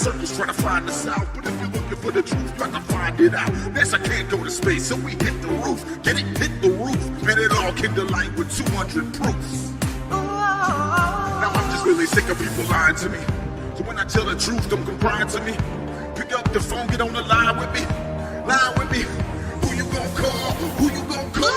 circles trying to find the south. But if you're looking for the truth, you can find it out. NASA can't go to space, so we hit the roof. Get it, hit the roof. And it all came to light with 200 proofs. Now I'm just really sick of people lying to me. So when I tell the truth, don't come crying to me. Pick up the phone, get on the line with me. Line with me. Who you gonna call? Who you gonna call?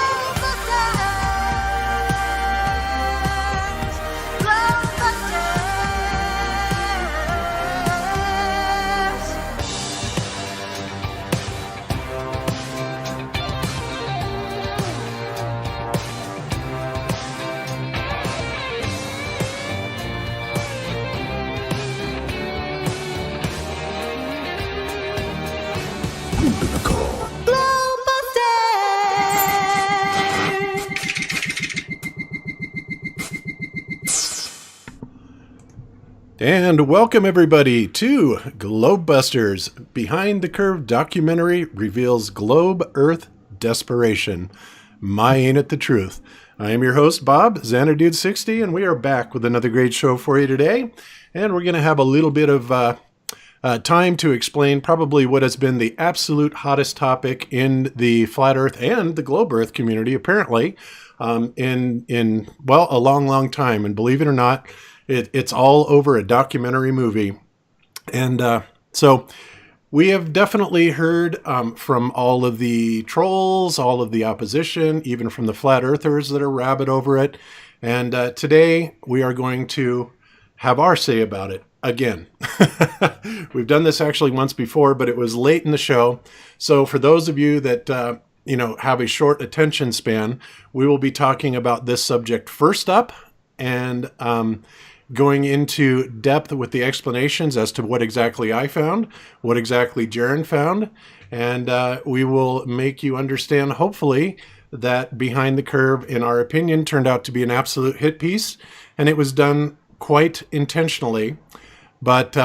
And welcome everybody to Globebusters. Behind the Curve documentary reveals Globe Earth Desperation. My Ain't It the Truth. I am your host, Bob, Xanadude60, and we are back with another great show for you today. And we're going to have a little bit of time to explain probably what has been the absolute hottest topic in the Flat Earth and the Globe Earth community, apparently, in a long time. And believe it or not, it's all over a documentary movie. And so we have definitely heard from all of the trolls, all of the opposition, even from the flat earthers that are rabid over it. And today we are going to have our say about it again. We've done this actually once before, but it was late in the show. So for those of you that have a short attention span, we will be talking about this subject first up and going into depth with the explanations as to what exactly I found, what exactly Jaron found, and we will make you understand, hopefully, that Behind the Curve, in our opinion, turned out to be an absolute hit piece, and it was done quite intentionally. But,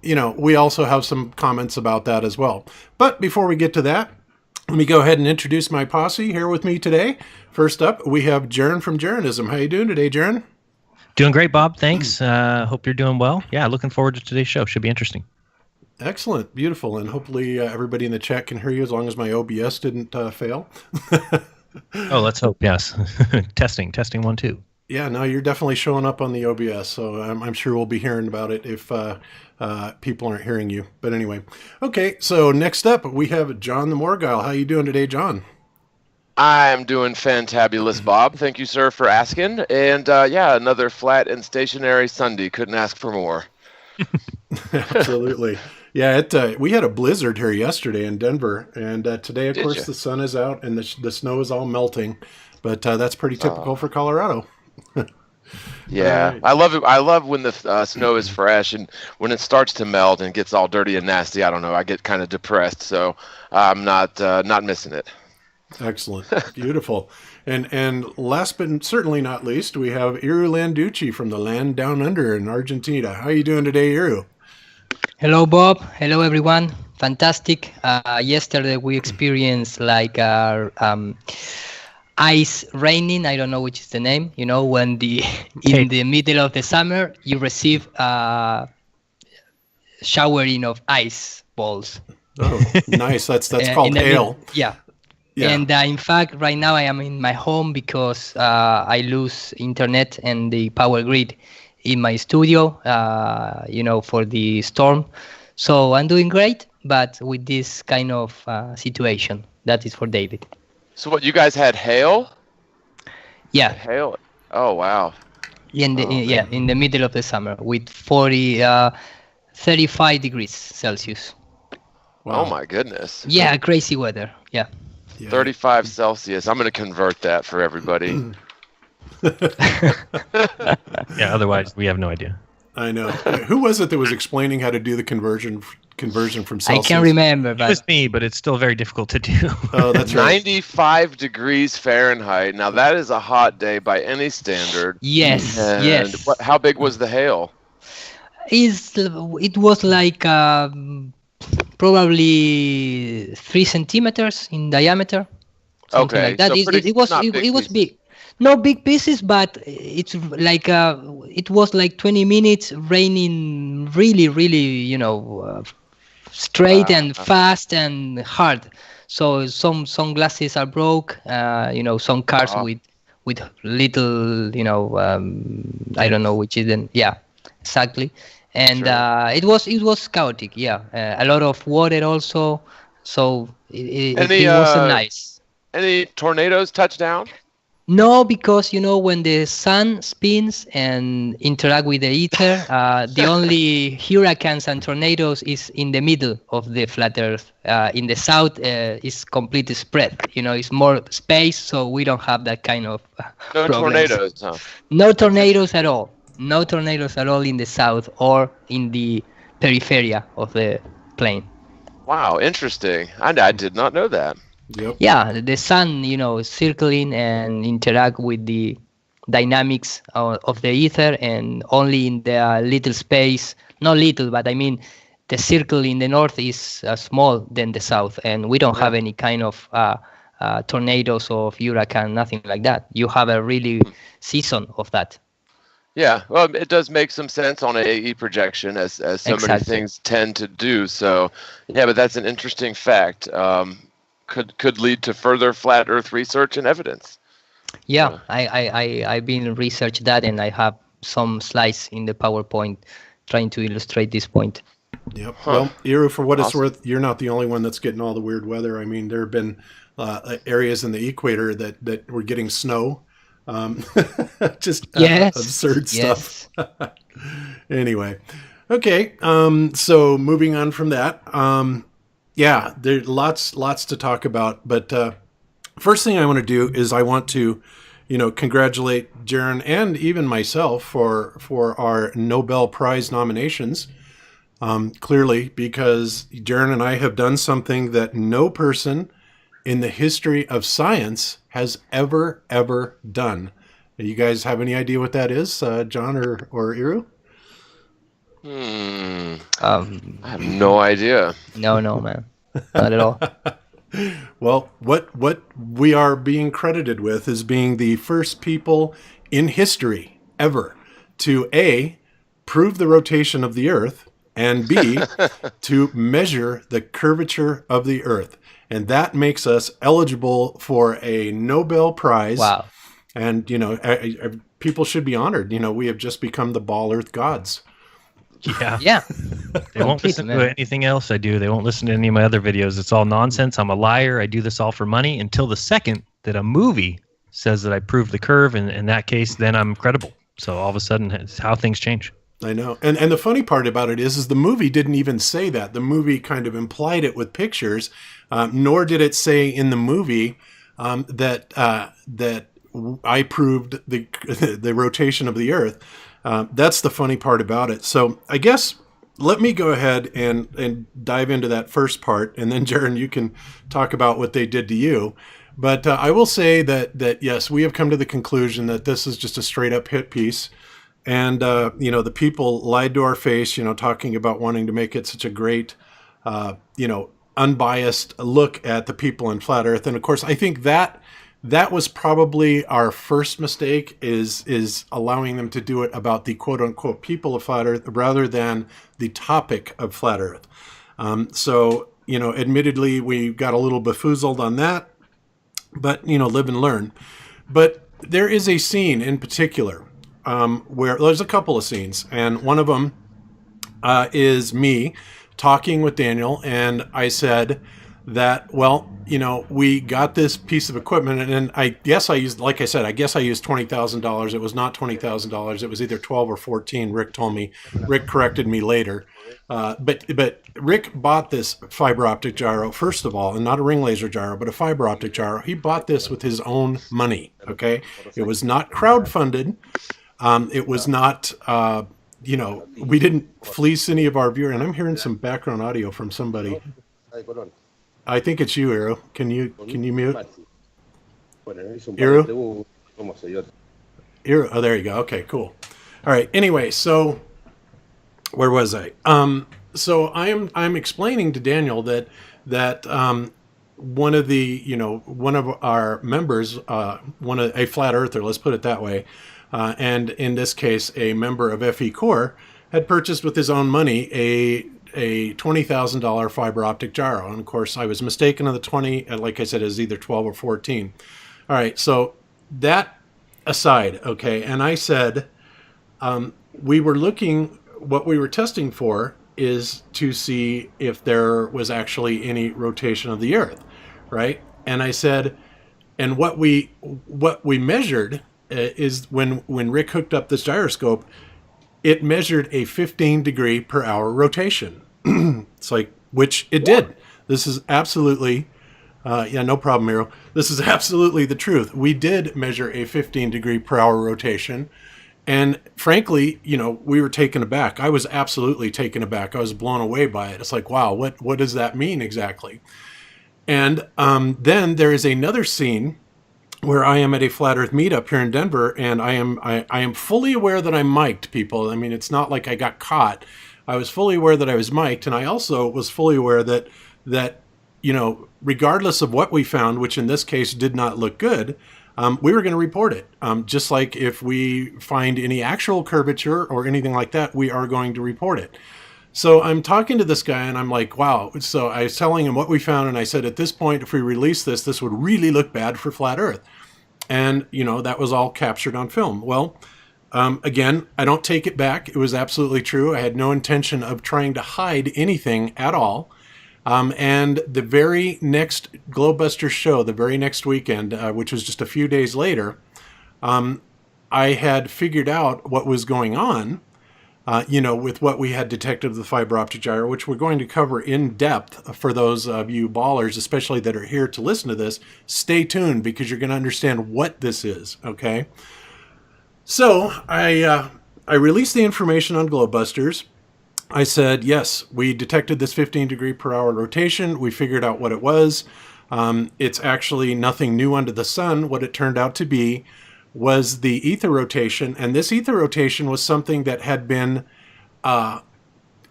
we also have some comments about that as well. But before we get to that, let me go ahead and introduce my posse here with me today. First up, we have Jaron from Jaronism. How you doing today, Jaron? Doing great, Bob. Thanks. Hope you're doing well. Yeah, looking forward to today's show. Should be interesting. Excellent. Beautiful. And hopefully everybody in the chat can hear you as long as my OBS didn't fail. Oh, let's hope. Yes. Testing 1, 2. Yeah, no, you're definitely showing up on the OBS, so I'm sure we'll be hearing about it if people aren't hearing you. But anyway. Okay, so next up, we have John the Morgile. How you doing today, John? I'm doing fantabulous, Bob. Thank you, sir, for asking. And another flat and stationary Sunday. Couldn't ask for more. Absolutely. Yeah, we had a blizzard here yesterday in Denver, and today, of course, the sun is out and the snow is all melting. But that's pretty typical for Colorado. Yeah, Right. I love it. I love when the snow is fresh, and when it starts to melt and gets all dirty and nasty. I don't know. I get kind of depressed, so I'm not missing it. Excellent. Beautiful. And last but certainly not least, we have Iru Landucci from the land down under in Argentina. How are you doing today, Iru? Hello, Bob. Hello, everyone. Fantastic. Yesterday we experienced ice raining. I don't know which is the name. When in the middle of the summer you receive showering of ice balls. Oh, nice. That's called hail. Yeah. Yeah. And in fact, right now I am in my home because I lose internet and the power grid in my studio, for the storm. So I'm doing great, but with this kind of situation, that is for David. So what, you guys had hail? Yeah. Hail? Oh, wow. In the middle of the summer with 35 degrees Celsius. Wow. Oh, my goodness. Yeah, crazy weather. Yeah. 35 Celsius. I'm going to convert that for everybody. Yeah, otherwise we have no idea. I know. Who was it that was explaining how to do the conversion from Celsius? I can't remember, It but was me, but it's still very difficult to do. Oh, that's right. 95 degrees Fahrenheit. Now, that is a hot day by any standard. yes, And yes. how big was the hail? It was like probably 3 centimeters in diameter. Something Okay, like that. so It was not it was big. big. No big pieces, but it's like it was like 20 minutes raining really, really, straight and fast and hard. So some sunglasses are broke. Some cars Uh, with little, I don't know which is then. Yeah, exactly. And sure. it was chaotic. Yeah, a lot of water also. So Any it wasn't nice. any tornadoes touch down? No, because when the sun spins and interact with the ether, the only hurricanes and tornadoes is in the middle of the flat Earth. In the south, is completely spread. It's more space, so we don't have that kind of No problems. tornadoes, huh? No tornadoes at all. No tornadoes at all in the south or in the periphery of the plane. Wow, interesting. I did not know that. Yep. Yeah, the sun, circling and interact with the dynamics of the ether, and only in the little space, not little, but I mean, the circle in the north is small than the south, and we don't have any kind of tornadoes or hurricane, nothing like that. You have a really season of that. Yeah, well, it does make some sense on an AE projection, as so many Exactly. things tend to do. So, yeah, but that's an interesting fact. Could lead to further flat Earth research and evidence. Yeah, I've been research that, and I have some slides in the PowerPoint trying to illustrate this point. Yep. Huh. Well, Iru, for what it's Awesome. worth, you're not the only one that's getting all the weird weather. I mean, there have been areas in the equator that were getting snow. Just Yes. absurd stuff. Yes. Anyway, okay. So moving on from that, yeah, there's lots to talk about. But first thing I want to do is I want to, congratulate Jaron and even myself for our Nobel Prize nominations. Clearly, because Jaron and I have done something that no person in the history of science has ever done. You guys have any idea what that is, John or Iru? I have no idea. No, man, not at all. Well, what we are being credited with is being the first people in history ever to A, prove the rotation of the Earth, and B, to measure the curvature of the Earth. And that makes us eligible for a Nobel Prize. Wow. And, people should be honored. We have just become the ball Earth gods. Yeah. Yeah. They won't Complete, listen man. to anything else I do. They won't listen to any of my other videos. It's all nonsense. I'm a liar. I do this all for money until the second that a movie says that I proved the curve. And in that case, then I'm credible. So all of a sudden, it's how things change. I know. And the funny part about it is the movie didn't even say that. The movie kind of implied it with pictures, nor did it say in the movie that I proved the rotation of the Earth. That's the funny part about it. So I guess let me go ahead and dive into that first part, and then Jaron, you can talk about what they did to you. But I will say that yes, we have come to the conclusion that this is just a straight up hit piece. And, the people lied to our face, talking about wanting to make it such a great, unbiased look at the people in Flat Earth. And of course, I think that was probably our first mistake is allowing them to do it about the quote unquote people of Flat Earth rather than the topic of Flat Earth. So, admittedly, we got a little befoozled on that, but, live and learn. But there is a scene in particular where there's a couple of scenes, and one of them is me talking with Daniel, and I said that, well, we got this piece of equipment, and I guess I used, like I said, I guess I used $20,000. It was not $20,000. It was either 12 or 14. Rick told me. Rick corrected me later. But Rick bought this fiber optic gyro, first of all, and not a ring laser gyro, but a fiber optic gyro. He bought this with his own money, okay? It was not crowdfunded. It was not, we didn't fleece any of our viewers. And I'm hearing some background audio from somebody. I think it's you, Iro. Can you mute? Iro? Iro? Oh, there you go. Okay, cool. All right. Anyway, so where was I? So I'm explaining to Daniel that one of the, one of our members, a flat earther, let's put it that way, and in this case, a member of FE Core, had purchased with his own money a $20,000 fiber optic gyro. And of course, I was mistaken on the 20, and like I said, it was either 12 or 14. All right, so that aside, okay, and I said, we were looking, what we were testing for is to see if there was actually any rotation of the Earth, right? And I said, and what we measured is when Rick hooked up this gyroscope, it measured a 15 degree per hour rotation. It's like, which it did. This is absolutely, yeah, no problem, Miro. This is absolutely the truth. We did measure a 15 degree per hour rotation. And frankly, we were taken aback. I was absolutely taken aback. I was blown away by it. It's like, wow, what does that mean exactly? And then there is another scene where I am at a flat Earth meetup here in Denver, and I am fully aware that I'm mic'd, people. I mean, it's not like I got caught. I was fully aware that I was mic'd, and I also was fully aware that regardless of what we found, which in this case did not look good, we were going to report it. Just like if we find any actual curvature or anything like that, we are going to report it. So I'm talking to this guy and I'm like, wow. So I was telling him what we found. And I said, at this point, if we release this would really look bad for flat Earth. And, that was all captured on film. Well, again, I don't take it back. It was absolutely true. I had no intention of trying to hide anything at all. And the very next Globebusters show, the very next weekend, which was just a few days later, I had figured out what was going on, with what we had detected with the fiber optic gyro, which we're going to cover in depth for those of you ballers, especially that are here to listen to this. Stay tuned because you're going to understand what this is, okay? So I released the information on Globebusters. I said, yes, we detected this 15 degree per hour rotation. We figured out what it was. It's actually nothing new under the sun. What it turned out to be was the ether rotation. And this ether rotation was something that had been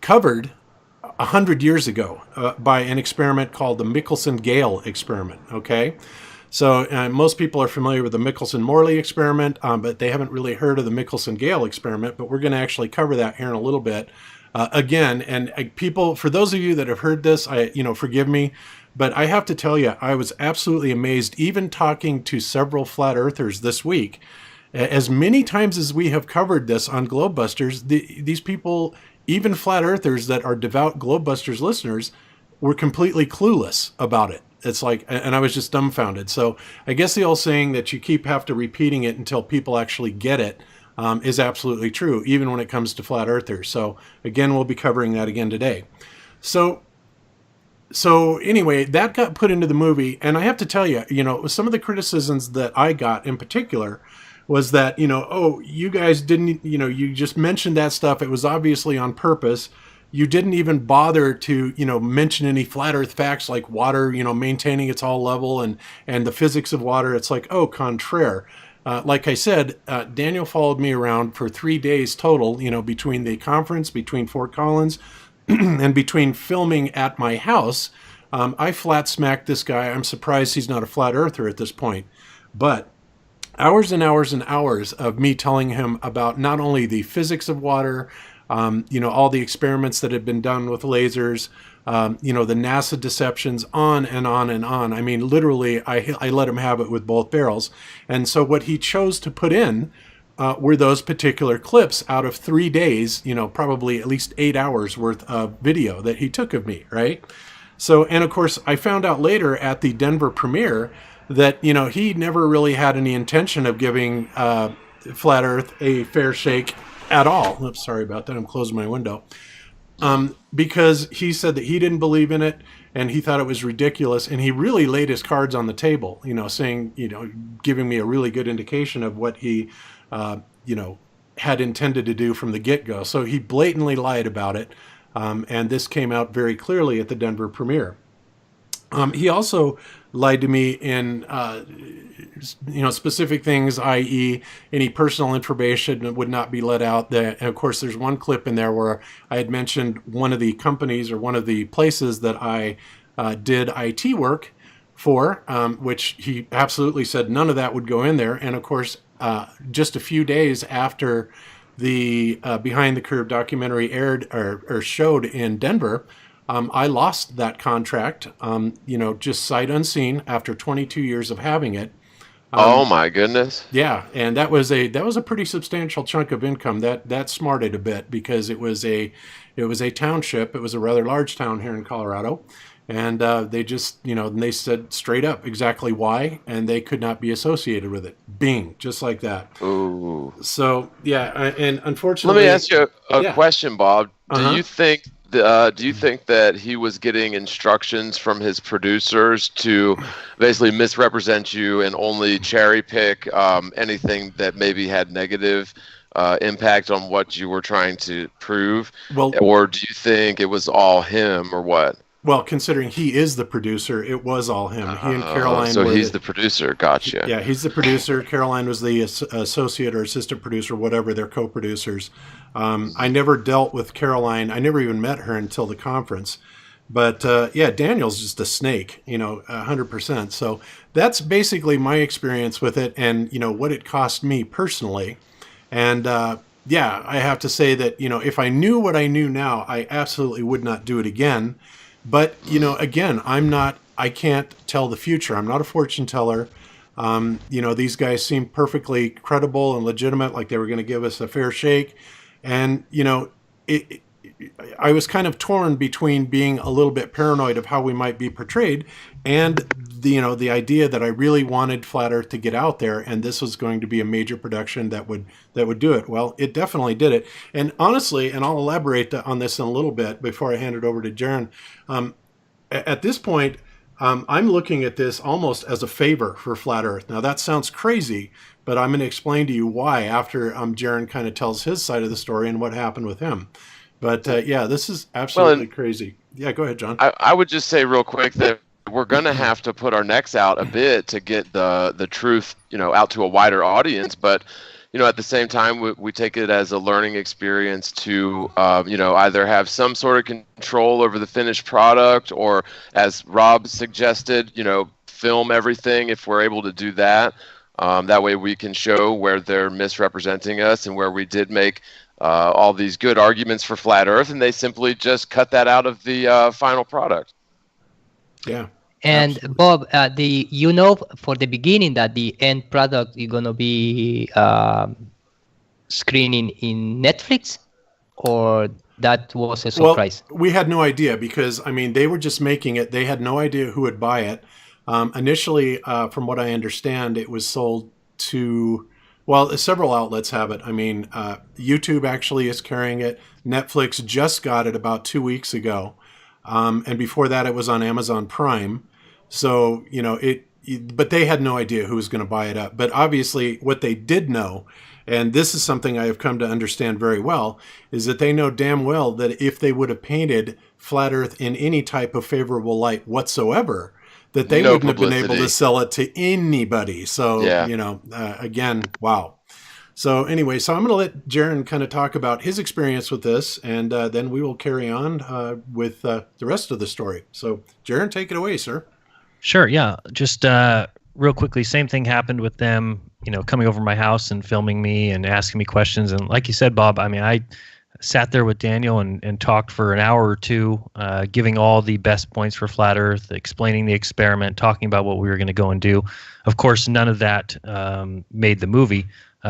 covered 100 years ago by an experiment called the Michelson-Gale experiment, okay? So most people are familiar with the Michelson-Morley experiment, but they haven't really heard of the Michelson-Gale experiment, but we're going to actually cover that here in a little bit. Again, and people, for those of you that have heard this, forgive me, but I have to tell you, I was absolutely amazed, even talking to several flat earthers this week. As many times as we have covered this on Globebusters, these people, even flat earthers that are devout Globebusters listeners, were completely clueless about it. It's like, and I was just dumbfounded. So I guess the old saying that you have to repeating it until people actually get it is absolutely true, even when it comes to flat earthers. So again, we'll be covering that again today. So anyway, that got put into the movie. And I have to tell you, some of the criticisms that I got in particular was that, oh, you guys didn't, you just mentioned that stuff. It was obviously on purpose. You didn't even bother to, mention any flat earth facts like water, maintaining its all level and the physics of water. It's like, oh, contraire. Like I said, Daniel followed me around for 3 days total, between the conference, between Fort Collins, and between filming at my house. I flat smacked this guy. I'm surprised he's not a flat earther at this point. But hours and hours and hours of me telling him about not only the physics of water, all the experiments that had been done with lasers, the NASA deceptions, on and on and on. I mean, literally, I let him have it with both barrels. And so what he chose to put in were those particular clips out of 3 days, probably at least 8 hours worth of video that he took of me, right? So, and of course, I found out later at the Denver premiere that, he never really had any intention of giving Flat Earth a fair shake at all. Oops, sorry about that. I'm closing my window. Because he said that he didn't believe in it and he thought it was ridiculous. And he really laid his cards on the table, saying, giving me a really good indication of what he, had intended to do from the get-go. So he blatantly lied about it. And this came out very clearly at the Denver premiere. He also lied to me in, specific things, i.e. any personal information that would not be let out. And of course, there's one clip in there where I had mentioned one of the companies or one of the places that I did IT work for, which he absolutely said none of that would go in there. And of course, just a few days after the Behind the Curve documentary aired or showed in Denver, I lost that contract, just sight unseen after 22 years of having it. Oh my goodness. Yeah, and that was a pretty substantial chunk of income. That smarted a bit because it was a township. It was a rather large town here in Colorado, and they just they said straight up exactly why, and they could not be associated with it. Bing, just like that. Ooh. So yeah, and unfortunately, Let me ask you a yeah. question, Bob. Uh-huh. Do you think that he was getting instructions from his producers to basically misrepresent you and only cherry pick anything that maybe had negative impact on what you were trying to prove? Well, or do you think it was all him, or what? Well, considering he is the producer, it was all him. He and Caroline. So he's the producer. Gotcha. Yeah, he's the producer. Caroline was the associate or assistant producer, whatever. They're co-producers. I never dealt with Caroline. I never even met her until the conference. But yeah, Daniel's just a snake, 100%. So that's basically my experience with it, and what it cost me personally. And yeah, I have to say that if I knew what I knew now, I absolutely would not do it again. But, again, I can't tell the future. I'm not a fortune teller. These guys seem perfectly credible and legitimate, like they were going to give us a fair shake. And, I was kind of torn between being a little bit paranoid of how we might be portrayed and the idea that I really wanted Flat Earth to get out there, and this was going to be a major production that would do it. Well, it definitely did it. And honestly, and I'll elaborate on this in a little bit before I hand it over to Jaron. At this point, I'm looking at this almost as a favor for Flat Earth. Now that sounds crazy, but I'm going to explain to you why after Jaron kind of tells his side of the story and what happened with him. But yeah, this is absolutely crazy. Yeah, go ahead, John. I would just say real quick that we're going to have to put our necks out a bit to get the truth, out to a wider audience. But, at the same time, we take it as a learning experience to, either have some sort of control over the finished product, or as Rob suggested, film everything if we're able to do that. That way we can show where they're misrepresenting us and where we did make all these good arguments for Flat Earth, and they simply just cut that out of the final product. Yeah. And absolutely. Bob, for the beginning that the end product is gonna be screening in Netflix, or that was a surprise? Well, we had no idea because they were just making it. They had no idea who would buy it. Initially, from what I understand, it was sold to. Well, several outlets have it. YouTube actually is carrying it. Netflix just got it about 2 weeks ago. And before that, it was on Amazon Prime. So, but they had no idea who was going to buy it up. But obviously, what they did know, and this is something I have come to understand very well, is that they know damn well that if they would have painted Flat Earth in any type of favorable light whatsoever, that they wouldn't have been able to sell it to anybody. So, yeah. Again, wow. So anyway, I'm going to let Jaron kind of talk about his experience with this, and then we will carry on with the rest of the story. So Jaron, take it away, sir. Sure, yeah. Just real quickly, same thing happened with them, coming over my house and filming me and asking me questions. And like you said, Bob, I sat there with Daniel and talked for an hour or two, giving all the best points for Flat Earth, explaining the experiment, talking about what we were going to go and do. Of course, none of that made the movie.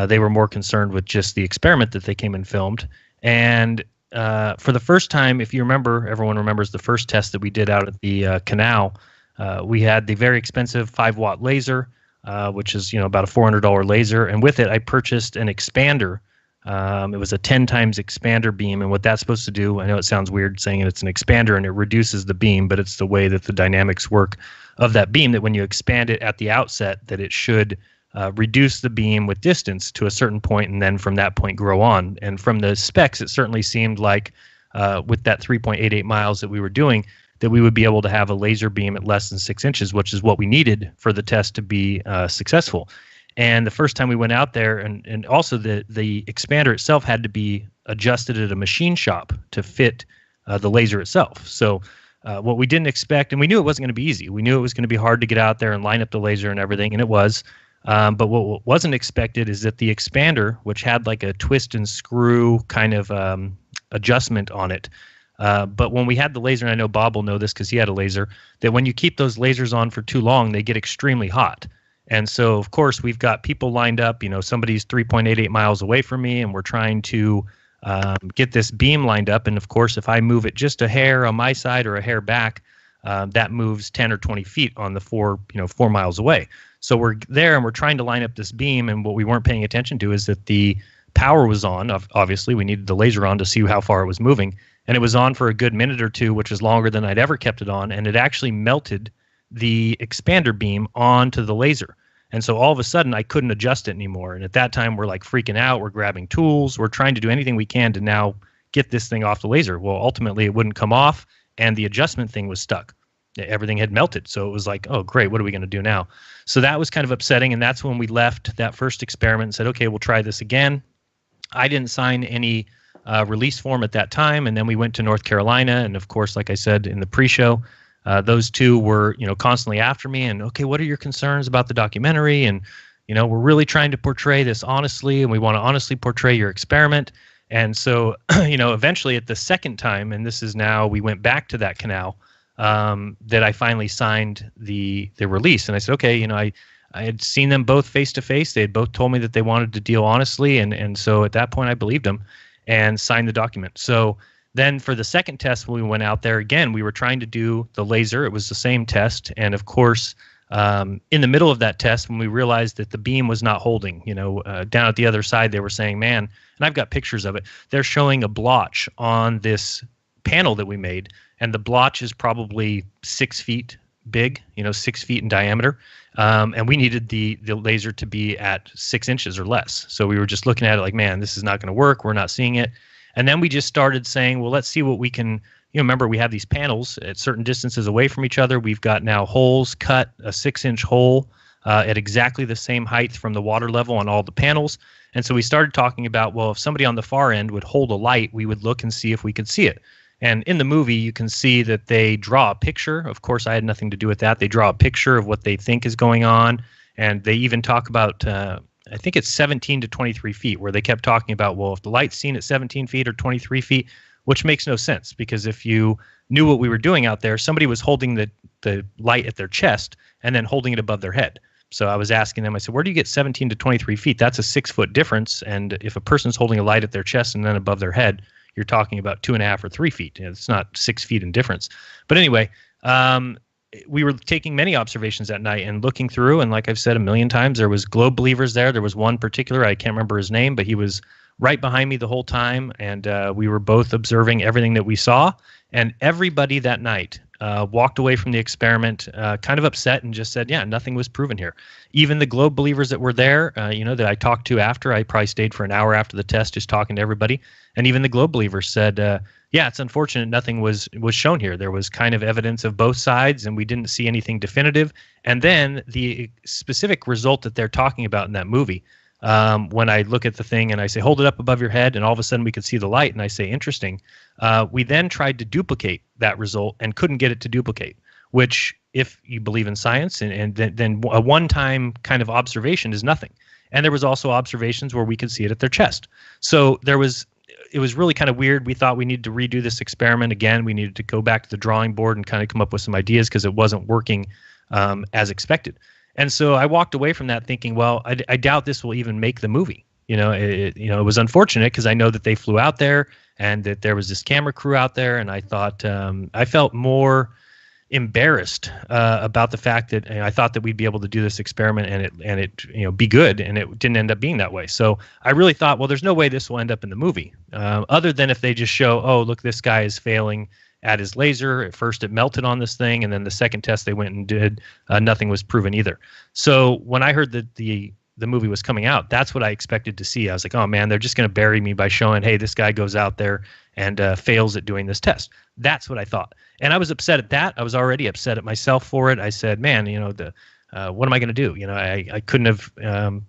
They were more concerned with just the experiment that they came and filmed. And for the first time, if you remember, everyone remembers the first test that we did out at the canal, we had the very expensive 5-watt laser, which is about a $400 laser. And with it, I purchased an expander. It was a 10 times expander beam, and what that's supposed to do, I know it sounds weird saying it's an expander and it reduces the beam, but it's the way that the dynamics work of that beam, that when you expand it at the outset, that it should reduce the beam with distance to a certain point, and then from that point grow on. And from the specs, it certainly seemed like with that 3.88 miles that we were doing, that we would be able to have a laser beam at less than 6 inches, which is what we needed for the test to be successful. And the first time we went out there, and also the expander itself had to be adjusted at a machine shop to fit the laser itself. So What we didn't expect, and we knew it wasn't going to be easy. We knew it was going to be hard to get out there and line up the laser and everything, and it was. But what wasn't expected is that the expander, which had like a twist and screw kind of adjustment on it, but when we had the laser, and I know Bob will know this because he had a laser, that when you keep those lasers on for too long, they get extremely hot. And so, of course, we've got people lined up. Somebody's 3.88 miles away from me, and we're trying to get this beam lined up. And, of course, if I move it just a hair on my side or a hair back, that moves 10 or 20 feet on the 4 miles away. So we're there, and we're trying to line up this beam. And what we weren't paying attention to is that the power was on. Obviously, we needed the laser on to see how far it was moving. And it was on for a good minute or two, which is longer than I'd ever kept it on. And it actually melted the expander beam onto the laser. And so all of a sudden I couldn't adjust it anymore. And at that time we're like freaking out. We're grabbing tools. We're trying to do anything we can to now get this thing off the laser. Well, ultimately it wouldn't come off and the adjustment thing was stuck. Everything had melted. So it was like, oh, great. What are we going to do now? So that was kind of upsetting. And that's when we left that first experiment and said, okay, we'll try this again. I didn't sign any release form at that time. And then we went to North Carolina. And of course, like I said in the pre-show, those two were, constantly after me and, okay, what are your concerns about the documentary? And, we're really trying to portray this honestly, and we want to honestly portray your experiment. And so, eventually at the second time, and this is now, we went back to that canal, that I finally signed the release. And I said, okay, I had seen them both face to face. They had both told me that they wanted to deal honestly. And so at that point I believed them and signed the document. So then for the second test, when we went out there again, we were trying to do the laser. It was the same test. And of course, in the middle of that test, when we realized that the beam was not holding, down at the other side, they were saying, man, and I've got pictures of it, they're showing a blotch on this panel that we made. And the blotch is probably 6 feet big, 6 feet in diameter. And we needed the laser to be at 6 inches or less. So we were just looking at it like, man, this is not going to work. We're not seeing it. And then we just started saying, well, let's see what we can, remember we have these panels at certain distances away from each other. We've got now holes cut, a 6-inch hole at exactly the same height from the water level on all the panels. And so we started talking about, well, if somebody on the far end would hold a light, we would look and see if we could see it. And in the movie, you can see that they draw a picture. Of course, I had nothing to do with that. They draw a picture of what they think is going on. And they even talk about, I think it's 17 to 23 feet, where they kept talking about, well, if the light's seen at 17 feet or 23 feet, which makes no sense, because if you knew what we were doing out there, somebody was holding the light at their chest and then holding it above their head. So I was asking them, I said, where do you get 17 to 23 feet? That's a 6-foot difference. And if a person's holding a light at their chest and then above their head, you're talking about 2.5 or 3 feet. It's not 6 feet in difference. But anyway, we were taking many observations that night and looking through. And like I've said a million times, there was globe believers there. There was one particular, I can't remember his name, but he was right behind me the whole time. And we were both observing everything that we saw. And everybody that night walked away from the experiment kind of upset and just said, yeah, nothing was proven here. Even the globe believers that were there, that I talked to after, I probably stayed for an hour after the test just talking to everybody. And even the globe believers said, yeah, it's unfortunate nothing was shown here. There was kind of evidence of both sides, and we didn't see anything definitive. And then the specific result that they're talking about in that movie, when I look at the thing and I say, hold it up above your head, and all of a sudden we could see the light, and I say, interesting. We then tried to duplicate that result and couldn't get it to duplicate, which, if you believe in science, and then a one-time kind of observation is nothing. And there was also observations where we could see it at their chest. So it was really kind of weird. We thought we needed to redo this experiment again. We needed to go back to the drawing board and kind of come up with some ideas because it wasn't working as expected. And so I walked away from that thinking, well, I doubt this will even make the movie. It was unfortunate because I know that they flew out there and that there was this camera crew out there. And I thought I felt more embarrassed about the fact that I thought that we'd be able to do this experiment and it be good, and it didn't end up being that way. So I really thought, well, there's no way this will end up in the movie, other than if they just show, oh, look, this guy is failing at his laser. At first it melted on this thing, and then the second test they went and did, nothing was proven either. So when I heard that the movie was coming out, that's what I expected to see. I was like, oh man, they're just going to bury me by showing, hey, this guy goes out there and fails at doing this test. That's what I thought. And I was upset at that. I was already upset at myself for it. I said, man, what am I going to do? I couldn't have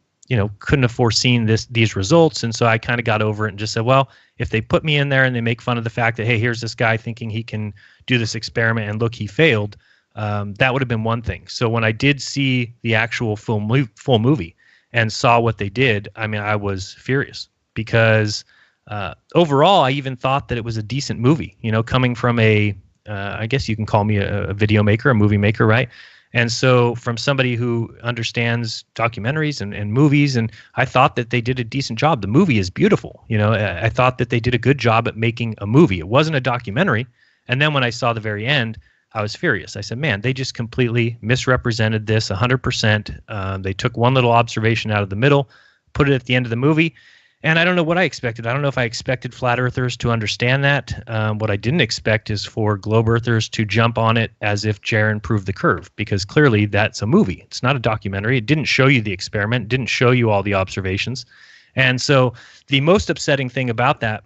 couldn't have foreseen these results. And so I kind of got over it and just said, well, if they put me in there and they make fun of the fact that, hey, here's this guy thinking he can do this experiment and look, he failed, that would have been one thing. So when I did see the actual full movie and saw what they did, I mean, I was furious because overall, I even thought that it was a decent movie, coming from I guess you can call me a video maker, a movie maker, right? And so from somebody who understands documentaries and movies, and I thought that they did a decent job. The movie is beautiful. I thought that they did a good job at making a movie. It wasn't a documentary. And then when I saw the very end, I was furious. I said, man, they just completely misrepresented this 100%. They took one little observation out of the middle, put it at the end of the movie. And I don't know what I expected. I don't know if I expected flat earthers to understand that. What I didn't expect is for globe earthers to jump on it as if Jaron proved the curve, because clearly that's a movie. It's not a documentary. It didn't show you the experiment, didn't show you all the observations. And so the most upsetting thing about that,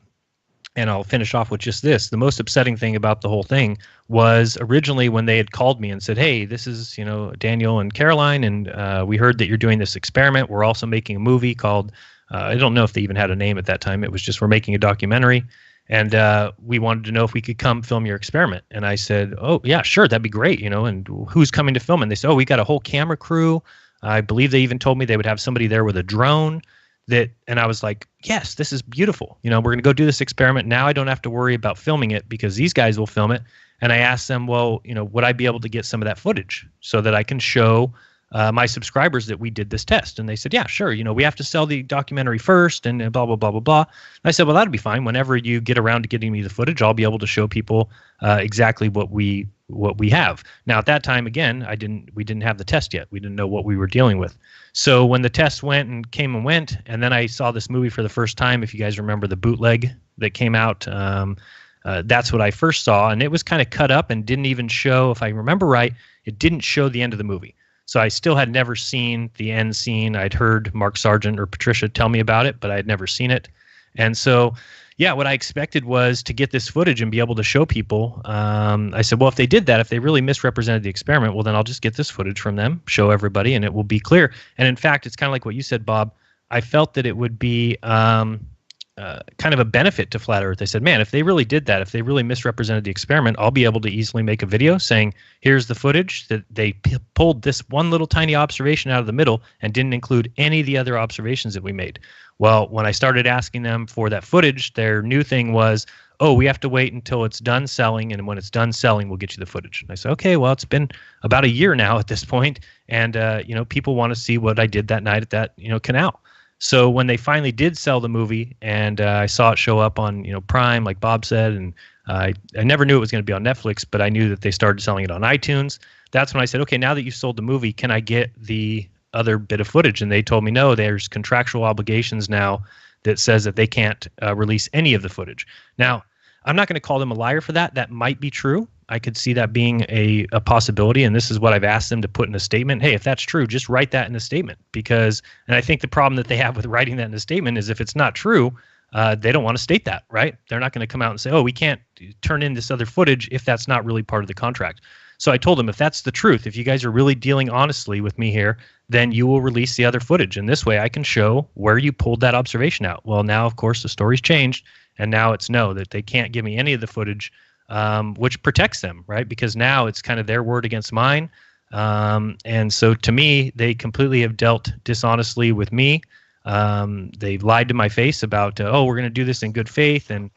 and I'll finish off with just this, the most upsetting thing about the whole thing was originally when they had called me and said, hey, this is, Daniel and Caroline, and we heard that you're doing this experiment. We're also making a movie called I don't know if they even had a name at that time. It was just, we're making a documentary, and we wanted to know if we could come film your experiment. And I said, oh, yeah, sure, that'd be great, and who's coming to film it? And they said, oh, we got a whole camera crew. I believe they even told me they would have somebody there with a drone. And I was like, yes, this is beautiful. We're going to go do this experiment. Now I don't have to worry about filming it because these guys will film it. And I asked them, well, would I be able to get some of that footage so that I can show my subscribers that we did this test? And they said, yeah, sure. We have to sell the documentary first and blah, blah, blah, blah, blah. And I said, well, that'd be fine. Whenever you get around to getting me the footage, I'll be able to show people exactly what we have. Now, at that time, again, we didn't have the test yet. We didn't know what we were dealing with. So when the test came and went, and then I saw this movie for the first time, if you guys remember the bootleg that came out, that's what I first saw. And it was kind of cut up and didn't even show, if I remember right, it didn't show the end of the movie. So I still had never seen the end scene. I'd heard Mark Sargent or Patricia tell me about it, but I had never seen it. And so, yeah, what I expected was to get this footage and be able to show people. I said, well, if they did that, if they really misrepresented the experiment, well, then I'll just get this footage from them, show everybody, and it will be clear. And in fact, it's kind of like what you said, Bob. I felt that it would be kind of a benefit to Flat Earth. They said, man, if they really did that, if they really misrepresented the experiment, I'll be able to easily make a video saying, here's the footage that they pulled this one little tiny observation out of the middle and didn't include any of the other observations that we made. Well, when I started asking them for that footage, their new thing was, oh, we have to wait until it's done selling, and when it's done selling, we'll get you the footage. And I said, okay, well, it's been about a year now at this point, and people want to see what I did that night at that canal. So when they finally did sell the movie, and I saw it show up on Prime, like Bob said, and I never knew it was going to be on Netflix, but I knew that they started selling it on iTunes. That's when I said, okay, now that you've sold the movie, can I get the other bit of footage? And they told me, no, there's contractual obligations now that says that they can't release any of the footage. Now, I'm not going to call them a liar for that. That might be true. I could see that being a possibility, and this is what I've asked them to put in a statement. Hey, if that's true, just write that in a statement, and I think the problem that they have with writing that in a statement is if it's not true, they don't want to state that, right? They're not going to come out and say, oh, we can't turn in this other footage if that's not really part of the contract. So I told them, if that's the truth, if you guys are really dealing honestly with me here, then you will release the other footage. And this way I can show where you pulled that observation out. Well, now, of course, the story's changed, and now it's no, that they can't give me any of the footage, which protects them, right? Because now it's kind of their word against mine. And so to me, they completely have dealt dishonestly with me. They've lied to my face about, oh, we're going to do this in good faith. And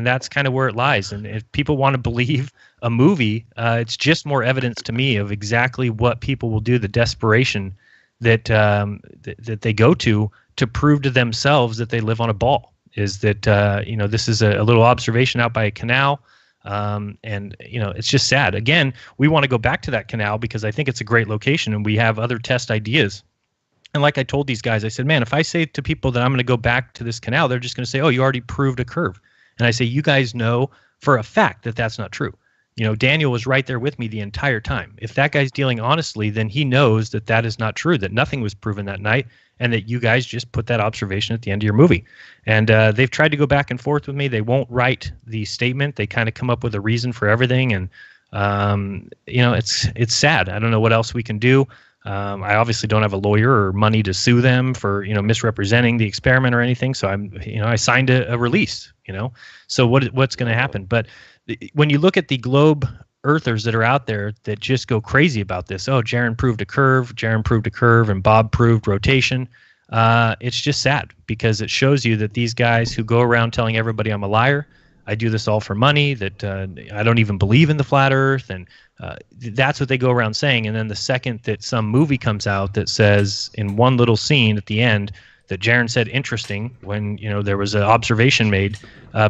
that's kind of where it lies. And if people want to believe a movie, it's just more evidence to me of exactly what people will do, the desperation that that they go to prove to themselves that they live on a ball. Is that this is a little observation out by a canal, and it's just sad. Again, we want to go back to that canal because I think it's a great location, and we have other test ideas. And like I told these guys, I said, man, if I say to people that I'm going to go back to this canal, they're just going to say, oh, you already proved a curve. And I say, you guys know for a fact that that's not true. Daniel was right there with me the entire time. If that guy's dealing honestly, then he knows that that is not true, that nothing was proven that night, and that you guys just put that observation at the end of your movie. And they've tried to go back and forth with me. They won't write the statement. They kind of come up with a reason for everything. And, it's sad. I don't know what else we can do. I obviously don't have a lawyer or money to sue them for, misrepresenting the experiment or anything. So I signed a release, So what's going to happen? But when you look at the globe earthers that are out there that just go crazy about this, Jaron proved a curve, and Bob proved rotation. It's just sad because it shows you that these guys who go around telling everybody I'm a liar, I do this all for money, that I don't even believe in the flat earth, and that's what they go around saying. And then the second that some movie comes out that says in one little scene at the end that Jaron said interesting when there was an observation made,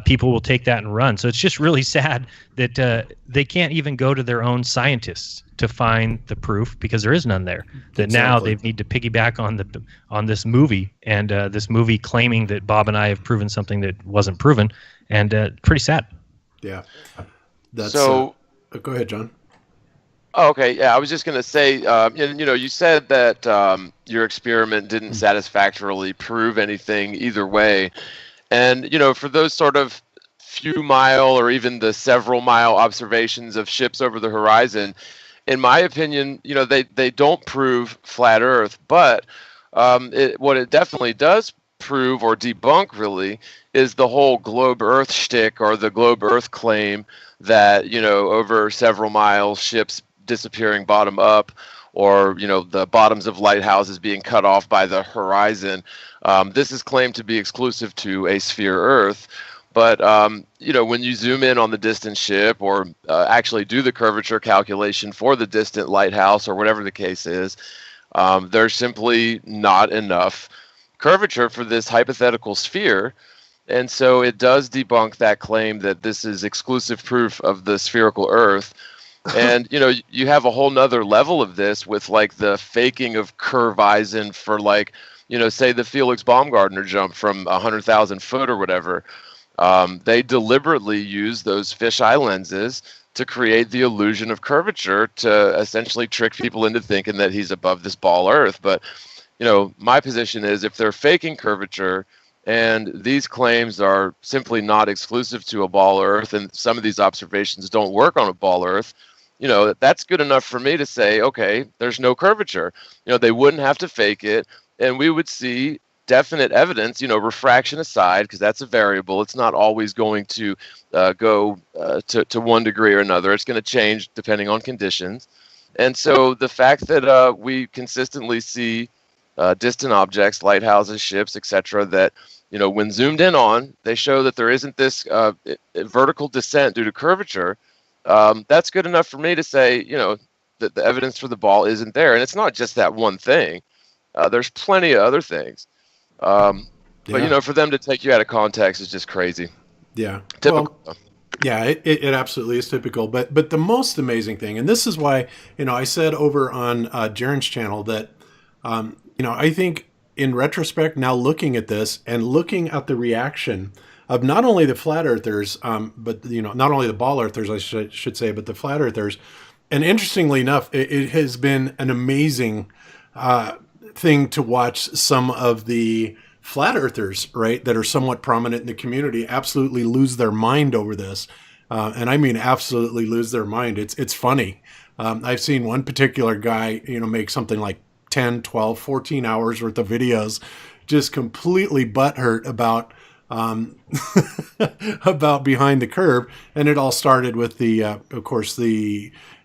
people will take that and run. So it's just really sad that they can't even go to their own scientists to find the proof because there is none there. That now they need to piggyback on this movie and this movie claiming that Bob and I have proven something that wasn't proven, and pretty sad. Yeah. That's, so. Go ahead, John. Oh, okay. Yeah, I was just going to say, you said that your experiment didn't satisfactorily prove anything either way. And, for those sort of few mile or even the several mile observations of ships over the horizon, in my opinion, they don't prove flat Earth. But what it definitely does prove or debunk really is the whole globe Earth shtick or the globe Earth claim that, over several miles, ships disappearing bottom up, or the bottoms of lighthouses being cut off by the horizon. This is claimed to be exclusive to a sphere Earth, but when you zoom in on the distant ship or actually do the curvature calculation for the distant lighthouse or whatever the case is, there's simply not enough curvature for this hypothetical sphere. And so it does debunk that claim that this is exclusive proof of the spherical Earth. And, you have a whole nother level of this with like the faking of curveizing for like, say the Felix Baumgartner jump from 100,000 foot or whatever. They deliberately use those fisheye lenses to create the illusion of curvature to essentially trick people into thinking that he's above this ball Earth. But, my position is if they're faking curvature and these claims are simply not exclusive to a ball Earth and some of these observations don't work on a ball Earth, that's good enough for me to say, okay, there's no curvature. They wouldn't have to fake it, and we would see definite evidence, refraction aside, because that's a variable. It's not always going to go to one degree or another. It's going to change depending on conditions. And so the fact that we consistently see distant objects, lighthouses, ships, etc., that, when zoomed in on, they show that there isn't this vertical descent due to curvature. That's good enough for me to say, that the evidence for the ball isn't there. And it's not just that one thing. There's plenty of other things. But, for them to take you out of context is just crazy. Yeah. Typical. Well, yeah, it absolutely is typical. But the most amazing thing, and this is why, I said over on Jaron's channel that, I think in retrospect, now looking at this and looking at the reaction of not only the flat earthers, but not only the ball earthers, I should say, but the flat earthers. And interestingly enough, it has been an amazing thing to watch some of the flat earthers, right, that are somewhat prominent in the community, absolutely lose their mind over this. And I mean, absolutely lose their mind. It's funny. I've seen one particular guy, make something like 10, 12, 14 hours worth of videos, just completely butthurt about about behind the curve. And it all started with of course,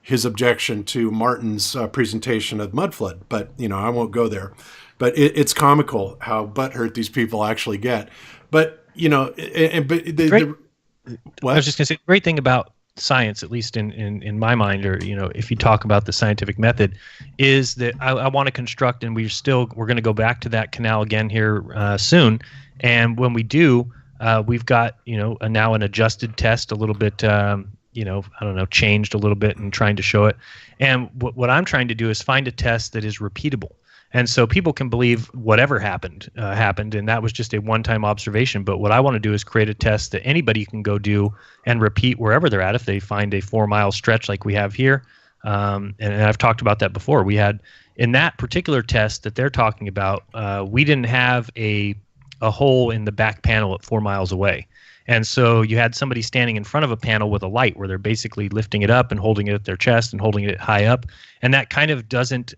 his objection to Martin's presentation of mud flood. But, I won't go there. But it's comical how butthurt these people actually get. But, what? I was just going to say, the great thing about science, at least in my mind, or, if you talk about the scientific method, is that I want to construct, and we're going to go back to that canal again here soon. And when we do, we've got, now an adjusted test a little bit, changed a little bit and trying to show it. And what I'm trying to do is find a test that is repeatable. And so people can believe whatever happened, and that was just a one-time observation. But what I want to do is create a test that anybody can go do and repeat wherever they're at if they find a 4-mile stretch like we have here. And I've talked about that before. We had, in that particular test that they're talking about, we didn't have a hole in the back panel at 4 miles away. And so you had somebody standing in front of a panel with a light where they're basically lifting it up and holding it at their chest and holding it high up. And that kind of doesn't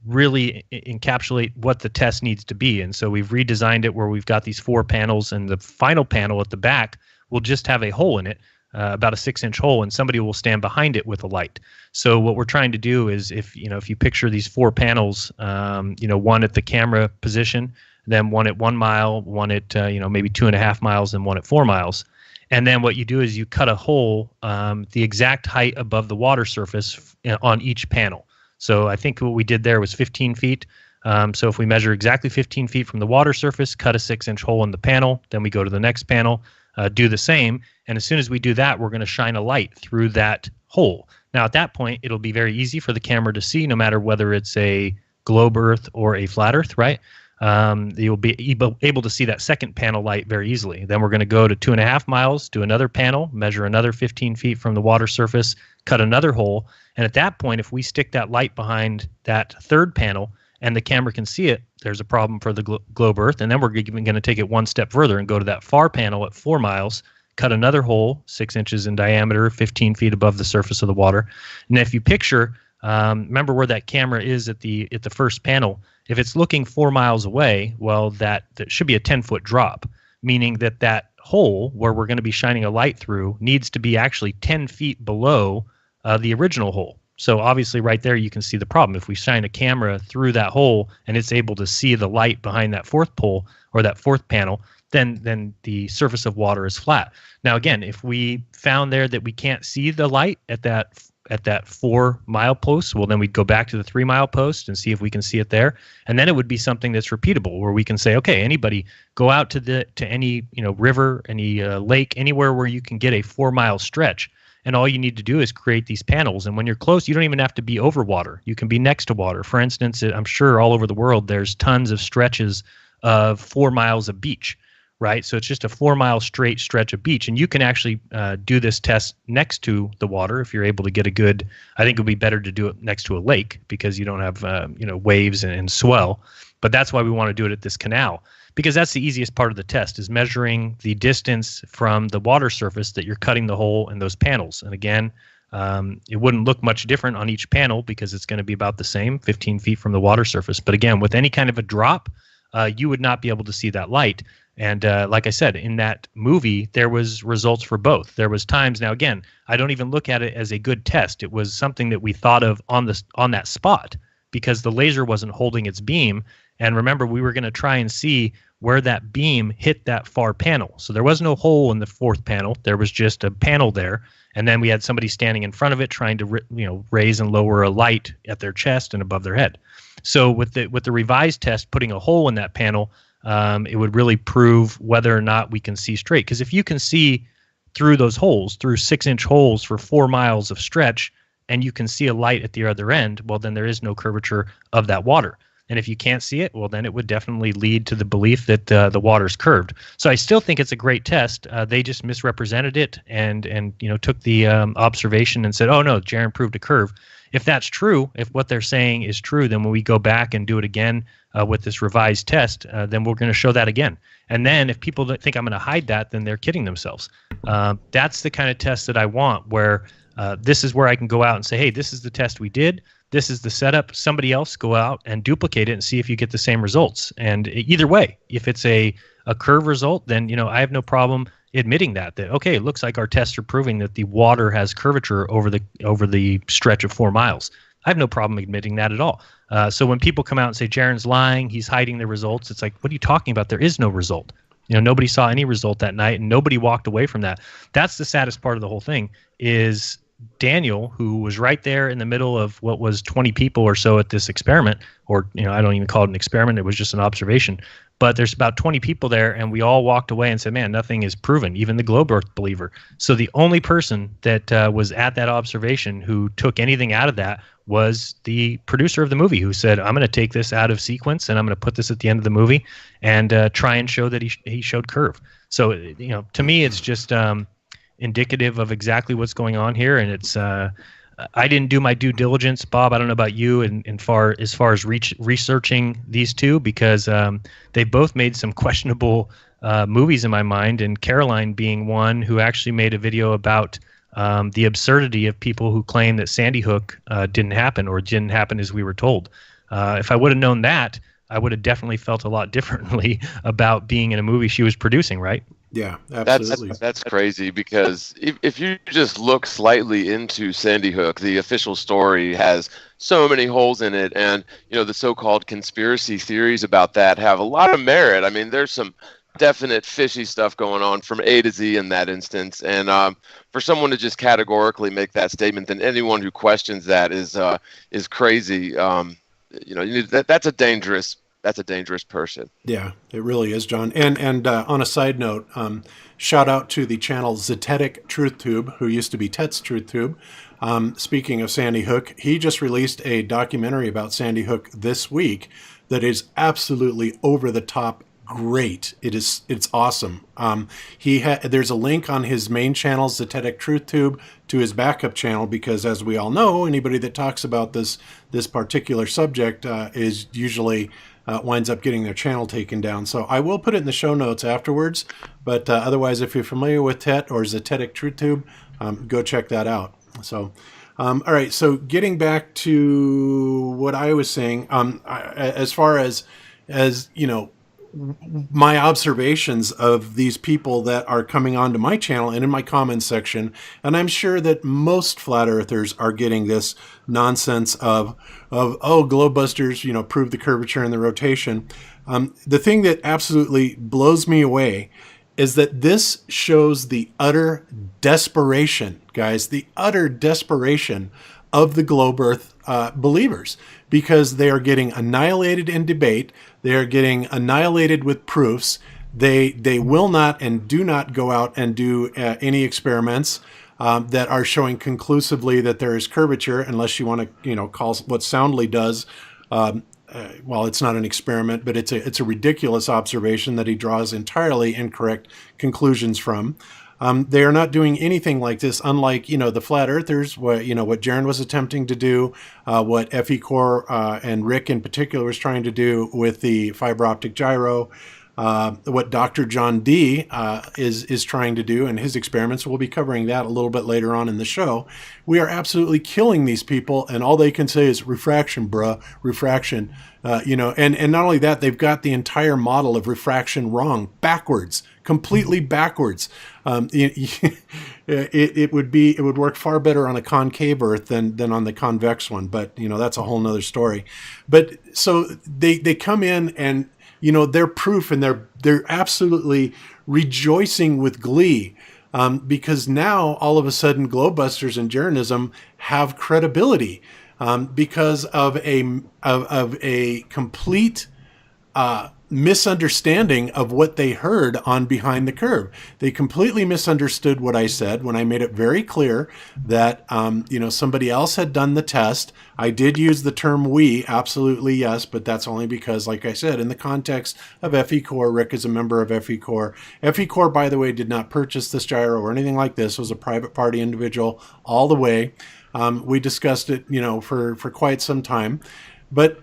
really encapsulate what the test needs to be. And so we've redesigned it where we've got these 4 panels, and the final panel at the back will just have a hole in it, about a 6-inch hole, and somebody will stand behind it with a light. So what we're trying to do is, if you picture these 4 panels, one at the camera position, then one at 1 mile, one at maybe 2.5 miles, and one at 4 miles. And then what you do is you cut a hole the exact height above the water surface on each panel. So I think what we did there was 15 feet. So if we measure exactly 15 feet from the water surface, cut a 6-inch hole in the panel, then we go to the next panel, do the same. And as soon as we do that, we're going to shine a light through that hole. Now, at that point, it'll be very easy for the camera to see, no matter whether it's a globe Earth or a flat Earth, right? You'll be able to see that second panel light very easily. Then we're going to go to 2.5 miles, do another panel, measure another 15 feet from the water surface, cut another hole. And at that point, if we stick that light behind that third panel and the camera can see it, there's a problem for the globe Earth. And then we're even going to take it one step further and go to that far panel at 4 miles, cut another hole 6 inches in diameter, 15 feet above the surface of the water. And if you picture, remember where that camera is at the first panel. If it's looking 4 miles away, well, that should be a 10-foot drop, meaning that hole where we're going to be shining a light through needs to be actually 10 feet below the original hole. So obviously right there you can see the problem. If we shine a camera through that hole and it's able to see the light behind that fourth pole or that fourth panel, then the surface of water is flat. Now again, if we found there that we can't see the light at that 4 mile post, well, then we'd go back to the 3 mile post and see if we can see it there. And then it would be something that's repeatable, where we can say, okay, anybody go out to any river, any lake, anywhere where you can get a 4 mile stretch. And all you need to do is create these panels. And when you're close, you don't even have to be over water. You can be next to water. For instance, I'm sure all over the world, there's tons of stretches of 4 miles of beach, right? So it's just a 4 mile straight stretch of beach. And you can actually do this test next to the water if you're able to get a good, I think it would be better to do it next to a lake because you don't have, waves and swell. But that's why we want to do it at this canal, because that's the easiest part of the test, is measuring the distance from the water surface that you're cutting the hole in those panels. And again, it wouldn't look much different on each panel because it's going to be about the same, 15 feet from the water surface. But again, with any kind of a drop, you would not be able to see that light. And like I said, in that movie, there was results for both. There was times, now again, I don't even look at it as a good test. It was something that we thought of on that spot because the laser wasn't holding its beam. And remember, we were going to try and see where that beam hit that far panel. So there was no hole in the fourth panel. There was just a panel there. And then we had somebody standing in front of it trying to raise and lower a light at their chest and above their head. So with the revised test, putting a hole in that panel, it would really prove whether or not we can see straight. Because if you can see through those holes, through 6-inch holes for 4 miles of stretch, and you can see a light at the other end, well, then there is no curvature of that water. And if you can't see it, well, then it would definitely lead to the belief that the water's curved. So I still think it's a great test. They just misrepresented it and took the observation and said, oh, no, Jaron proved a curve. If that's true, if what they're saying is true, then when we go back and do it again with this revised test, then we're going to show that again. And then if people think I'm going to hide that, then they're kidding themselves. That's the kind of test that I want, where this is where I can go out and say, hey, this is the test we did. This is the setup. Somebody else go out and duplicate it and see if you get the same results. And either way, if it's a curve result, then I have no problem admitting that okay, it looks like our tests are proving that the water has curvature over the stretch of 4 miles. I have no problem admitting that at all. So when people come out and say Jaron's lying, he's hiding the results, it's like, what are you talking about? There is no result. Nobody saw any result that night, and nobody walked away from that. That's the saddest part of the whole thing, is Daniel, who was right there in the middle of what was 20 people or so at this experiment, or I don't even call it an experiment, it was just an observation. But there's about 20 people there, and we all walked away and said, man, nothing is proven, even the globe Earth believer. So the only person that was at that observation who took anything out of that was the producer of the movie, who said, I'm going to take this out of sequence and I'm going to put this at the end of the movie and try and show that he showed curve. So, to me, it's just indicative of exactly what's going on here. And it's I didn't do my due diligence, Bob. I don't know about you, as far as researching these two, because they both made some questionable movies in my mind, and Caroline being one who actually made a video about the absurdity of people who claim that Sandy Hook didn't happen or didn't happen as we were told. If I would have known that, I would have definitely felt a lot differently about being in a movie she was producing, right? Yeah, absolutely. That's crazy, because if you just look slightly into Sandy Hook, the official story has so many holes in it, and the so-called conspiracy theories about that have a lot of merit. I mean, there's some definite fishy stuff going on from A to Z in that instance, and for someone to just categorically make that statement, then anyone who questions that is crazy. That's a dangerous person. Yeah, it really is, John. And on a side note, shout out to the channel Zetetic Truth Tube, who used to be Tet's Truth Tube. Speaking of Sandy Hook, he just released a documentary about Sandy Hook this week that is absolutely over the top great. It's awesome. There's a link on his main channel, Zetetic Truth Tube, to his backup channel, because as we all know, anybody that talks about this particular subject is usually winds up getting their channel taken down. So I will put it in the show notes afterwards. But otherwise, if you're familiar with Tet or Zetetic Truth Tube, go check that out. So, all right. So getting back to what I was saying, as far as my observations of these people that are coming onto my channel and in my comments section, and I'm sure that most flat earthers are getting this nonsense of globebusters, prove the curvature and the rotation. The thing that absolutely blows me away is that this shows the utter desperation, guys, the utter desperation of the globe earth believers, because they are getting annihilated in debate. They are getting annihilated with proofs. They will not and do not go out and do any experiments that are showing conclusively that there is curvature, unless you want to, call what Soundly does. Well, it's not an experiment, but it's a ridiculous observation that he draws entirely incorrect conclusions from. They are not doing anything like this, unlike, the flat earthers, what Jaron was attempting to do, what Fe Core and Rick in particular was trying to do with the fiber optic gyro, what Dr. John D is trying to do in his experiments. We'll be covering that a little bit later on in the show. We are absolutely killing these people, and all they can say is refraction, bruh, refraction. And not only that, they've got the entire model of refraction wrong, backwards, completely backwards. It would work far better on a concave Earth than on the convex one, but that's a whole nother story. But so they come in and they're proof, and they're absolutely rejoicing with glee, because now all of a sudden globebusters and Jaronism have credibility. Because of a complete misunderstanding of what they heard on Behind the Curve. They completely misunderstood what I said when I made it very clear that somebody else had done the test. I did use the term we, absolutely yes, but that's only because, like I said, in the context of Fe Core, Rick is a member of Fe Core. Fe Core, by the way, did not purchase this gyro or anything like this. It was a private party individual all the way. We discussed it, for quite some time, but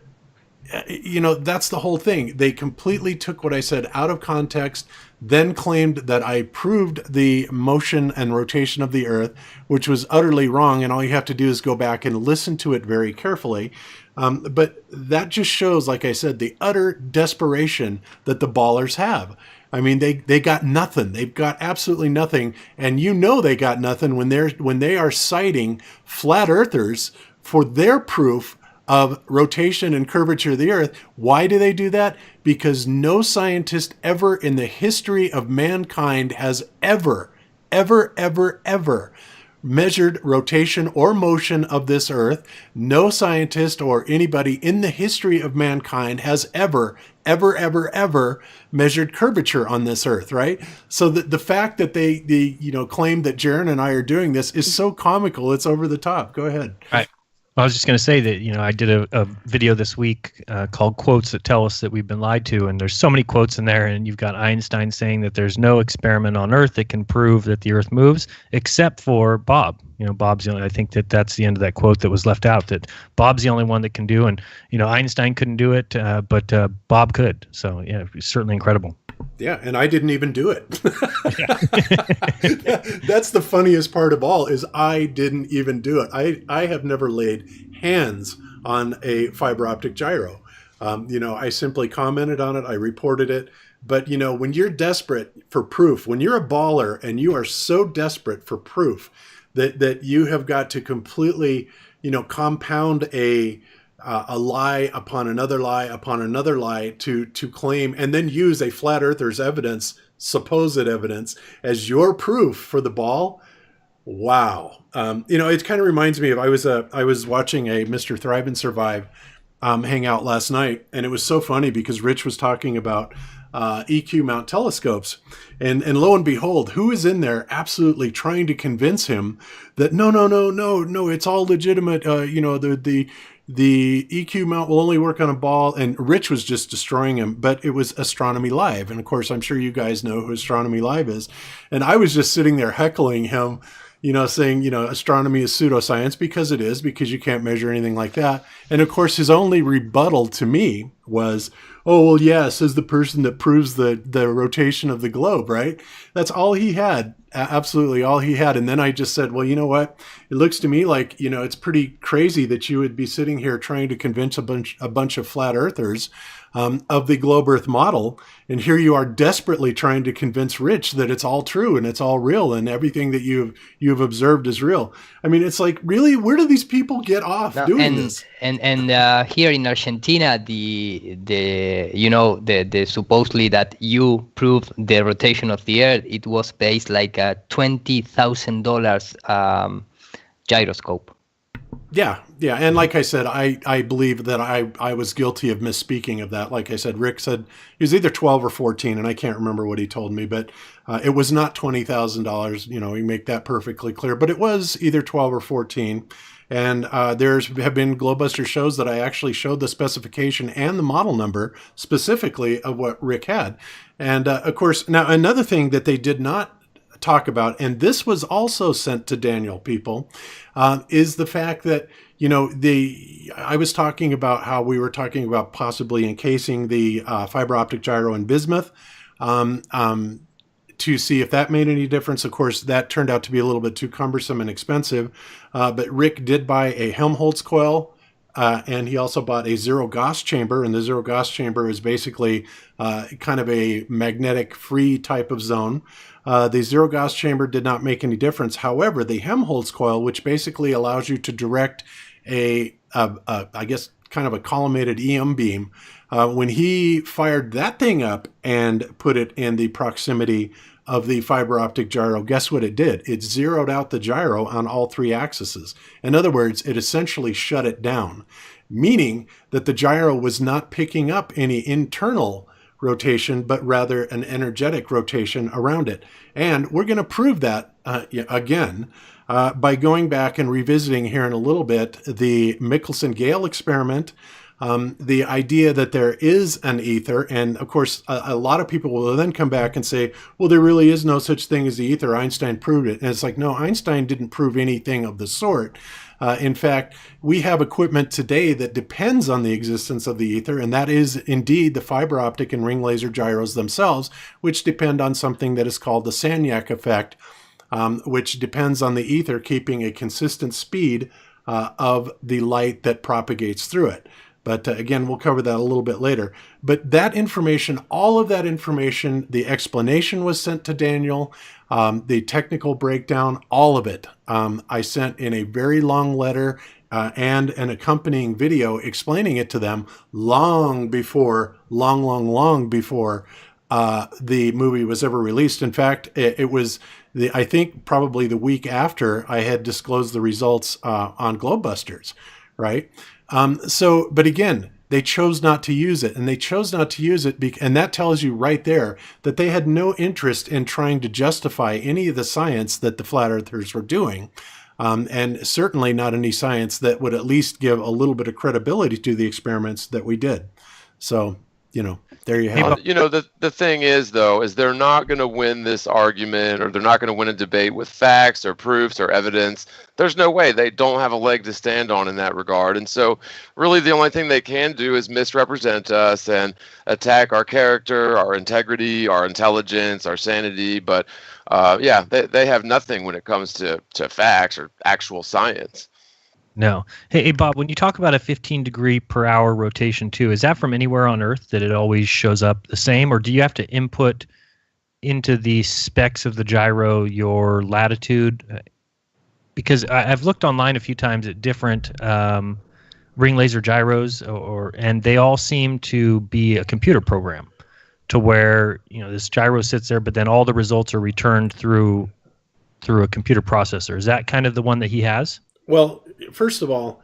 that's the whole thing. They completely took what I said out of context, then claimed that I proved the motion and rotation of the Earth, which was utterly wrong. And all you have to do is go back and listen to it very carefully. But that just shows, like I said, the utter desperation that the ballers have. I mean, they got nothing. They've got absolutely nothing. And they got nothing when they are citing flat earthers for their proof of rotation and curvature of the Earth. Why do they do that? Because no scientist ever in the history of mankind has ever measured rotation or motion of this Earth. No scientist or anybody in the history of mankind has ever measured curvature on this Earth, right? So the fact that they claim that Jaron and I are doing this is so comical. It's over the top. Go ahead. Right. I was just going to say that, I did a video this week called Quotes That Tell Us That We've Been Lied To. And there's so many quotes in there. And you've got Einstein saying that there's no experiment on Earth that can prove that the Earth moves, except for Bob. Bob's the only, I think that's the end of that quote that was left out, that Bob's the only one that can do. And, Einstein couldn't do it, but Bob could. So, yeah, it's certainly incredible. Yeah, and I didn't even do it. That's the funniest part of all, is I didn't even do it. I have never laid hands on a fiber optic gyro. I simply commented on it. I reported it. But, when you're desperate for proof, when you're a baller and you are so desperate for proof that you have got to completely, compound a lie upon another lie upon another lie to claim, and then use a flat earther's evidence, supposed evidence, as your proof for the ball. Wow. It kind of reminds me of, I was watching a Mr. Thrive and Survive hangout last night, and it was so funny because Rich was talking about EQ mount telescopes, and lo and behold, who is in there absolutely trying to convince him that no, it's all legitimate. The EQ mount will only work on a ball, and Rich was just destroying him. But it was Astronomy Live, and of course, I'm sure you guys know who Astronomy Live is. And I was just sitting there heckling him, saying, astronomy is pseudoscience, because it is, because you can't measure anything like that. And of course, his only rebuttal to me was, oh, well, yeah, says the person that proves the rotation of the globe, right? That's all he had, absolutely all he had. And then I just said, well, you know what? It looks to me like, it's pretty crazy that you would be sitting here trying to convince a bunch of flat earthers of the globe Earth model. And here you are desperately trying to convince Rich that it's all true and it's all real and everything that you've observed is real. I mean, it's like, really, where do these people get off doing this? And here in Argentina, the supposedly that you prove the rotation of the Earth, it was based like a $20,000 gyroscope. Yeah. And like I said, I believe that I was guilty of misspeaking of that. Like I said, Rick said he was either 12 or 14, and I can't remember what he told me, but it was not $20,000. We make that perfectly clear, but it was either 12 or 14. And have been Globebuster shows that I actually showed the specification and the model number specifically of what Rick had. And of course, now another thing that they did not talk about, and this was also sent to Daniel, people, is the fact that, I was talking about how we were talking about possibly encasing the fiber optic gyro in bismuth to see if that made any difference. Of course, that turned out to be a little bit too cumbersome and expensive, but Rick did buy a Helmholtz coil, and he also bought a zero Gauss chamber, and the zero Gauss chamber is basically kind of a magnetic free type of zone. The zero Gauss chamber did not make any difference. However, the Helmholtz coil, which basically allows you to direct I guess kind of a collimated EM beam, when he fired that thing up and put it in the proximity of the fiber optic gyro, guess what it did? It zeroed out the gyro on all three axes. In other words, it essentially shut it down, meaning that the gyro was not picking up any internal rotation, but rather an energetic rotation around it. And we're going to prove that again by going back and revisiting here in a little bit the Michelson-Gale experiment, the idea that there is an ether. And of course, a lot of people will then come back and say, well, there really is no such thing as the ether. Einstein proved it. And it's like, no, Einstein didn't prove anything of the sort. In fact, we have equipment today that depends on the existence of the ether, and that is indeed the fiber optic and ring laser gyros themselves, which depend on something that is called the Sagnac effect, which depends on the ether keeping a consistent speed of the light that propagates through it. But again, we'll cover that a little bit later. But that information, all of that information, the explanation was sent to Daniel, the technical breakdown, all of it. I sent in a very long letter and an accompanying video explaining it to them long before the movie was ever released. In fact, it was, I think, probably the week after I had disclosed the results on Globebusters, right? But again, they chose not to use it, and they chose not to use it, and that tells you right there that they had no interest in trying to justify any of the science that the flat earthers were doing, and certainly not any science that would at least give a little bit of credibility to the experiments that we did. So, There you have it. You know, the thing is, though, is they're not going to win this argument, or they're not going to win a debate with facts or proofs or evidence. There's no way. They don't have a leg to stand on in that regard. And so really the only thing they can do is misrepresent us and attack our character, our integrity, our intelligence, our sanity. But yeah, they have nothing when it comes to facts or actual science. No. Hey, Bob, when you talk about a 15 degree per hour rotation too, is that from anywhere on Earth that it always shows up the same, or do you have to input into the specs of the gyro your latitude? Because I've looked online a few times at different ring laser gyros, and they all seem to be a computer program, to where this gyro sits there, but then all the results are returned through a computer processor. Is that kind of the one that he has? Well, first of all,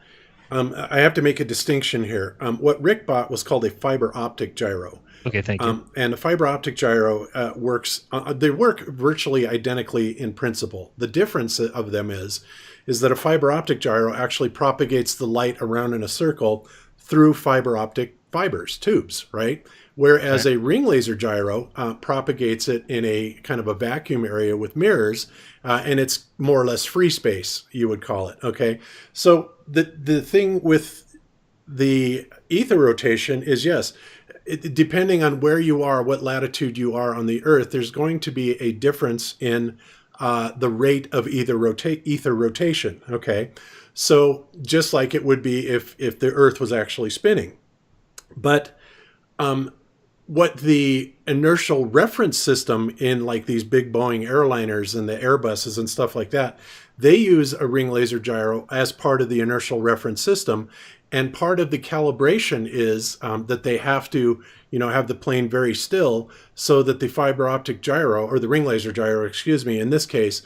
I have to make a distinction here. What Rick bought was called a fiber optic gyro. Okay, thank you. And a fiber optic gyro works. They work virtually identically in principle. The difference of them is that a fiber optic gyro actually propagates the light around in a circle through fiber optic fibers, tubes, right? Whereas a ring laser gyro propagates it in a kind of a vacuum area with mirrors, and it's more or less free space, you would call it. Okay, so the thing with the ether rotation is, yes, depending on where you are, what latitude you are on the Earth, there's going to be a difference in the rate of ether rotation. Okay, so just like it would be if the Earth was actually spinning, but what the inertial reference system in like these big Boeing airliners and the Airbuses and stuff like that, they use a ring laser gyro as part of the inertial reference system. And part of the calibration is that they have to, have the plane very still so that the fiber optic gyro, or the ring laser gyro, in this case,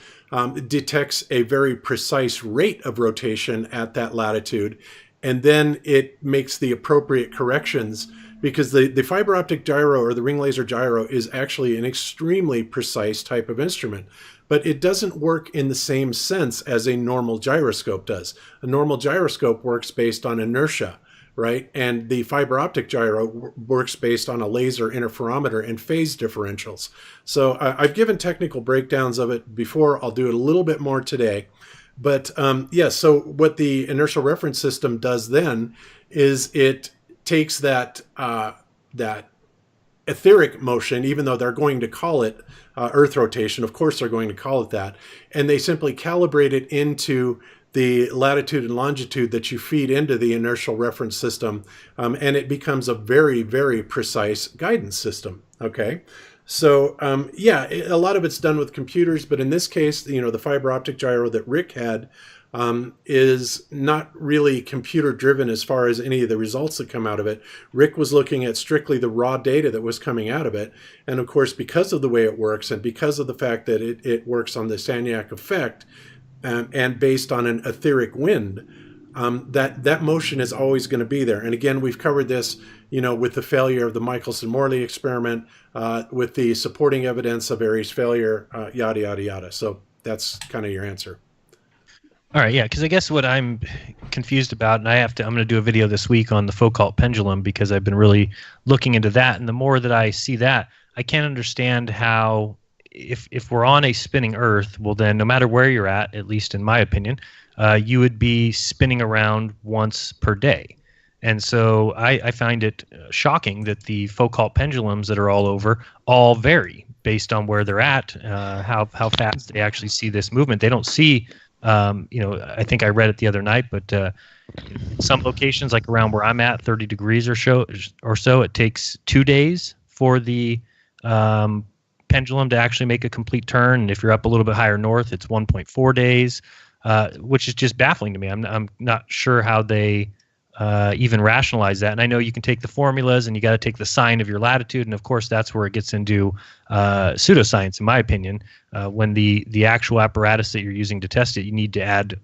detects a very precise rate of rotation at that latitude. And then it makes the appropriate corrections, because the fiber optic gyro or the ring laser gyro is actually an extremely precise type of instrument, but it doesn't work in the same sense as a normal gyroscope does. A normal gyroscope works based on inertia, right? And the fiber optic gyro works based on a laser interferometer and phase differentials. So I've given technical breakdowns of it before. I'll do it a little bit more today. But so what the inertial reference system does then is it takes that etheric motion, even though they're going to call it Earth rotation, of course they're going to call it that, and they simply calibrate it into the latitude and longitude that you feed into the inertial reference system, and it becomes a very, very precise guidance system. Okay, so a lot of it's done with computers, but in this case, the fiber optic gyro that Rick had is not really computer driven as far as any of the results that come out of it. Rick was looking at strictly the raw data that was coming out of it. And of course, because of the way it works, and because of the fact that it works on the Sagnac effect and based on an etheric wind, that motion is always going to be there. And again, we've covered this, with the failure of the Michelson-Morley experiment, with the supporting evidence of Airy's failure, yada, yada, yada. So that's kind of your answer. All right, yeah, because I guess what I'm confused about, and I'm going to do a video this week on the Foucault pendulum, because I've been really looking into that, and the more that I see that, I can't understand how, if we're on a spinning Earth, well then, no matter where you're at least in my opinion, you would be spinning around once per day. And so I find it shocking that the Foucault pendulums that are all over all vary based on where they're at, how fast they actually see this movement. They don't see... I think I read it the other night, but some locations, like around where I'm at, 30 degrees or so, it takes 2 days for the pendulum to actually make a complete turn. And if you're up a little bit higher north, it's 1.4 days, which is just baffling to me. I'm not sure how they even rationalize that. And I know you can take the formulas and you got to take the sign of your latitude. And of course, that's where it gets into pseudoscience, in my opinion. When the actual apparatus that you're using to test it, you need to add,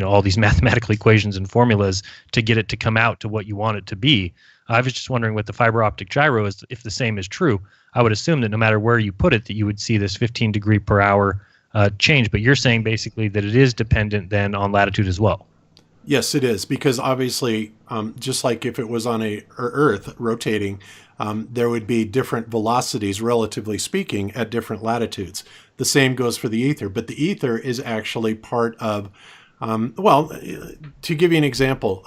all these mathematical equations and formulas to get it to come out to what you want it to be. I was just wondering what the fiber optic gyro is, if the same is true. I would assume that no matter where you put it, that you would see this 15 degree per hour change. But you're saying basically that it is dependent then on latitude as well. Yes, it is, because obviously, just like if it was on a Earth rotating, there would be different velocities, relatively speaking, at different latitudes. The same goes for the ether, but the ether is actually part of, to give you an example,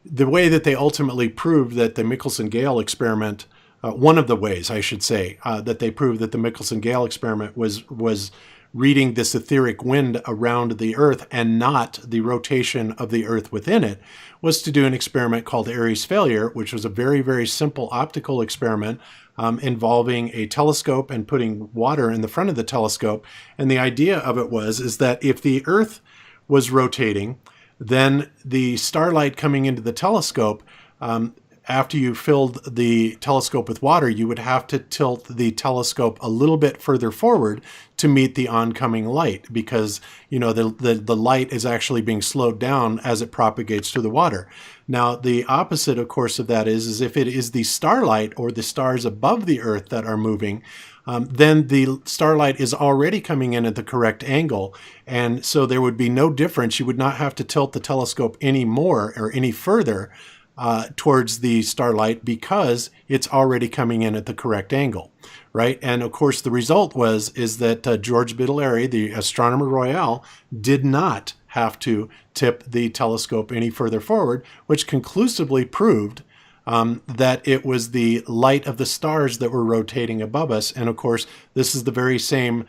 the way that they ultimately proved that the Michelson-Gale experiment, one of the ways, I should say, that they proved that the Michelson-Gale experiment was reading this etheric wind around the Earth and not the rotation of the Earth within it, was to do an experiment called Airy's failure, which was a very, very simple optical experiment involving a telescope and putting water in the front of the telescope. And the idea of it is that if the Earth was rotating, then the starlight coming into the telescope, after you filled the telescope with water, you would have to tilt the telescope a little bit further forward to meet the oncoming light, because the light is actually being slowed down as it propagates through the water. Now, the opposite, of course, of that is if it is the starlight or the stars above the Earth that are moving, then the starlight is already coming in at the correct angle. And so there would be no difference. You would not have to tilt the telescope any more or any further towards the starlight, because it's already coming in at the correct angle, right? And of course, the result is that George Biddle Airy, the astronomer royal, did not have to tip the telescope any further forward, which conclusively proved that it was the light of the stars that were rotating above us. And of course, this is the very same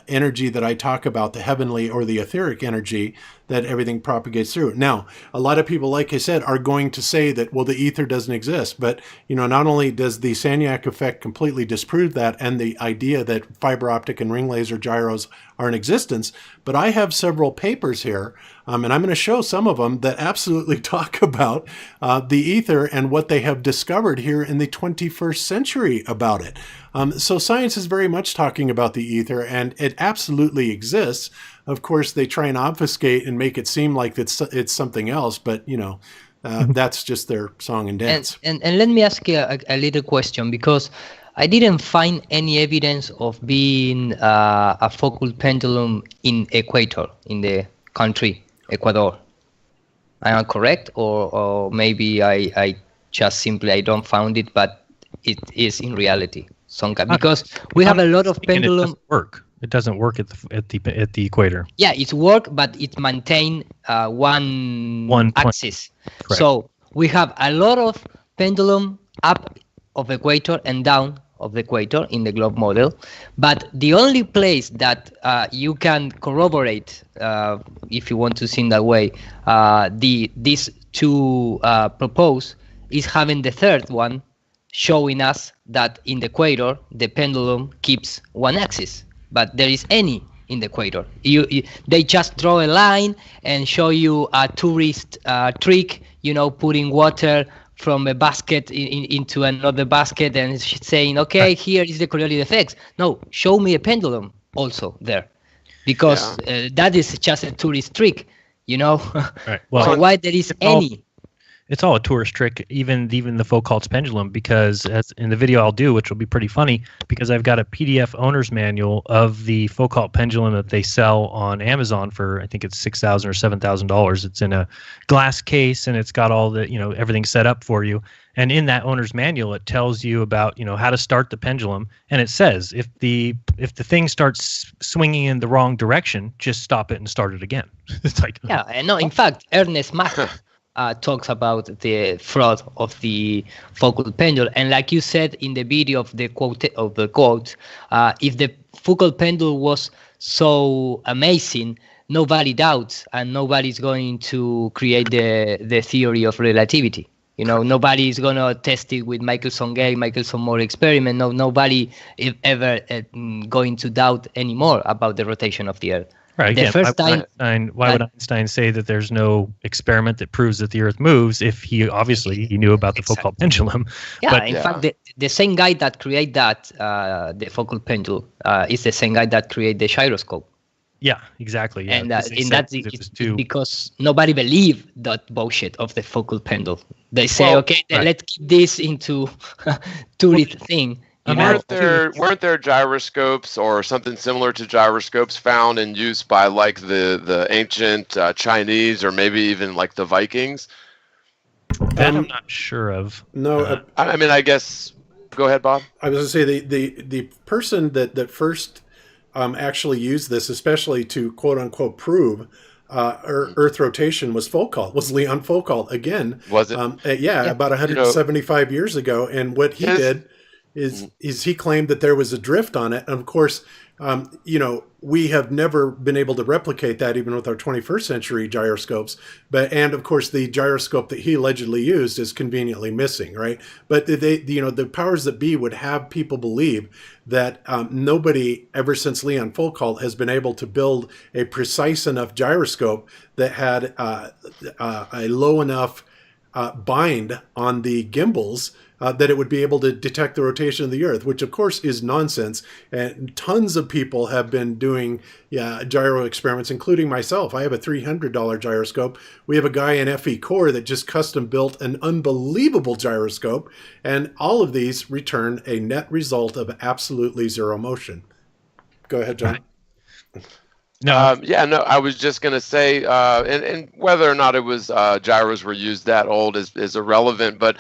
energy that I talk about, the heavenly or the etheric energy that everything propagates through. Now, a lot of people, like I said, are going to say that, well, the ether doesn't exist. But, not only does the Sagnac effect completely disprove that and the idea that fiber optic and ring laser gyros are in existence, but I have several papers here, and I'm going to show some of them that absolutely talk about the ether and what they have discovered here in the 21st century about it. So science is very much talking about the ether, and it absolutely exists. Of course, they try and obfuscate and make it seem like it's something else, but that's just their song and dance. And let me ask you a little question, because I didn't find any evidence of being a focal pendulum in Ecuador, in the country Ecuador. Am I correct, or maybe I just simply I don't found it, but it is in reality because we have a lot of pendulum. It doesn't work at the equator. Yeah, it work, but it maintain one axis. Correct. So we have a lot of pendulum up of the equator and down of the equator in the globe model, but the only place that you can corroborate, if you want to see in that way, these two propose is having the third one showing us that in the equator the pendulum keeps one axis, but there is any in the equator. They just draw a line and show you a tourist trick, putting water from a basket into another basket and saying, okay, here is the Coriolis effects. No, show me a pendulum also there, because that is just a tourist trick, Right. Well, so why there is any? It's all a tourist trick, even the Foucault's pendulum, because as in the video I'll do, which will be pretty funny, because I've got a PDF owner's manual of the Foucault pendulum that they sell on Amazon for, I think it's $6,000 or $7,000. It's in a glass case and it's got all the, everything set up for you. And in that owner's manual, it tells you about, how to start the pendulum. And it says, if the thing starts swinging in the wrong direction, just stop it and start it again. It's like, yeah, no, in fact, Ernest Mach talks about the fraud of the focal pendulum, and like you said in the video of the quote, if the focal pendulum was so amazing, nobody doubts and nobody's going to create the theory of relativity. Nobody is going to test it with Michelson-Gale, Michelson-Morley experiment. Nobody is ever going to doubt anymore about the rotation of the Earth. Right. Again, why would Einstein say that there's no experiment that proves that the Earth moves if he knew about the Foucault pendulum? Yeah, but, in fact, the same guy that created that, the Foucault pendulum, is the same guy that created the gyroscope. Yeah, exactly. Yeah. And it's because nobody believed that bullshit of the focal pendulum. They say, let's keep this into tourist thing. Weren't there gyroscopes or something similar to gyroscopes found in use by like the ancient Chinese or maybe even like the Vikings? That I'm not sure of. No, I mean, I guess. Go ahead, Bob. I was going to say the person that first actually used this, especially to quote unquote prove Earth rotation, was Leon Foucault again. Was it? Yeah, about 175 years ago. And what he did is he claimed that there was a drift on it. And of course, we have never been able to replicate that even with our 21st century gyroscopes. And of course, the gyroscope that he allegedly used is conveniently missing, right? But the powers that be would have people believe that nobody ever since Leon Foucault has been able to build a precise enough gyroscope that had a low enough bind on the gimbals that it would be able to detect the rotation of the Earth, which of course is nonsense. And tons of people have been doing gyro experiments, including myself. I have a $300 gyroscope. We have a guy in FE Core that just custom built an unbelievable gyroscope. And all of these return a net result of absolutely zero motion. Go ahead, John. No, I was just going to say, and whether or not it was gyros were used that old is irrelevant, but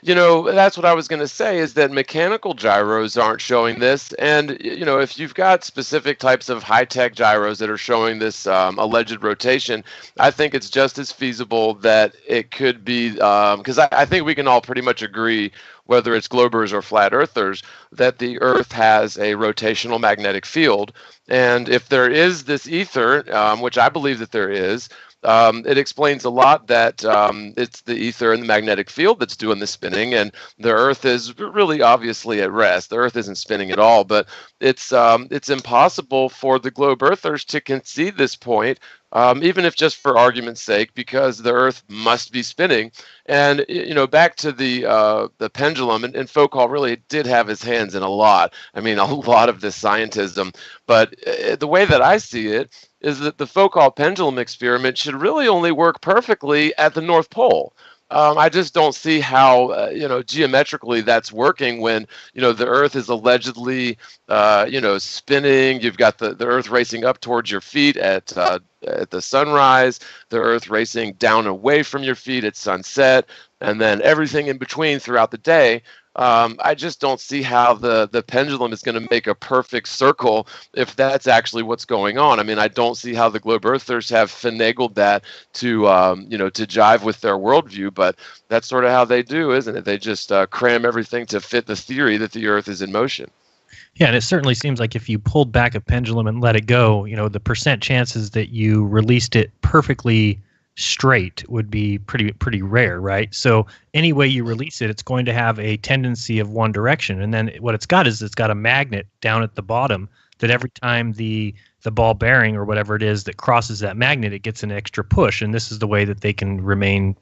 that's what I was going to say is that mechanical gyros aren't showing this. And, if you've got specific types of high-tech gyros that are showing this alleged rotation, I think it's just as feasible that it could be, because I think we can all pretty much agree, whether it's globers or flat earthers, that the Earth has a rotational magnetic field. And if there is this ether, which I believe that there is, it explains a lot that it's the ether and the magnetic field that's doing the spinning, and the Earth is really obviously at rest. The Earth isn't spinning at all, but it's impossible for the globe earthers to concede this point, even if just for argument's sake, because the Earth must be spinning. And back to the pendulum, and Foucault really did have his hands in a lot. I mean, a lot of this scientism. But the way that I see it is that the Foucault pendulum experiment should really only work perfectly at the North Pole. I just don't see how, geometrically that's working when, the Earth is allegedly, spinning. You've got the Earth racing up towards your feet at the sunrise, the Earth racing down away from your feet at sunset, and then everything in between throughout the day. I just don't see how the pendulum is going to make a perfect circle if that's actually what's going on. I mean, I don't see how the globe earthers have finagled that to jive with their worldview, but that's sort of how they do, isn't it? They just cram everything to fit the theory that the Earth is in motion. Yeah, and it certainly seems like if you pulled back a pendulum and let it go, the percent chances that you released it perfectly straight would be pretty rare, right? So any way you release it, it's going to have a tendency of one direction. And then what it's got a magnet down at the bottom that every time the ball bearing or whatever it is that crosses that magnet, it gets an extra push. And this is the way that they can remain,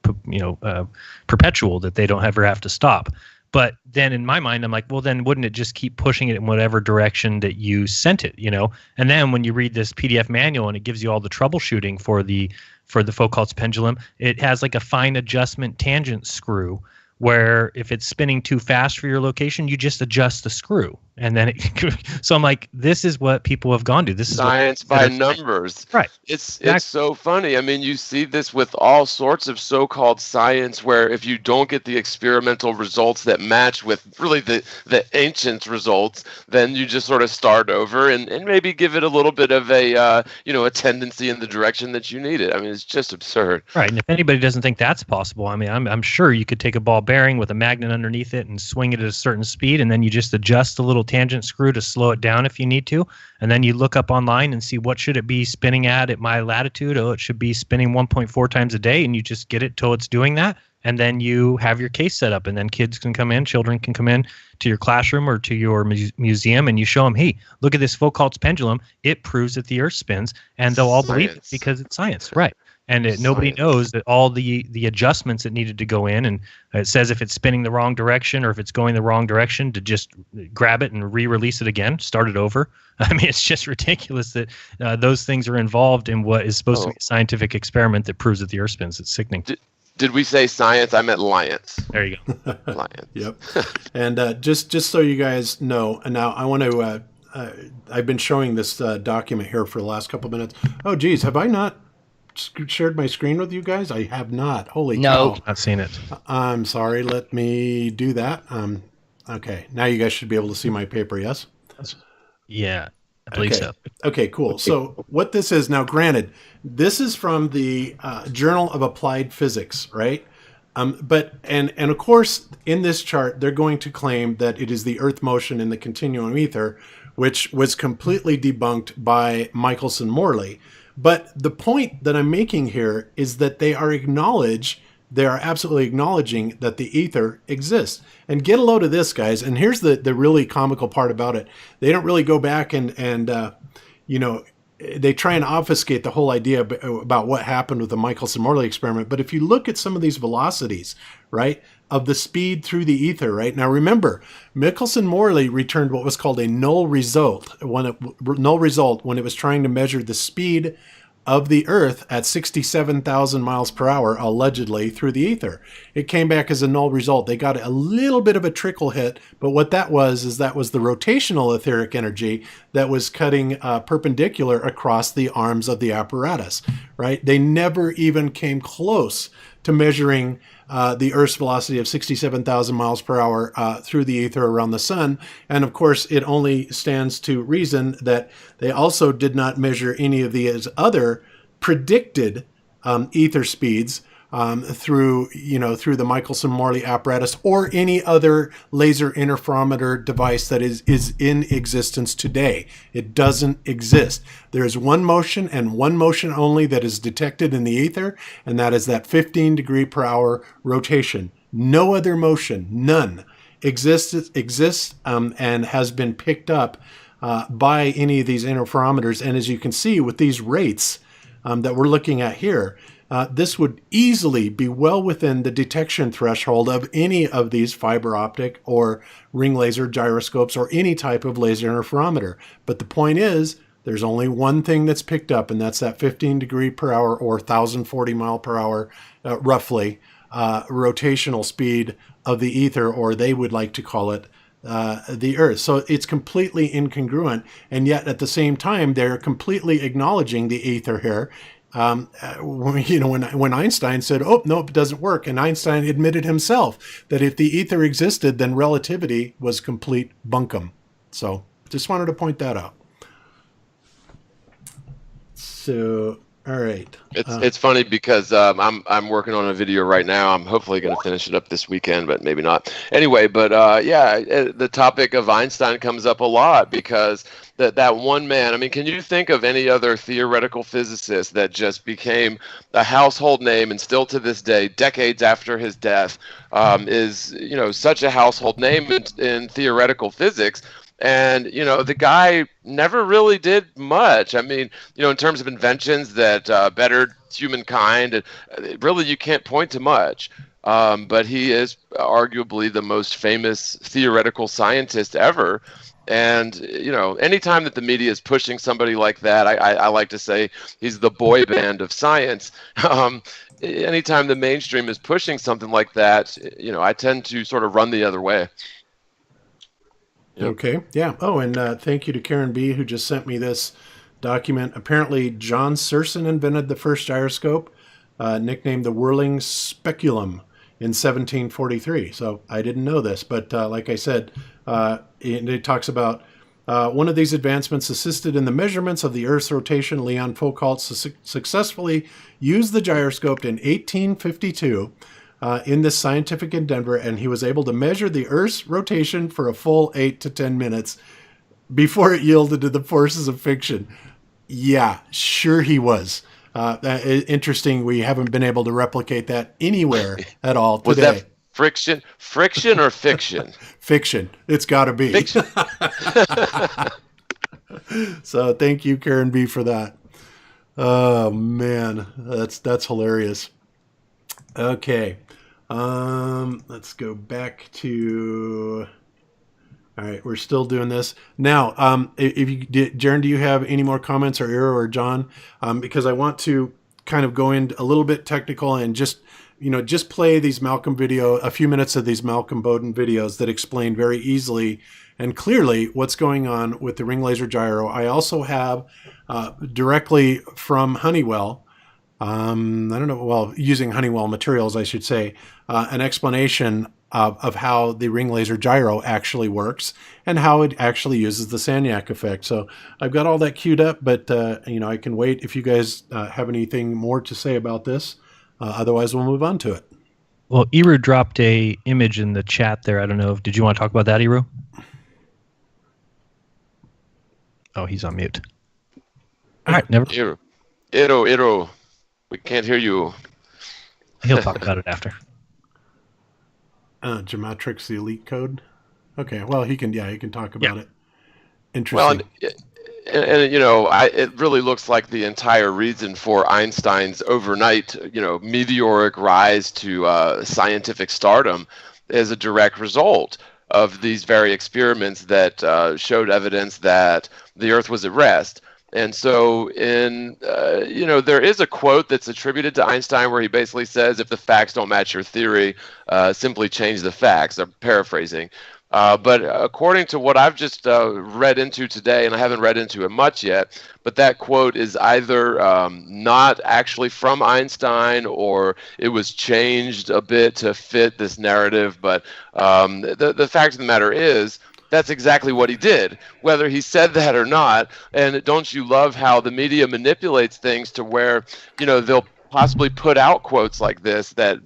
perpetual, that they don't ever have to stop. But then in my mind, I'm like, well, then wouldn't it just keep pushing it in whatever direction that you sent it, And then when you read this PDF manual and it gives you all the troubleshooting for the Foucault's pendulum, it has like a fine adjustment tangent screw where if it's spinning too fast for your location, you just adjust the screw. And then so I'm like, this is what people have gone to. This is science by numbers. Right. It's so funny. I mean, you see this with all sorts of so-called science where if you don't get the experimental results that match with really the ancient results, then you just sort of start over and maybe give it a little bit of a tendency in the direction that you need it. I mean, it's just absurd. Right. And if anybody doesn't think that's possible, I mean, I'm sure you could take a ball bearing with a magnet underneath it and swing it at a certain speed, and then you just adjust the little tangent screw to slow it down if you need to, and then you look up online and see what should it be spinning at my latitude. It should be spinning 1.4 times a day, and you just get it till it's doing that, and then you have your case set up, and then children can come in to your classroom or to your museum, and you show them, hey, look at this Foucault's pendulum. It proves that the Earth spins, and they'll all believe it because it's science, right? And nobody knows that all the adjustments that needed to go in, and it says if it's spinning the wrong direction or if it's going the wrong direction, to just grab it and re-release it again, start it over. I mean, it's just ridiculous that those things are involved in what is supposed to be a scientific experiment that proves that the Earth spins. It's sickening. Did we say science? I meant lions. There you go. Lions. Yep. And just so you guys know, and now I want to. I've been showing this document here for the last couple of minutes. Oh, geez, have I not shared my screen with you guys? I have not. Holy No. cow! I've seen it. I'm sorry. Let me do that. Okay. Now you guys should be able to see my paper. Yes. Yeah, I believe Okay. so. Okay, cool. So what this is now, granted, this is from the Journal of Applied Physics, right? But of course, in this chart, they're going to claim that it is the Earth motion in the continuum ether, which was completely debunked by Michelson-Morley. But the point that I'm making here is that they are absolutely acknowledging that the ether exists. And get a load of this, guys. And here's the really comical part about it. They don't really go back and they try and obfuscate the whole idea about what happened with the Michelson-Morley experiment. But if you look at some of these velocities, right, of the speed through the ether, right? Now, remember, Michelson-Morley returned what was called a null result when it was trying to measure the speed of the Earth at 67,000 miles per hour, allegedly, through the ether. It came back as a null result. They got a little bit of a trickle hit, but what that was the rotational etheric energy that was cutting perpendicular across the arms of the apparatus, right? They never even came close to measuring the Earth's velocity of 67,000 miles per hour through the ether around the sun. And of course, it only stands to reason that they also did not measure any of these other predicted ether speeds through the Michelson-Morley apparatus or any other laser interferometer device that is in existence today. It doesn't exist. There is one motion and one motion only that is detected in the ether, and that is that 15 degree per hour rotation. No other motion, none, exists and has been picked up by any of these interferometers. And as you can see with these rates that we're looking at here, this would easily be well within the detection threshold of any of these fiber optic or ring laser gyroscopes or any type of laser interferometer. But the point is, there's only one thing that's picked up, and that's that 15 degree per hour or 1,040 mile per hour, roughly, rotational speed of the ether, or they would like to call it the Earth. So it's completely incongruent, and yet at the same time, they're completely acknowledging the ether here. When Einstein said, "Oh, no, it doesn't work," and Einstein admitted himself that if the ether existed, then relativity was complete bunkum. So just wanted to point that out. So, all right. It's funny because I'm working on a video right now. I'm hopefully going to finish it up this weekend, but maybe not. Anyway, but the topic of Einstein comes up a lot because that one man. I mean, can you think of any other theoretical physicist that just became a household name and still to this day, decades after his death, is such a household name in theoretical physics? And, the guy never really did much. I mean, in terms of inventions that bettered humankind, really you can't point to much. But he is arguably the most famous theoretical scientist ever. And, anytime that the media is pushing somebody like that, I like to say he's the boy band of science. Anytime the mainstream is pushing something like that, I tend to sort of run the other way. Yep. Okay. Yeah. Oh, and thank you to Karen B, who just sent me this document. Apparently, John Serson invented the first gyroscope, nicknamed the whirling speculum, in 1743. So I didn't know this, but like I said, it talks about one of these advancements assisted in the measurements of the Earth's rotation. Leon Foucault successfully used the gyroscope in 1852. In this scientific endeavor, and he was able to measure the Earth's rotation for a full 8 to 10 minutes before it yielded to the forces of fiction. Yeah, sure he was. Interesting. We haven't been able to replicate that anywhere at all today. Was that friction or fiction? Fiction. It's got to be. Fiction. So thank you, Karen B, for that. Oh man, that's hilarious. Okay. Let's go back to. All right, we're still doing this now. If you did, Jaron, do you have any more comments, or Eero or John? Because I want to kind of go into a little bit technical and just just play these a few minutes of these Malcolm Bowden videos that explain very easily and clearly what's going on with the ring laser gyro. I also have directly from Honeywell, using Honeywell materials, I should say, an explanation of how the ring laser gyro actually works and how it actually uses the Sagnac effect. So I've got all that queued up, but I can wait if you guys have anything more to say about this. Otherwise, we'll move on to it. Well, Eru dropped a image in the chat there. I don't know. Did you want to talk about that, Eru? Oh, he's on mute. All right, never. Eru. We can't hear you. He'll talk about it after. Gematrix, the elite code. Okay, well, he can talk about it. Interesting. Well, and it really looks like the entire reason for Einstein's overnight, meteoric rise to scientific stardom is a direct result of these very experiments that showed evidence that the Earth was at rest. And so there is a quote that's attributed to Einstein where he basically says, if the facts don't match your theory, simply change the facts. I'm paraphrasing. But according to what I've just read into today, and I haven't read into it much yet, but that quote is either not actually from Einstein or it was changed a bit to fit this narrative. But the fact of the matter is, that's exactly what he did, whether he said that or not. And don't you love how the media manipulates things to where, they'll possibly put out quotes like this that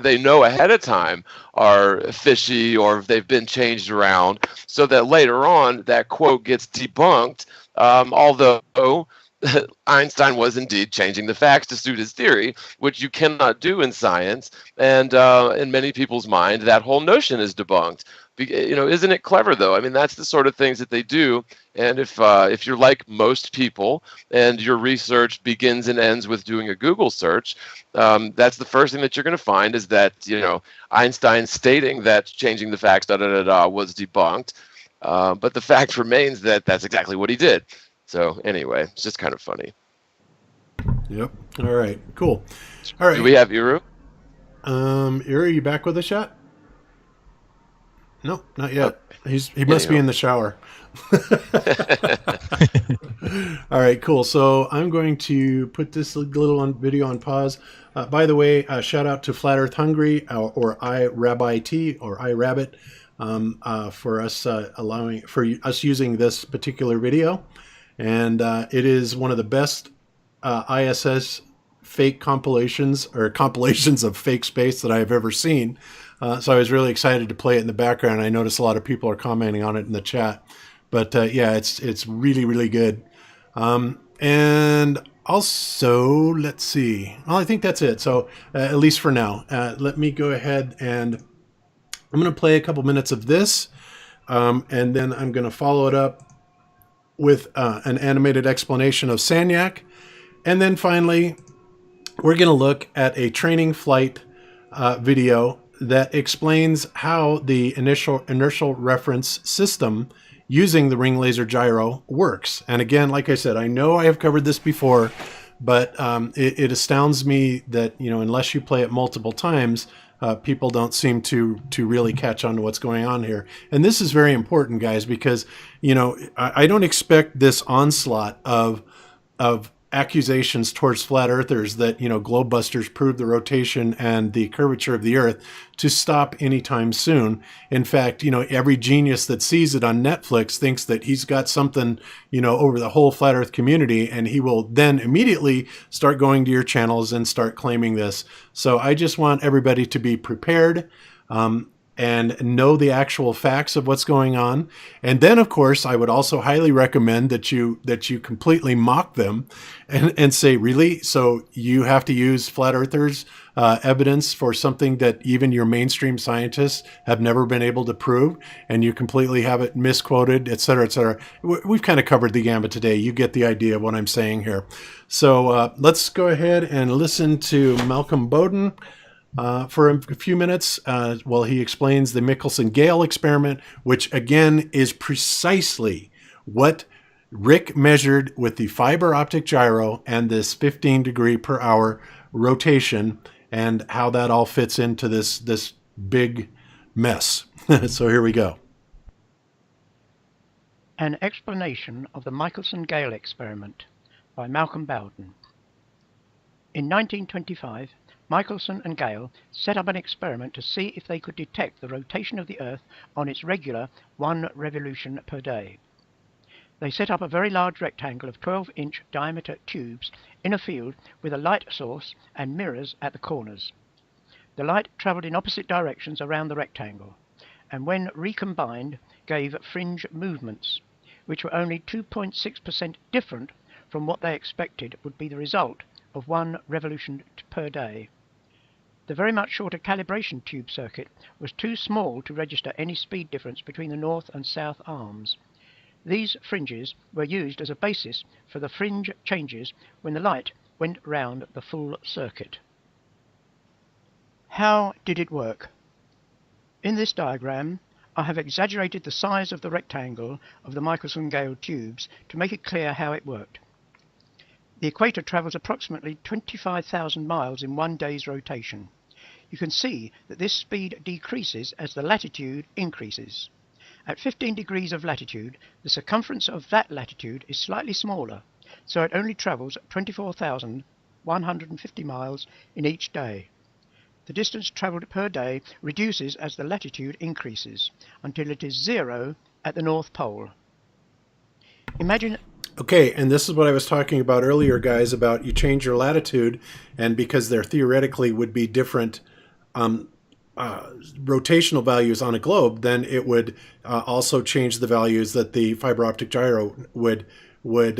they know ahead of time are fishy or they've been changed around, so that later on that quote gets debunked, although Einstein was indeed changing the facts to suit his theory, which you cannot do in science. And in many people's mind, that whole notion is debunked. Isn't it clever though? I mean, that's the sort of things that they do. And if you're like most people and your research begins and ends with doing a Google search, that's the first thing that you're going to find is that, Einstein stating that changing the facts was debunked. But the fact remains that that's exactly what he did. So anyway, it's just kind of funny. Yep. All right. Cool. All right. Do we have Eru? Eru, you back with us yet? No, not yet. He must be in the shower. All right, cool. So I'm going to put this little video on pause. By the way, shout out to Flat Earth Hungry or iRabbit or iRabbit for us using this particular video, and it is one of the best ISS fake compilations of fake space that I have ever seen. So I was really excited to play it in the background. I noticed a lot of people are commenting on it in the chat. But it's really, really good. And also, let's see. Well, I think that's it. So at least for now, let me go ahead and I'm going to play a couple minutes of this. And then I'm going to follow it up with an animated explanation of Sagnac. And then finally, we're going to look at a training flight video that explains how the inertial reference system using the ring laser gyro works. And again, like I said, I know I have covered this before, but it astounds me that, unless you play it multiple times, people don't seem to really catch on to what's going on here. And this is very important, guys, because, I don't expect this onslaught of accusations towards flat earthers that, globebusters prove the rotation and the curvature of the earth to stop anytime soon. In fact, every genius that sees it on Netflix thinks that he's got something, over the whole flat earth community, and he will then immediately start going to your channels and start claiming this. So I just want everybody to be prepared. And know the actual facts of what's going on. And then, of course, I would also highly recommend that you completely mock them and say, really? So you have to use flat earthers evidence for something that even your mainstream scientists have never been able to prove, and you completely have it misquoted, et cetera, et cetera. We've kind of covered the gambit today. You get the idea of what I'm saying here. So let's go ahead and listen to Malcolm Bowden for a few minutes while he explains the Michelson-Gale experiment, which again is precisely what Rick measured with the fiber optic gyro and this 15 degree per hour rotation. and how that all fits into this big mess. So here we go. An explanation of the Michelson-Gale experiment by Malcolm Bowden. In 1925, Michelson and Gale set up an experiment to see if they could detect the rotation of the Earth on its regular 1 revolution per day. They set up a very large rectangle of 12-inch diameter tubes in a field with a light source and mirrors at the corners. The light travelled in opposite directions around the rectangle, and when recombined gave fringe movements, which were only 2.6% different from what they expected would be the result of 1 revolution per day. The very much shorter calibration tube circuit was too small to register any speed difference between the north and south arms. These fringes were used as a basis for the fringe changes when the light went round the full circuit. How did it work? In this diagram, I have exaggerated the size of the rectangle of the Michelson-Gale tubes to make it clear how it worked. The equator travels approximately 25,000 miles in 1 day's rotation. You can see that this speed decreases as the latitude increases. At 15 degrees of latitude, the circumference of that latitude is slightly smaller, so it only travels 24,150 miles in each day. The distance travelled per day reduces as the latitude increases, until it is 0 at the North Pole. Imagine... Okay, and this is what I was talking about earlier, guys, about you change your latitude, and because there theoretically would be different rotational values on a globe, then it would also change the values that the fiber optic gyro would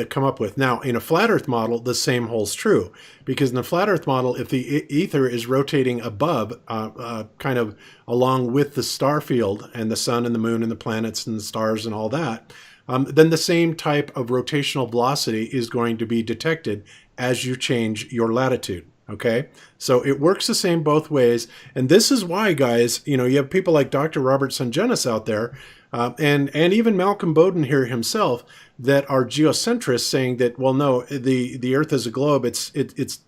come up with. Now, in a flat Earth model, the same holds true, because in the flat Earth model, if the ether is rotating above, kind of along with the star field and the sun and the moon and the planets and the stars and all that, then the same type of rotational velocity is going to be detected as you change your latitude. Okay, so it works the same both ways, and this is why, guys, you have people like Dr. Robert Sungenis out there, and even Malcolm Bowden here himself, that are geocentrists, saying that, well, no, the Earth is a globe. It's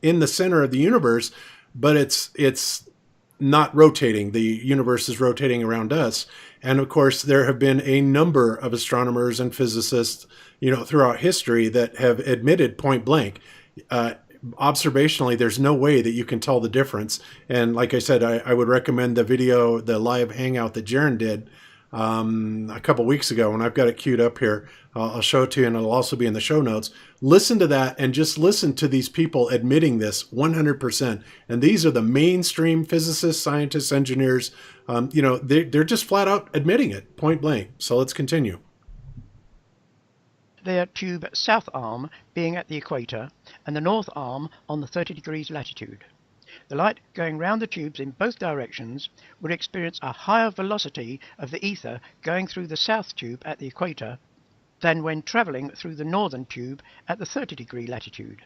in the center of the universe, but it's not rotating. The universe is rotating around us. And of course, there have been a number of astronomers and physicists, throughout history that have admitted point blank, observationally, there's no way that you can tell the difference. And like I said, I would recommend the live hangout that Jaron did a couple weeks ago, and I've got it queued up here. I'll show it to you, and it'll also be in the show notes. Listen to that and just listen to these people admitting this 100%. And these are the mainstream physicists, scientists, engineers. They're just flat out admitting it, point blank. So let's continue. Their tube south arm being at the equator and the north arm on the 30 degrees latitude. The light going round the tubes in both directions would experience a higher velocity of the ether going through the south tube at the equator than when travelling through the northern tube at the 30 degree latitude.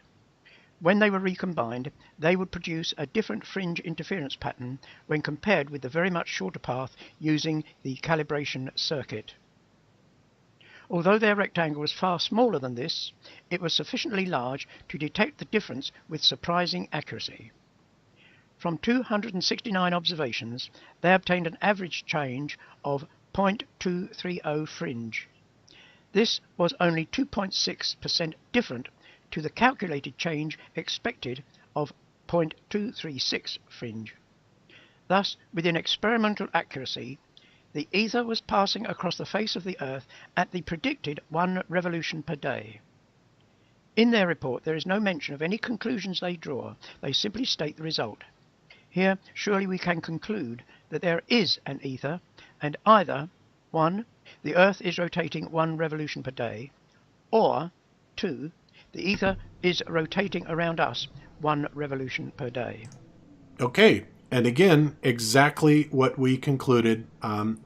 When they were recombined, they would produce a different fringe interference pattern when compared with the very much shorter path using the calibration circuit. Although their rectangle was far smaller than this, it was sufficiently large to detect the difference with surprising accuracy. From 269 observations, they obtained an average change of 0.230 fringe. This was only 2.6% different to the calculated change expected of 0.236 fringe. Thus, within experimental accuracy, the ether was passing across the face of the Earth at the predicted 1 revolution per day. In their report, there is no mention of any conclusions they draw. They simply state the result. Here, surely we can conclude that there is an ether, and either 1. The Earth is rotating 1 revolution per day, or 2. The ether is rotating around us 1 revolution per day. Okay. And again, exactly what we concluded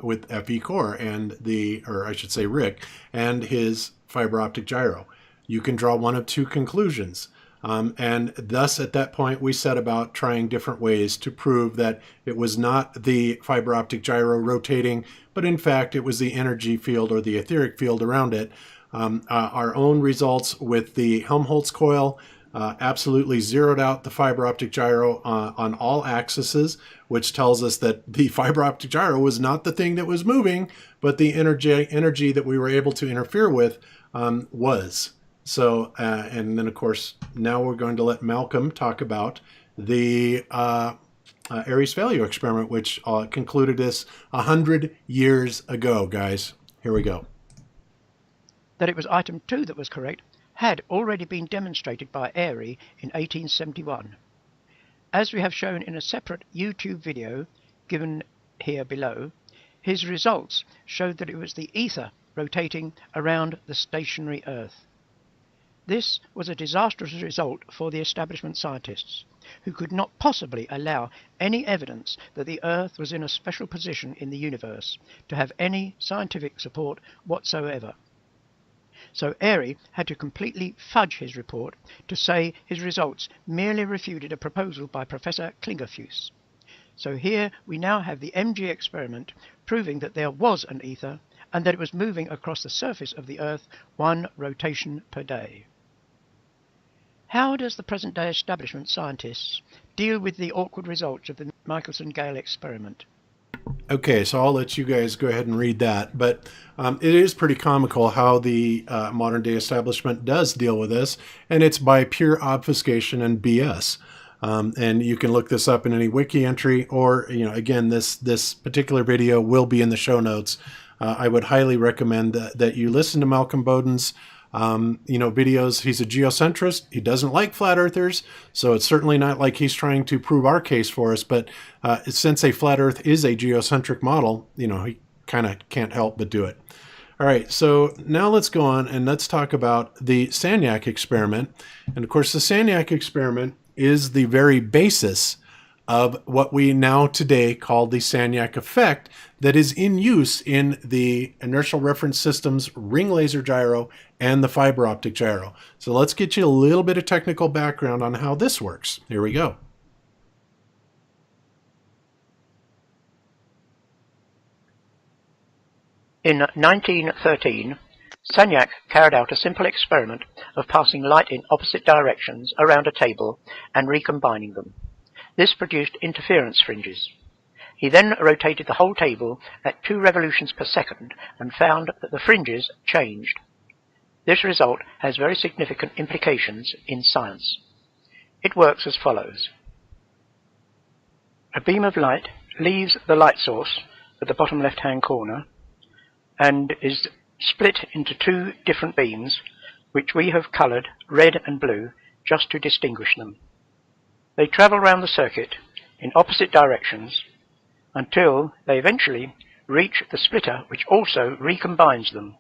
with FE Core and Rick and his fiber optic gyro. You can draw one of two conclusions. And thus, at that point, we set about trying different ways to prove that it was not the fiber optic gyro rotating, but in fact, it was the energy field or the etheric field around it. Our own results with the Helmholtz coil, absolutely zeroed out the fiber optic gyro on all axes, which tells us that the fiber optic gyro was not the thing that was moving, but the energy that we were able to interfere with was. So, and then of course, now we're going to let Malcolm talk about the Aries value experiment, which concluded this 100 years ago, guys. Here we go. That it was item 2 that was correct had already been demonstrated by Airy in 1871. As we have shown in a separate YouTube video given here below, his results showed that it was the ether rotating around the stationary Earth. This was a disastrous result for the establishment scientists, who could not possibly allow any evidence that the Earth was in a special position in the universe to have any scientific support whatsoever. So Airy had to completely fudge his report to say his results merely refuted a proposal by Professor Klingerfues. So here we now have the MG experiment proving that there was an ether and that it was moving across the surface of the Earth 1 rotation per day. How does the present-day establishment scientists deal with the awkward results of the Michelson-Gale experiment? Okay, so I'll let you guys go ahead and read that, but it is pretty comical how the modern day establishment does deal with this, and it's by pure obfuscation and BS. And you can look this up in any wiki entry, or again, this particular video will be in the show notes. I would highly recommend that you listen to Malcolm Bowden's videos. He's a geocentrist. He doesn't like flat earthers, so it's certainly not like he's trying to prove our case for us. But since a flat earth is a geocentric model, he kind of can't help but do it. All right, so now let's go on and let's talk about the Sagnac experiment. And of course, the Sagnac experiment is the very basis of what we now today call the Sagnac effect, that is in use in the inertial reference systems ring laser gyro and the fiber optic gyro. So let's get you a little bit of technical background on how this works. Here we go. In 1913, Sagnac carried out a simple experiment of passing light in opposite directions around a table and recombining them. This produced interference fringes. He then rotated the whole table at 2 revolutions per second and found that the fringes changed. This result has very significant implications in science. It works as follows. A beam of light leaves the light source at the bottom left-hand corner and is split into 2 different beams, which we have coloured red and blue just to distinguish them. They travel round the circuit in opposite directions until they eventually reach the splitter, which also recombines them.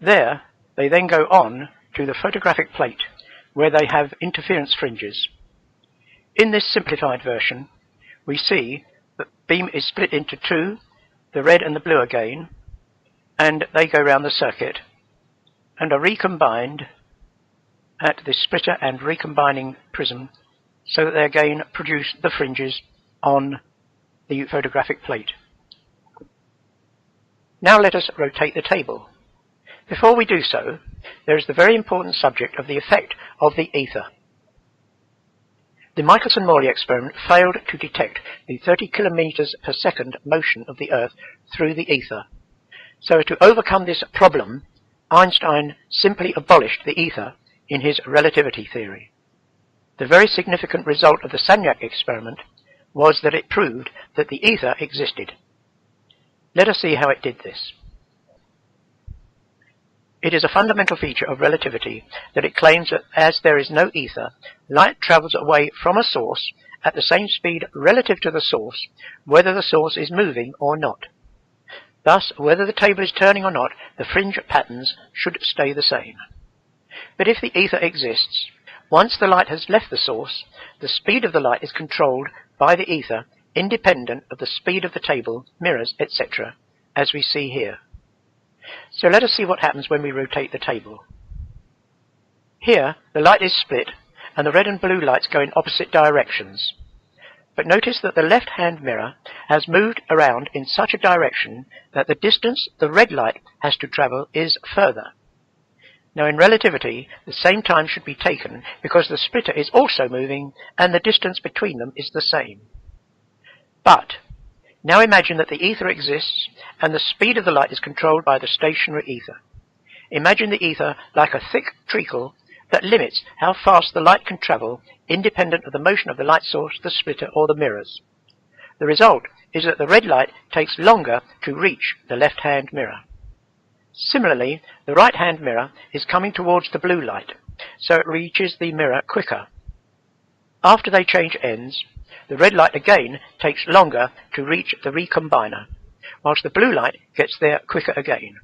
There, they then go on to the photographic plate, where they have interference fringes. In this simplified version, we see that the beam is split into 2, the red and the blue again, and they go round the circuit and are recombined at the splitter and recombining prism, so that they again produce the fringes on the photographic plate. Now let us rotate the table. Before we do so, there is the very important subject of the effect of the ether. The Michelson-Morley experiment failed to detect the 30 kilometers per second motion of the Earth through the ether. So to overcome this problem, Einstein simply abolished the ether in his relativity theory. The very significant result of the Sagnac experiment was that it proved that the ether existed. Let us see how it did this. It is a fundamental feature of relativity that it claims that as there is no ether, light travels away from a source at the same speed relative to the source, whether the source is moving or not. Thus, whether the table is turning or not, the fringe patterns should stay the same. But if the ether exists, once the light has left the source, the speed of the light is controlled by the ether, independent of the speed of the table, mirrors, etc., as we see here. So let us see what happens when we rotate the table. Here, the light is split, and the red and blue lights go in opposite directions. But notice that the left-hand mirror has moved around in such a direction that the distance the red light has to travel is further. Now in relativity, the same time should be taken because the splitter is also moving and the distance between them is the same. But now imagine that the ether exists and the speed of the light is controlled by the stationary ether. Imagine the ether like a thick treacle that limits how fast the light can travel independent of the motion of the light source, the splitter or the mirrors. The result is that the red light takes longer to reach the left-hand mirror. Similarly, the right-hand mirror is coming towards the blue light, so it reaches the mirror quicker. After they change ends, the red light again takes longer to reach the recombiner, whilst the blue light gets there quicker again.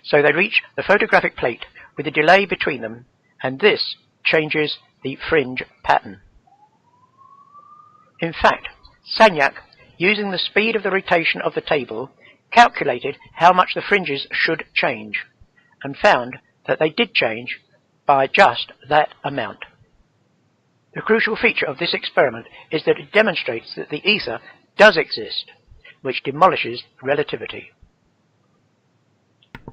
So they reach the photographic plate with a delay between them, and this changes the fringe pattern. In fact, Sagnac, using the speed of the rotation of the table, calculated how much the fringes should change, and found that they did change by just that amount. The crucial feature of this experiment is that it demonstrates that the ether does exist, which demolishes relativity.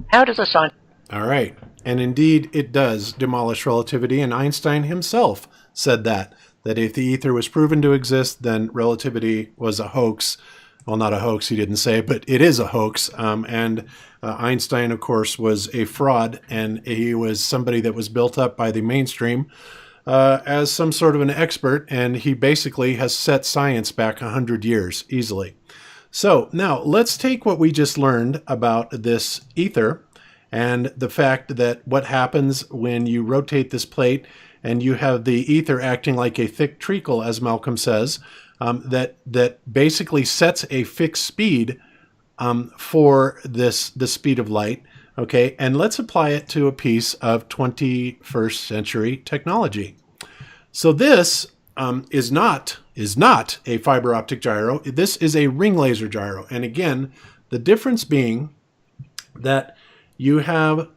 How does a scientist... All right. And indeed, it does demolish relativity, and Einstein himself said that if the ether was proven to exist, then relativity was a hoax. Well, not a hoax, he didn't say, but it is a hoax. Einstein, of course, was a fraud, and he was somebody that was built up by the mainstream as some sort of an expert, and he basically has set science back 100 years easily. So now let's take what we just learned about this ether and the fact that what happens when you rotate this plate and you have the ether acting like a thick treacle, as Malcolm says, that basically sets a fixed speed for the speed of light. Okay, and let's apply it to a piece of 21st century technology. So this is not a fiber optic gyro. This is a ring laser gyro. And again, the difference being that you have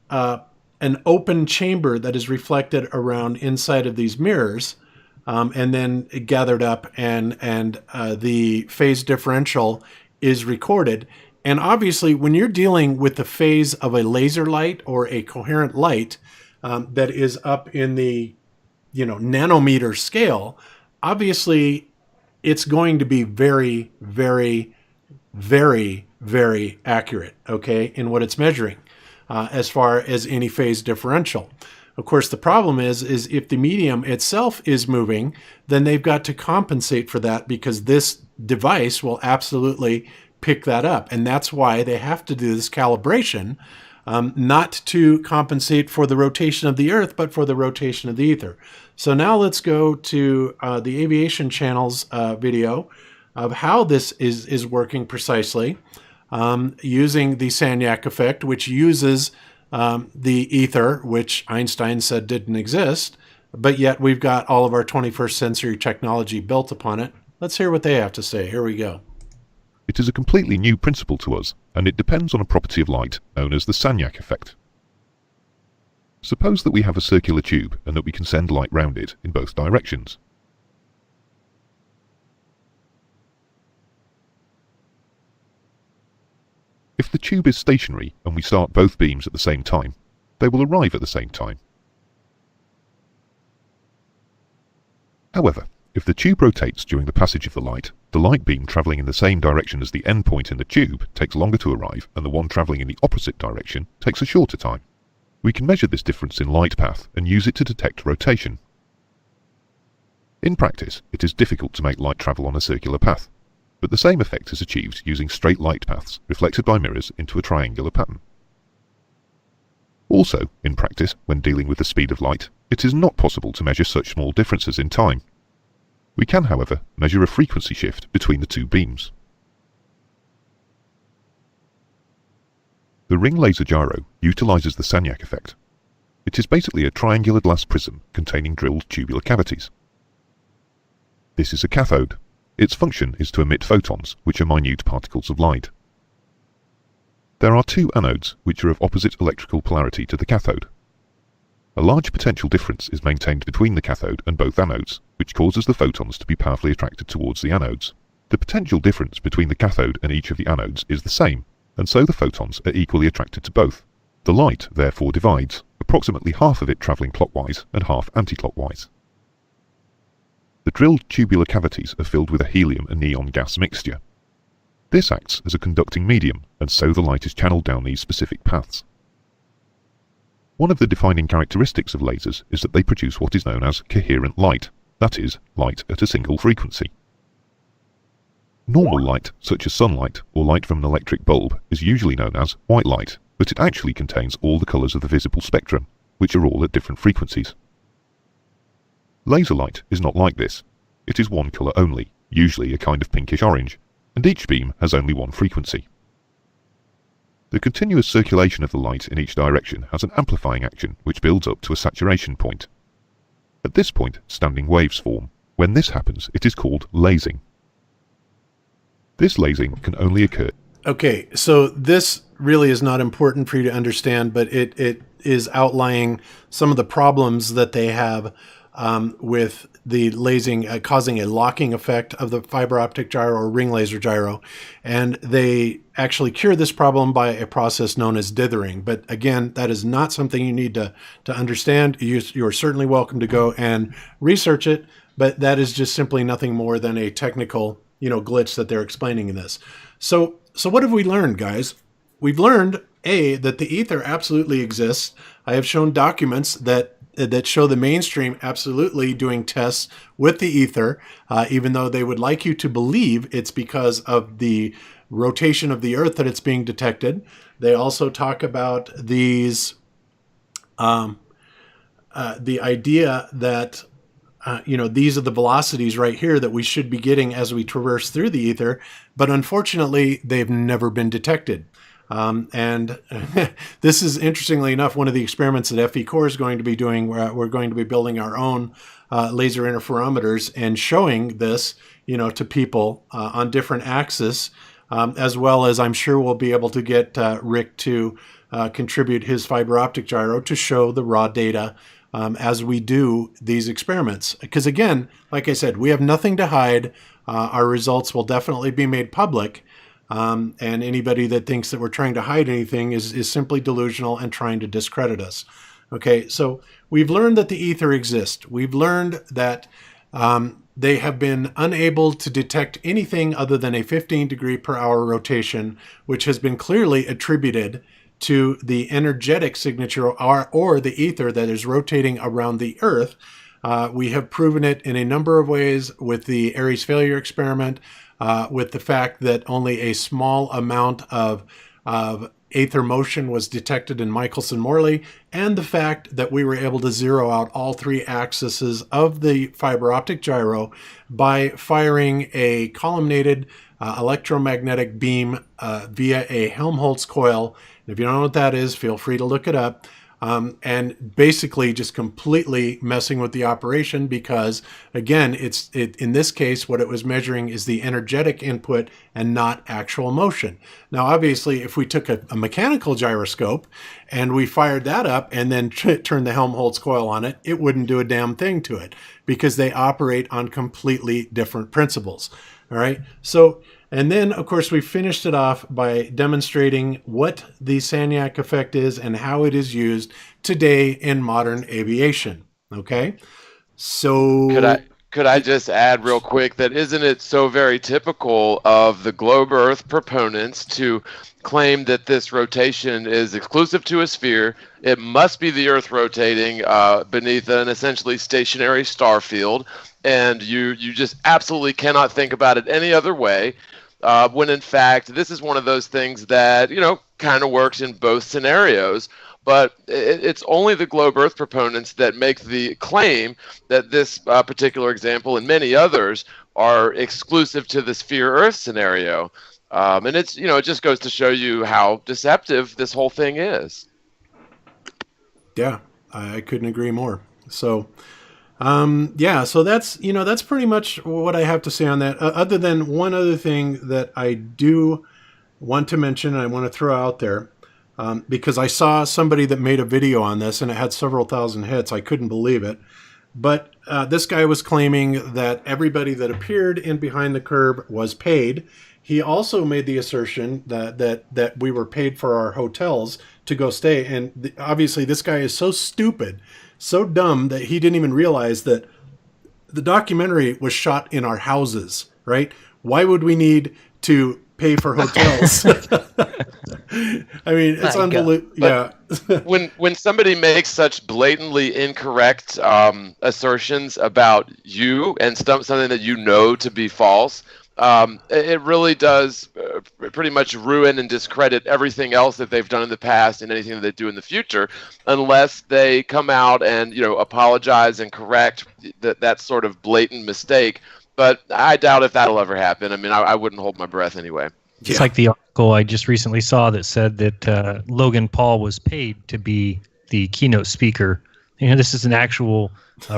an open chamber that is reflected around inside of these mirrors, and then gathered up, and the phase differential is recorded. And obviously, when you're dealing with the phase of a laser light or a coherent light that is up in the nanometer scale, obviously it's going to be very, very, very, very accurate, okay, in what it's measuring as far as any phase differential. Of course, the problem is if the medium itself is moving, then they've got to compensate for that, because this device will absolutely pick that up. And that's why they have to do this calibration, not to compensate for the rotation of the Earth, but for the rotation of the ether. So now let's go to the Aviation Channel's video of how this is working precisely, using the Sagnac effect, which uses the ether, which Einstein said didn't exist, but yet we've got all of our 21st century technology built upon it. Let's hear what they have to say. Here we go. It is a completely new principle to us, and it depends on a property of light known as the Sagnac effect. Suppose that we have a circular tube and that we can send light round it in both directions. If the tube is stationary and we start both beams at the same time, they will arrive at the same time. However, if the tube rotates during the passage of the light beam travelling in the same direction as the end point in the tube takes longer to arrive, and the one travelling in the opposite direction takes a shorter time. We can measure this difference in light path and use it to detect rotation. In practice, it is difficult to make light travel on a circular path, but the same effect is achieved using straight light paths reflected by mirrors into a triangular pattern. Also, in practice, when dealing with the speed of light, it is not possible to measure such small differences in time. We can, however, measure a frequency shift between the two beams. The ring laser gyro utilizes the Sagnac effect. It is basically a triangular glass prism containing drilled tubular cavities. This is a cathode. Its function is to emit photons, which are minute particles of light. There are two anodes, which are of opposite electrical polarity to the cathode. A large potential difference is maintained between the cathode and both anodes, which causes the photons to be powerfully attracted towards the anodes. The potential difference between the cathode and each of the anodes is the same, and so the photons are equally attracted to both. The light therefore divides, approximately half of it travelling clockwise and half anti-clockwise. The drilled tubular cavities are filled with a helium and neon gas mixture. This acts as a conducting medium, and so the light is channeled down these specific paths. One of the defining characteristics of lasers is that they produce what is known as coherent light, that is, light at a single frequency. Normal light, such as sunlight or light from an electric bulb, is usually known as white light, but it actually contains all the colours of the visible spectrum, which are all at different frequencies. Laser light is not like this. It is one colour only, usually a kind of pinkish orange, and each beam has only one frequency. The continuous circulation of the light in each direction has an amplifying action which builds up to a saturation point. At this point, standing waves form. When this happens, it is called lasing. This lasing can only occur. Okay, so this really is not important for you to understand, but it is outlining some of the problems that they have with the lasing causing a locking effect of the fiber optic gyro or ring laser gyro. And they actually cure this problem by a process known as dithering. But again, that is not something you need to understand. You're certainly welcome to go and research it, but that is just simply nothing more than a technical, glitch that they're explaining in this. So what have we learned, guys? We've learned, A, that the ether absolutely exists. I have shown documents that show the mainstream absolutely doing tests with the ether, even though they would like you to believe it's because of the rotation of the Earth that it's being detected. They also talk about these, the idea that these are the velocities right here that we should be getting as we traverse through the ether, but unfortunately, they've never been detected. And this is, interestingly enough, one of the experiments that FE Core is going to be doing. We're going to be building our own laser interferometers and showing this, to people on different axes, as well as I'm sure we'll be able to get Rick to contribute his fiber optic gyro to show the raw data as we do these experiments. Because again, like I said, we have nothing to hide. Our results will definitely be made public. And anybody that thinks that we're trying to hide anything is simply delusional and trying to discredit us. Okay, so we've learned that the ether exists. We've learned that they have been unable to detect anything other than a 15 degree per hour rotation, which has been clearly attributed to the energetic signature or the ether that is rotating around the Earth. We have proven it in a number of ways with the Aries failure experiment, with the fact that only a small amount of aether motion was detected in Michelson-Morley, and the fact that we were able to zero out all three axes of the fiber optic gyro by firing a columnated electromagnetic beam via a Helmholtz coil. And if you don't know what that is, feel free to look it up. And basically just completely messing with the operation because, again, in this case, what it was measuring is the energetic input and not actual motion. Now, obviously, if we took a mechanical gyroscope and we fired that up and then turned the Helmholtz coil on it, it wouldn't do a damn thing to it because they operate on completely different principles. All right. So, and then, of course, we finished it off by demonstrating what the Sagnac effect is and how it is used today in modern aviation. Okay, so could I just add real quick that isn't it so very typical of the globe Earth proponents to claim that this rotation is exclusive to a sphere? It must be the Earth rotating beneath an essentially stationary star field, and you just absolutely cannot think about it any other way. When in fact, this is one of those things that, kind of works in both scenarios. But it's only the globe Earth proponents that make the claim that this particular example and many others are exclusive to the sphere Earth scenario. And it's, it just goes to show you how deceptive this whole thing is. Yeah, I couldn't agree more. So, so that's pretty much what I have to say on that. Other than one other thing that I do want to mention and I want to throw out there, because I saw somebody that made a video on this and it had several thousand hits. I couldn't believe it. But this guy was claiming that everybody that appeared in Behind the Curve was paid. he also made the assertion that we were paid for our hotels to go stay. And obviously this guy is so stupid, so dumb that he didn't even realize that the documentary was shot in our houses, right? Why would we need to pay for hotels? I mean, it's unbelievable. Yeah. when somebody makes such blatantly incorrect assertions about you and something that you know to be false, it really does pretty much ruin and discredit everything else that they've done in the past and anything that they do in the future, unless they come out and apologize and correct that sort of blatant mistake. But I doubt if that'll ever happen. I mean, I wouldn't hold my breath anyway. It's like the article I just recently saw that said that Logan Paul was paid to be the keynote speaker. This is an actual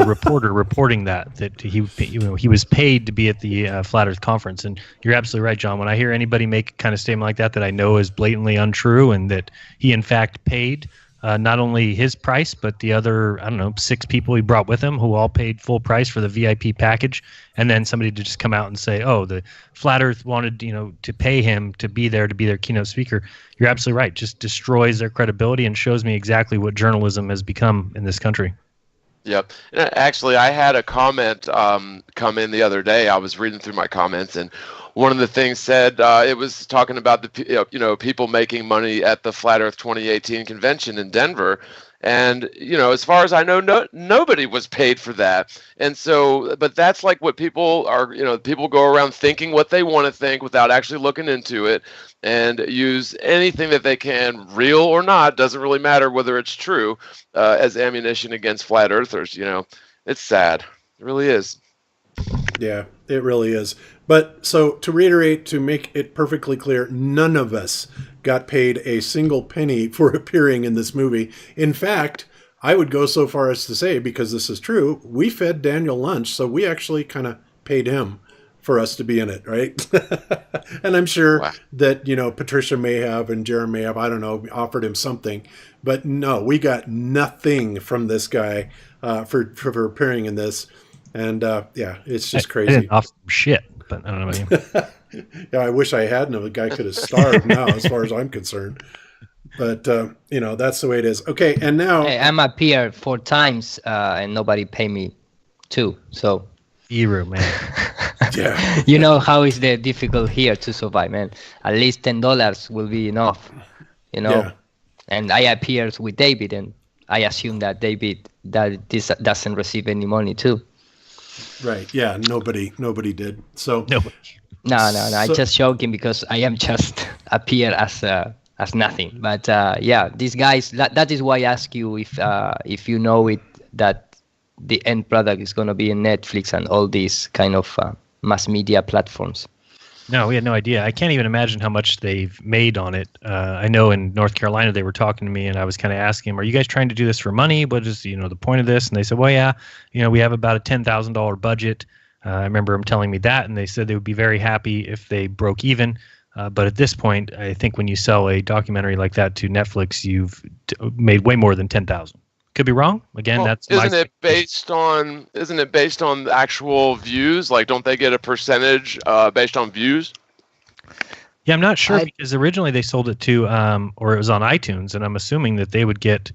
reporter reporting that he was paid to be at the Flat Earth conference. And you're absolutely right, John. When I hear anybody make a kind of statement like that I know is blatantly untrue, and that he in fact paid not only his price, but the other, 6 people he brought with him who all paid full price for the VIP package. And then somebody to just come out and say, oh, the Flat Earth wanted, to pay him to be their keynote speaker. You're absolutely right. Just destroys their credibility and shows me exactly what journalism has become in this country. Yep. And actually, I had a comment come in the other day. I was reading through my comments, and one of the things said it was talking about the people making money at the Flat Earth 2018 convention in Denver, and as far as I know, nobody was paid for that. And so, but that's like what people are. People go around thinking what they want to think without actually looking into it, and use anything that they can, real or not, doesn't really matter whether it's true, as ammunition against flat earthers. It's sad. It really is. Yeah, it really is. But so to reiterate, to make it perfectly clear, none of us got paid a single penny for appearing in this movie. In fact, I would go so far as to say, because this is true, we fed Daniel lunch, so we actually kind of paid him for us to be in it, right? And I'm sure that, Patricia may have and Jeremy may have, I don't know, offered him something. But no, we got nothing from this guy for appearing in this. And it's just crazy. I didn't offer shit, but I don't know about you. Yeah, I wish I hadn't. The guy could have starved now, as far as I'm concerned. But, that's the way it is. Okay, and now... Hey, I'm up here 4 times, and nobody pay me 2, so... Hero, man. Yeah. You know how is the difficult here to survive, man. At least $10 will be enough, Yeah. And I appeared with David, and I assume that David this doesn't receive any money too. Right. Yeah. Nobody did. So nobody. No. I'm just joking because I am just appear as nothing. But these guys. That is why I ask you if you know it, that the end product is going to be in Netflix and all these kind of mass media platforms. No, we had no idea. I can't even imagine how much they've made on it. I know in North Carolina they were talking to me, and I was kind of asking them, "Are you guys trying to do this for money? What is the point of this?" And they said, "Well, yeah, we have about a $10,000 budget." I remember them telling me that, and they said they would be very happy if they broke even. But at this point, I think when you sell a documentary like that to Netflix, you've made way more than $10,000. Could be wrong. Again, isn't it based on the actual views? Like, don't they get a percentage based on views? Yeah, I'm not sure because originally they sold it to, or it was on iTunes, and I'm assuming that they would get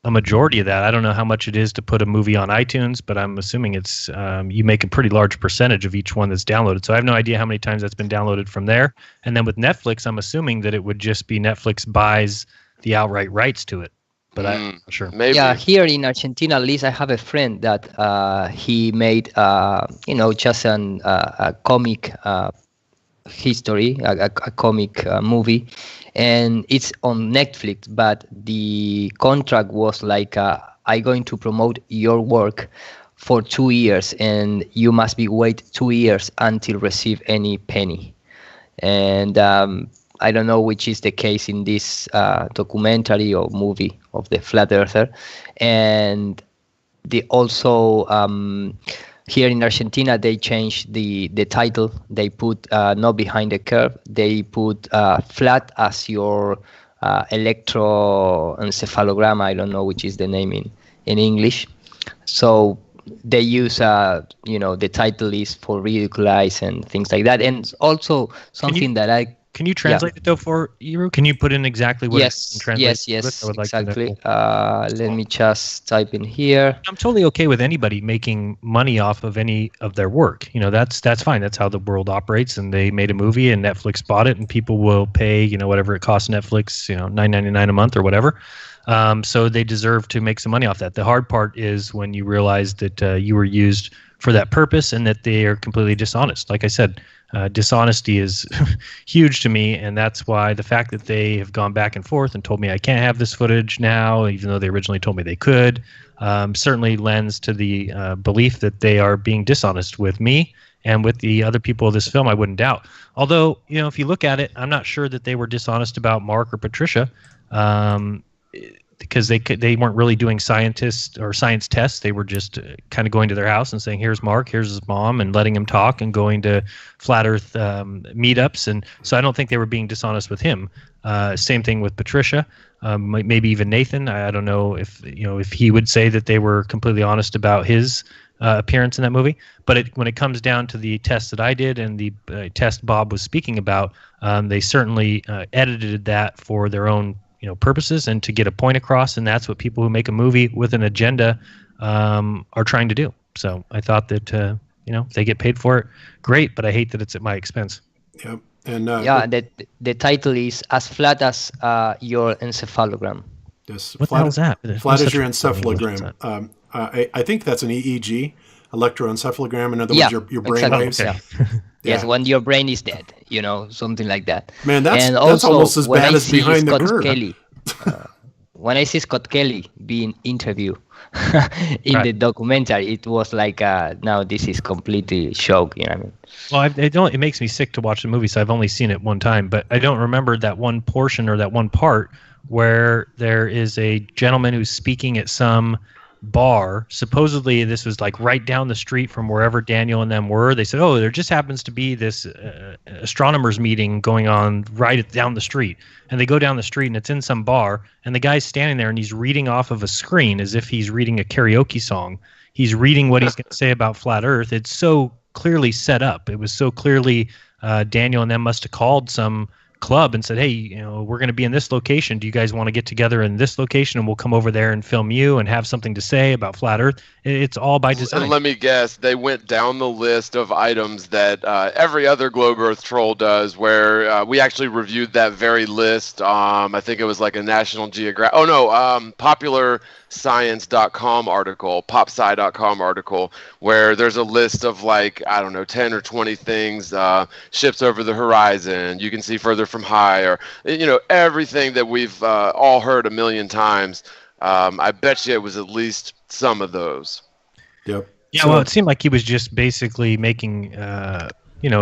a majority of that. I don't know how much it is to put a movie on iTunes, but I'm assuming it's you make a pretty large percentage of each one that's downloaded. So I have no idea how many times that's been downloaded from there. And then with Netflix, I'm assuming that it would just be Netflix buys the outright rights to it. But I'm not sure. Maybe. Yeah, here in Argentina, at least I have a friend that he made, just a comic history, a comic movie, and it's on Netflix. But the contract was like, I'm going to promote your work for 2 years, and you must be wait 2 years until receive any penny. And I don't know which is the case in this documentary or movie of the Flat Earther. And they also, here in Argentina, they changed the title. They put not behind the curve. They put flat as your electroencephalogram. I don't know which is the name in English. So they use the title is for ridiculize and things like that, and also something that I Can you translate it though for you? Can you put in exactly what it's translated? yes, I would like to exactly. know. Let me just type in here. I'm totally okay with anybody making money off of any of their work. That's fine. That's how the world operates. And they made a movie, and Netflix bought it, and people will pay, whatever it costs Netflix, $9.99 a month or whatever. So they deserve to make some money off that. The hard part is when you realize that you were used for that purpose and that they are completely dishonest. Like I said, dishonesty is huge to me, and that's why the fact that they have gone back and forth and told me I can't have this footage now, even though they originally told me they could, certainly lends to the belief that they are being dishonest with me and with the other people of this film. I wouldn't doubt. Although, if you look at it, I'm not sure that they were dishonest about Mark or Patricia. Because they weren't really doing science tests. They were just kind of going to their house and saying, here's Mark, here's his mom, and letting him talk and going to flat earth meetups. And so I don't think they were being dishonest with him. Same thing with Patricia, maybe even Nathan. I don't know if he would say that they were completely honest about his appearance in that movie. But when it comes down to the test that I did and the test Bob was speaking about, they certainly edited that for their own purposes and to get a point across, and that's what people who make a movie with an agenda are trying to do. So I thought that if they get paid for it, great, but I hate that it's at my expense. Yep. And the title is As Flat as Your Encephalogram. Yes. What the hell is that? Flat as your encephalogram. I think that's an EEG, electroencephalogram. In other words, your brain waves. Okay. Yes, when your brain is dead, something like that. Man, that's also, almost as bad as behind the curve. Kelly, when I see Scott Kelly being interviewed in the documentary, it was like, now this is completely shock. You know what I mean? Well, it makes me sick to watch the movie, so I've only seen it one time, but I don't remember that one portion or that one part where there is a gentleman who's speaking at some bar. Supposedly this was like right down the street from wherever Daniel and them were. They said, oh, there just happens to be this astronomers meeting going on right down the street. And they go down the street and it's in some bar, and the guy's standing there and he's reading off of a screen as if he's reading a karaoke song. He's reading what he's going to say about flat earth. It's so clearly set up. It was so clearly Daniel and them must have called some club and said, hey, we're going to be in this location. Do you guys want to get together in this location, and we'll come over there and film you and have something to say about flat earth? It's all by design. Let me guess, they went down the list of items that every other Globe Earth troll does, where we actually reviewed that very list. I think it was like a National Geographic, PopularScience.com article, PopSci.com article, where there's a list of 10 or 20 things, ships over the horizon, you can see further from high, or everything that we've all heard a million times. I bet you it was at least some of those. Yep. Yeah, well, it seemed like he was just basically making a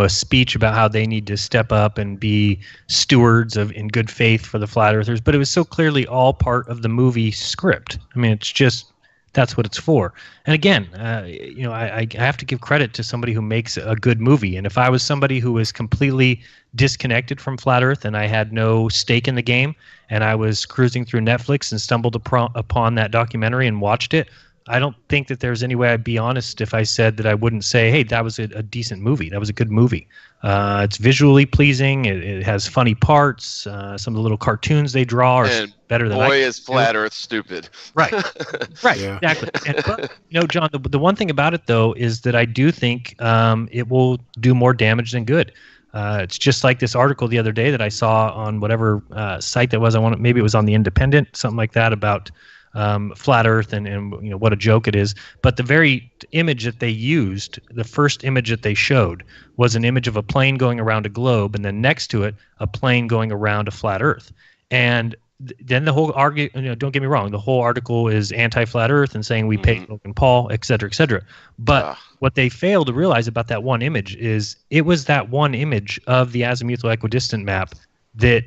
speech about how they need to step up and be stewards in good faith for the flat earthers, but it was so clearly all part of the movie script. I mean, it's just, that's what it's for. And again, I have to give credit to somebody who makes a good movie. And if I was somebody who was completely disconnected from flat earth and I had no stake in the game, and I was cruising through Netflix and stumbled upon that documentary and watched it, I don't think that there's any way I'd be honest if I said that I wouldn't say, hey, that was a decent movie. That was a good movie. It's visually pleasing. It has funny parts. Some of the little cartoons they draw are better than I can. Boy, is flat earth stupid. Right. Right. Yeah. Exactly. But, John, the one thing about it, though, is that I do think it will do more damage than good. It's just like this article the other day that I saw on whatever site that was. Maybe it was on The Independent, something like that, about flat earth and what a joke it is. But the very image that they used, the first image that they showed, was an image of a plane going around a globe, and then next to it a plane going around a flat earth. And then the whole don't get me wrong, the whole article is anti-flat earth and saying we paid Logan Paul, et cetera, et cetera. But what they fail to realize about that one image is it was that one image of the azimuthal equidistant map that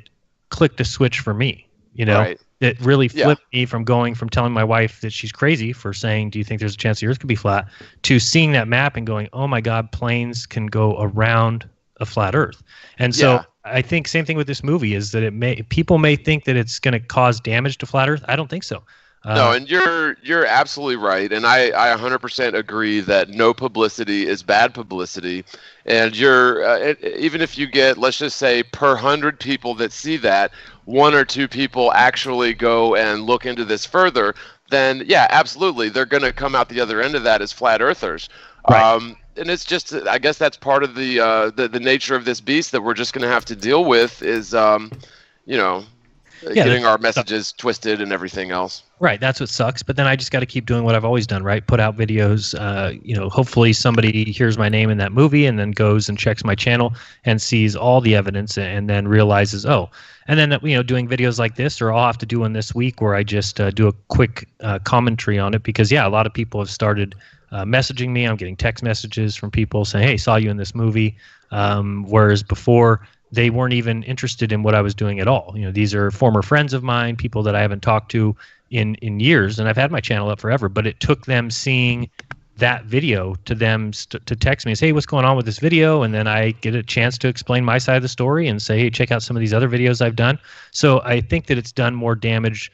clicked a switch for me. Right. It really flipped me from telling my wife that she's crazy for saying, do you think there's a chance the earth could be flat, to seeing that map and going, oh my God, planes can go around a flat earth. And so I think same thing with this movie is that people may think that it's going to cause damage to flat earth. I don't think so. No, and you're absolutely right, and I 100% agree that no publicity is bad publicity, and even if you get, let's just say, per 100 people that see that, 1 or 2 people actually go and look into this further, then yeah, absolutely, they're going to come out the other end of that as flat earthers. Right. And it's just, I guess that's part of the nature of this beast that we're just going to have to deal with is, you know, getting our messages twisted and everything else. Right, that's what sucks. But then I just got to keep doing what I've always done, right? Put out videos. Hopefully somebody hears my name in that movie and then goes and checks my channel and sees all the evidence and then realizes, oh. And then doing videos like this, or I'll have to do one this week where I just do a quick commentary on it because a lot of people have started messaging me. I'm getting text messages from people saying, "Hey, saw you in this movie," whereas before they weren't even interested in what I was doing at all. These are former friends of mine, people that I haven't talked to in years, and I've had my channel up forever, but it took them seeing that video to them to text me and say, "Hey, what's going on with this video?" And then I get a chance to explain my side of the story and say, "Hey, check out some of these other videos I've done." So I think that it's done more damage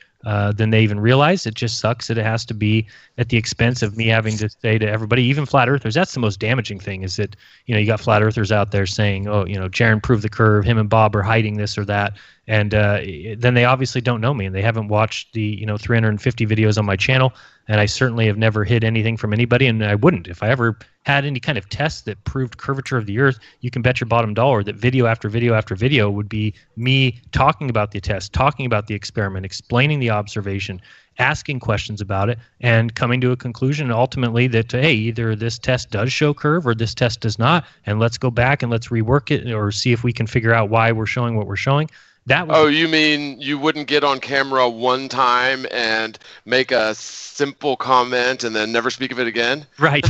than they even realize. It just sucks that it has to be at the expense of me having to say to everybody, even flat earthers. That's the most damaging thing is that, you got flat earthers out there saying, "Oh, Jaron proved the curve. Him and Bob are hiding this or that." And then they obviously don't know me and they haven't watched the 350 videos on my channel. And I certainly have never hid anything from anybody, and I wouldn't. If I ever had any kind of test that proved curvature of the Earth, you can bet your bottom dollar that video after video after video would be me talking about the test, talking about the experiment, explaining the observation, asking questions about it, and coming to a conclusion ultimately that, hey, either this test does show curve or this test does not, and let's go back and let's rework it or see if we can figure out why we're showing what we're showing. You mean you wouldn't get on camera one time and make a simple comment and then never speak of it again? Right.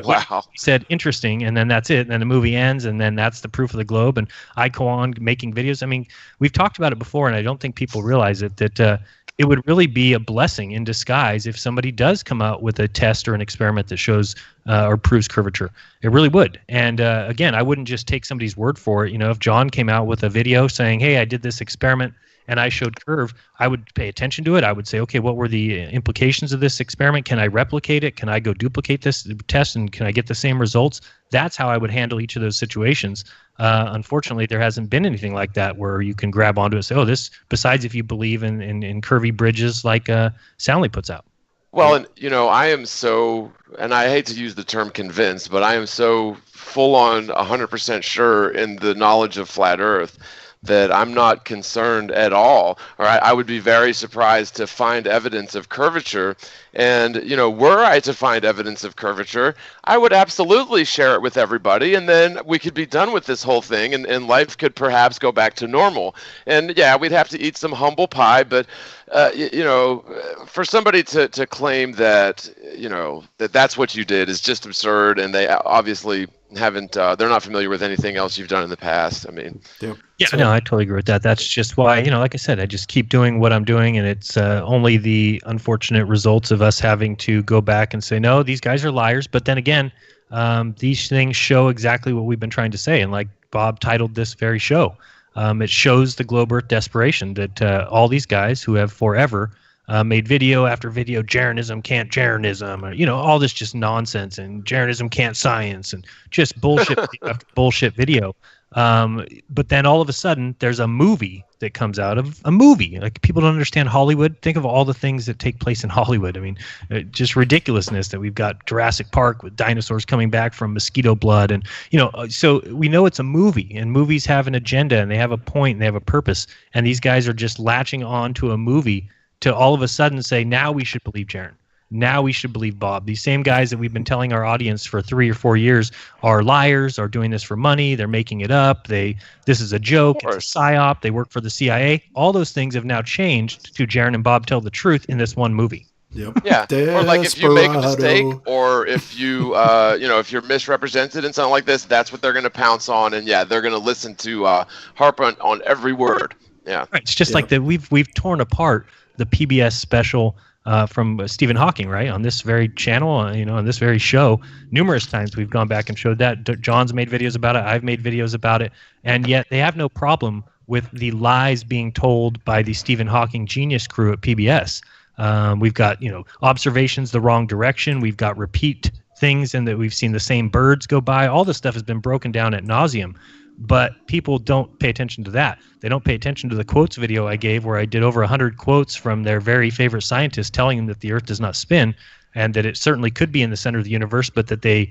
Wow. He said interesting, and then that's it. And then the movie ends, and then that's the proof of the globe. And I go on making videos. I mean, we've talked about it before, and I don't think people realize it, that it would really be a blessing in disguise if somebody does come out with a test or an experiment that shows or proves curvature. It really would. And again, I wouldn't just take somebody's word for it. If John came out with a video saying, "Hey, I did this experiment and I showed curve," I would pay attention to it. I would say, okay, what were the implications of this experiment? Can I replicate it? Can I go duplicate this test and can I get the same results? That's how I would handle each of those situations. Unfortunately, there hasn't been anything like that where you can grab onto it and say, "Oh, this," besides if you believe in curvy bridges like Soundly puts out. Well, and I am so, and I hate to use the term convinced, but I am so full on 100% sure in the knowledge of flat Earth that I'm not concerned at all. All right, I would be very surprised to find evidence of curvature. And, were I to find evidence of curvature, I would absolutely share it with everybody. And then we could be done with this whole thing and life could perhaps go back to normal. And yeah, we'd have to eat some humble pie. But, for somebody to claim that, that's what you did is just absurd. And they obviously haven't, they're not familiar with anything else you've done in the past. I mean, yeah, no, I totally agree with that. That's just why, like I said, I just keep doing what I'm doing, and it's only the unfortunate results of us having to go back and say, no, these guys are liars. But then again, these things show exactly what we've been trying to say. And like Bob titled this very show, it shows the globe Earth desperation that all these guys who have forever made video after video, Jaronism can't Jaronism, or, all this just nonsense, and Jaronism can't science, and just bullshit after bullshit video. But then all of a sudden there's a movie that comes out of a movie. Like, people don't understand Hollywood. Think of all the things that take place in Hollywood. I mean, just ridiculousness that we've got Jurassic Park with dinosaurs coming back from mosquito blood. And, so we know it's a movie, and movies have an agenda and they have a point and they have a purpose. And these guys are just latching on to a movie to all of a sudden say, now we should believe Jaron. Now we should believe Bob. These same guys that we've been telling our audience for 3 or 4 years are liars, are doing this for money, they're making it up, this is a joke, it's a psyop, they work for the CIA. All those things have now changed to Jaron and Bob tell the truth in this one movie. Yep. Yeah, or like if you make a mistake, or if you, if you're misrepresented in something like this, that's what they're going to pounce on, and yeah, they're going to listen to harp on every word. Yeah, right. It's just like that. We've torn apart the PBS special from Stephen Hawking, right? On this very channel, on this very show, numerous times we've gone back and showed that. John's made videos about it. I've made videos about it. And yet they have no problem with the lies being told by the Stephen Hawking genius crew at PBS. We've got, observations the wrong direction. We've got repeat things, and that we've seen the same birds go by. All this stuff has been broken down ad nauseum, but people don't pay attention to that. They don't pay attention to the quotes video I gave, where I did over 100 quotes from their very favorite scientists telling them that the Earth does not spin, and that it certainly could be in the center of the universe, but that they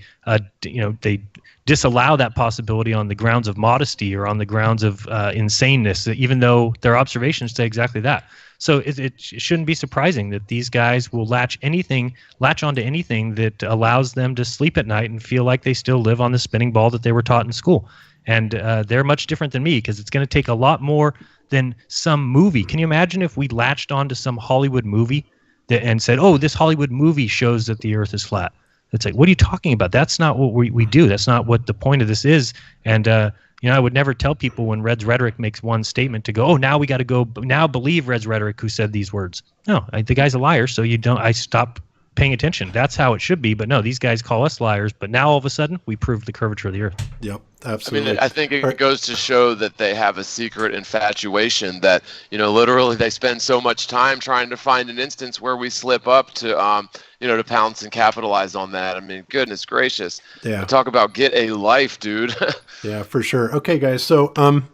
disallow that possibility on the grounds of modesty or on the grounds of insaneness, even though their observations say exactly that. So it shouldn't be surprising that these guys will latch onto anything that allows them to sleep at night and feel like they still live on the spinning ball that they were taught in school. And they're much different than me, because it's going to take a lot more than some movie. Can you imagine if we latched onto some Hollywood movie and said, oh, this Hollywood movie shows that the Earth is flat? It's like, what are you talking about? That's not what we do. That's not what the point of this is. And I would never tell people when Red's Rhetoric makes one statement to go, oh, now we got to go now believe Red's Rhetoric who said these words. No, the guy's a liar, so I stop paying attention. That's how it should be. But no, these guys call us liars. But now all of a sudden, we prove the curvature of the Earth. Yep, absolutely. I mean, I think it goes to show that they have a secret infatuation that, literally they spend so much time trying to find an instance where we slip up to, to pounce and capitalize on that. I mean, goodness gracious. Yeah. Talk about get a life, dude. Yeah, for sure. Okay, guys. So I'm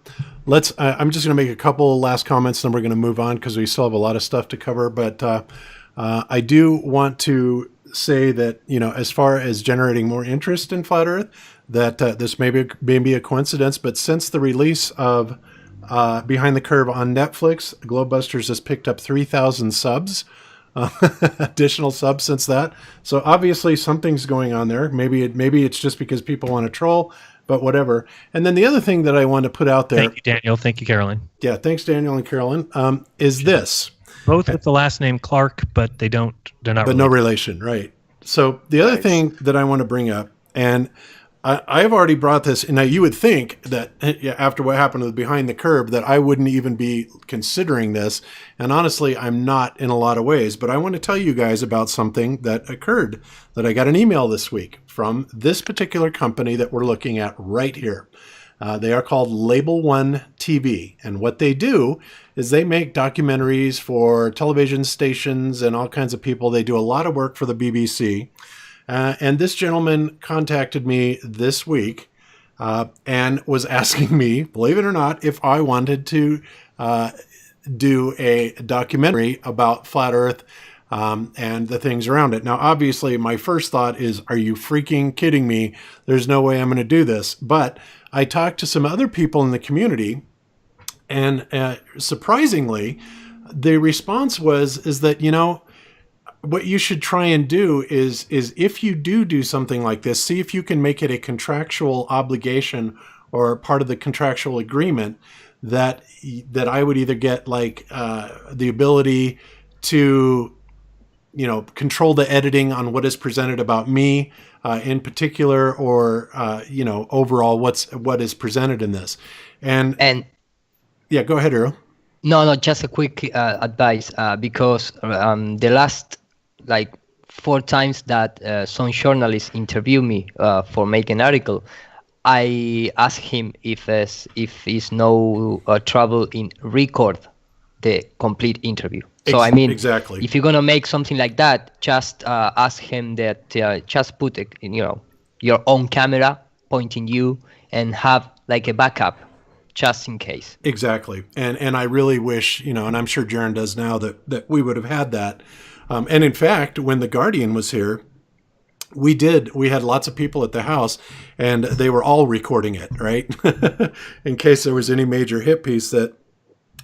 just going to make a couple last comments, then we're going to move on because we still have a lot of stuff to cover. But I do want to say that, as far as generating more interest in Flat Earth, that this may be a coincidence, but since the release of Behind the Curve on Netflix, Globebusters has picked up 3,000 subs, additional subs since that. So obviously something's going on there. Maybe it's just because people want to troll, but whatever. And then the other thing that I want to put out there. Thank you, Daniel. Thank you, Carolyn. Yeah, thanks, Daniel and Carolyn. Is this. Both with the last name Clark, but they're not related. No relation, right. So the other thing that I want to bring up, and I've already brought this, and now you would think that after what happened with Behind the Curve that I wouldn't even be considering this, and honestly, I'm not in a lot of ways, but I want to tell you guys about something that occurred, that I got an email this week from this particular company that we're looking at right here. They are called Label One TV, and what they do is they make documentaries for television stations and all kinds of people. They do a lot of work for the BBC. And this gentleman contacted me this week and was asking me, believe it or not, if I wanted to do a documentary about Flat Earth and the things around it. Now, obviously, my first thought is, are you freaking kidding me? There's no way I'm going to do this. But I talked to some other people in the community, and surprisingly, the response is that, what you should try and do is if you do something like this, see if you can make it a contractual obligation or part of the contractual agreement that I would either get like the ability to, control the editing on what is presented about me in particular, or overall what is presented in this. And yeah, go ahead, Earl. No, just a quick advice, because the last 4 times that some journalists interview me for making an article, I ask him if is no trouble in record the complete interview. So I mean, exactly. If you're gonna make something like that, just ask him that just put your own camera pointing you and have like a backup just in case. Exactly. And I really wish, and I'm sure Jaron does now, that we would have had that. And in fact, when The Guardian was here, we had lots of people at the house, and they were all recording it, right? In case there was any major hit piece that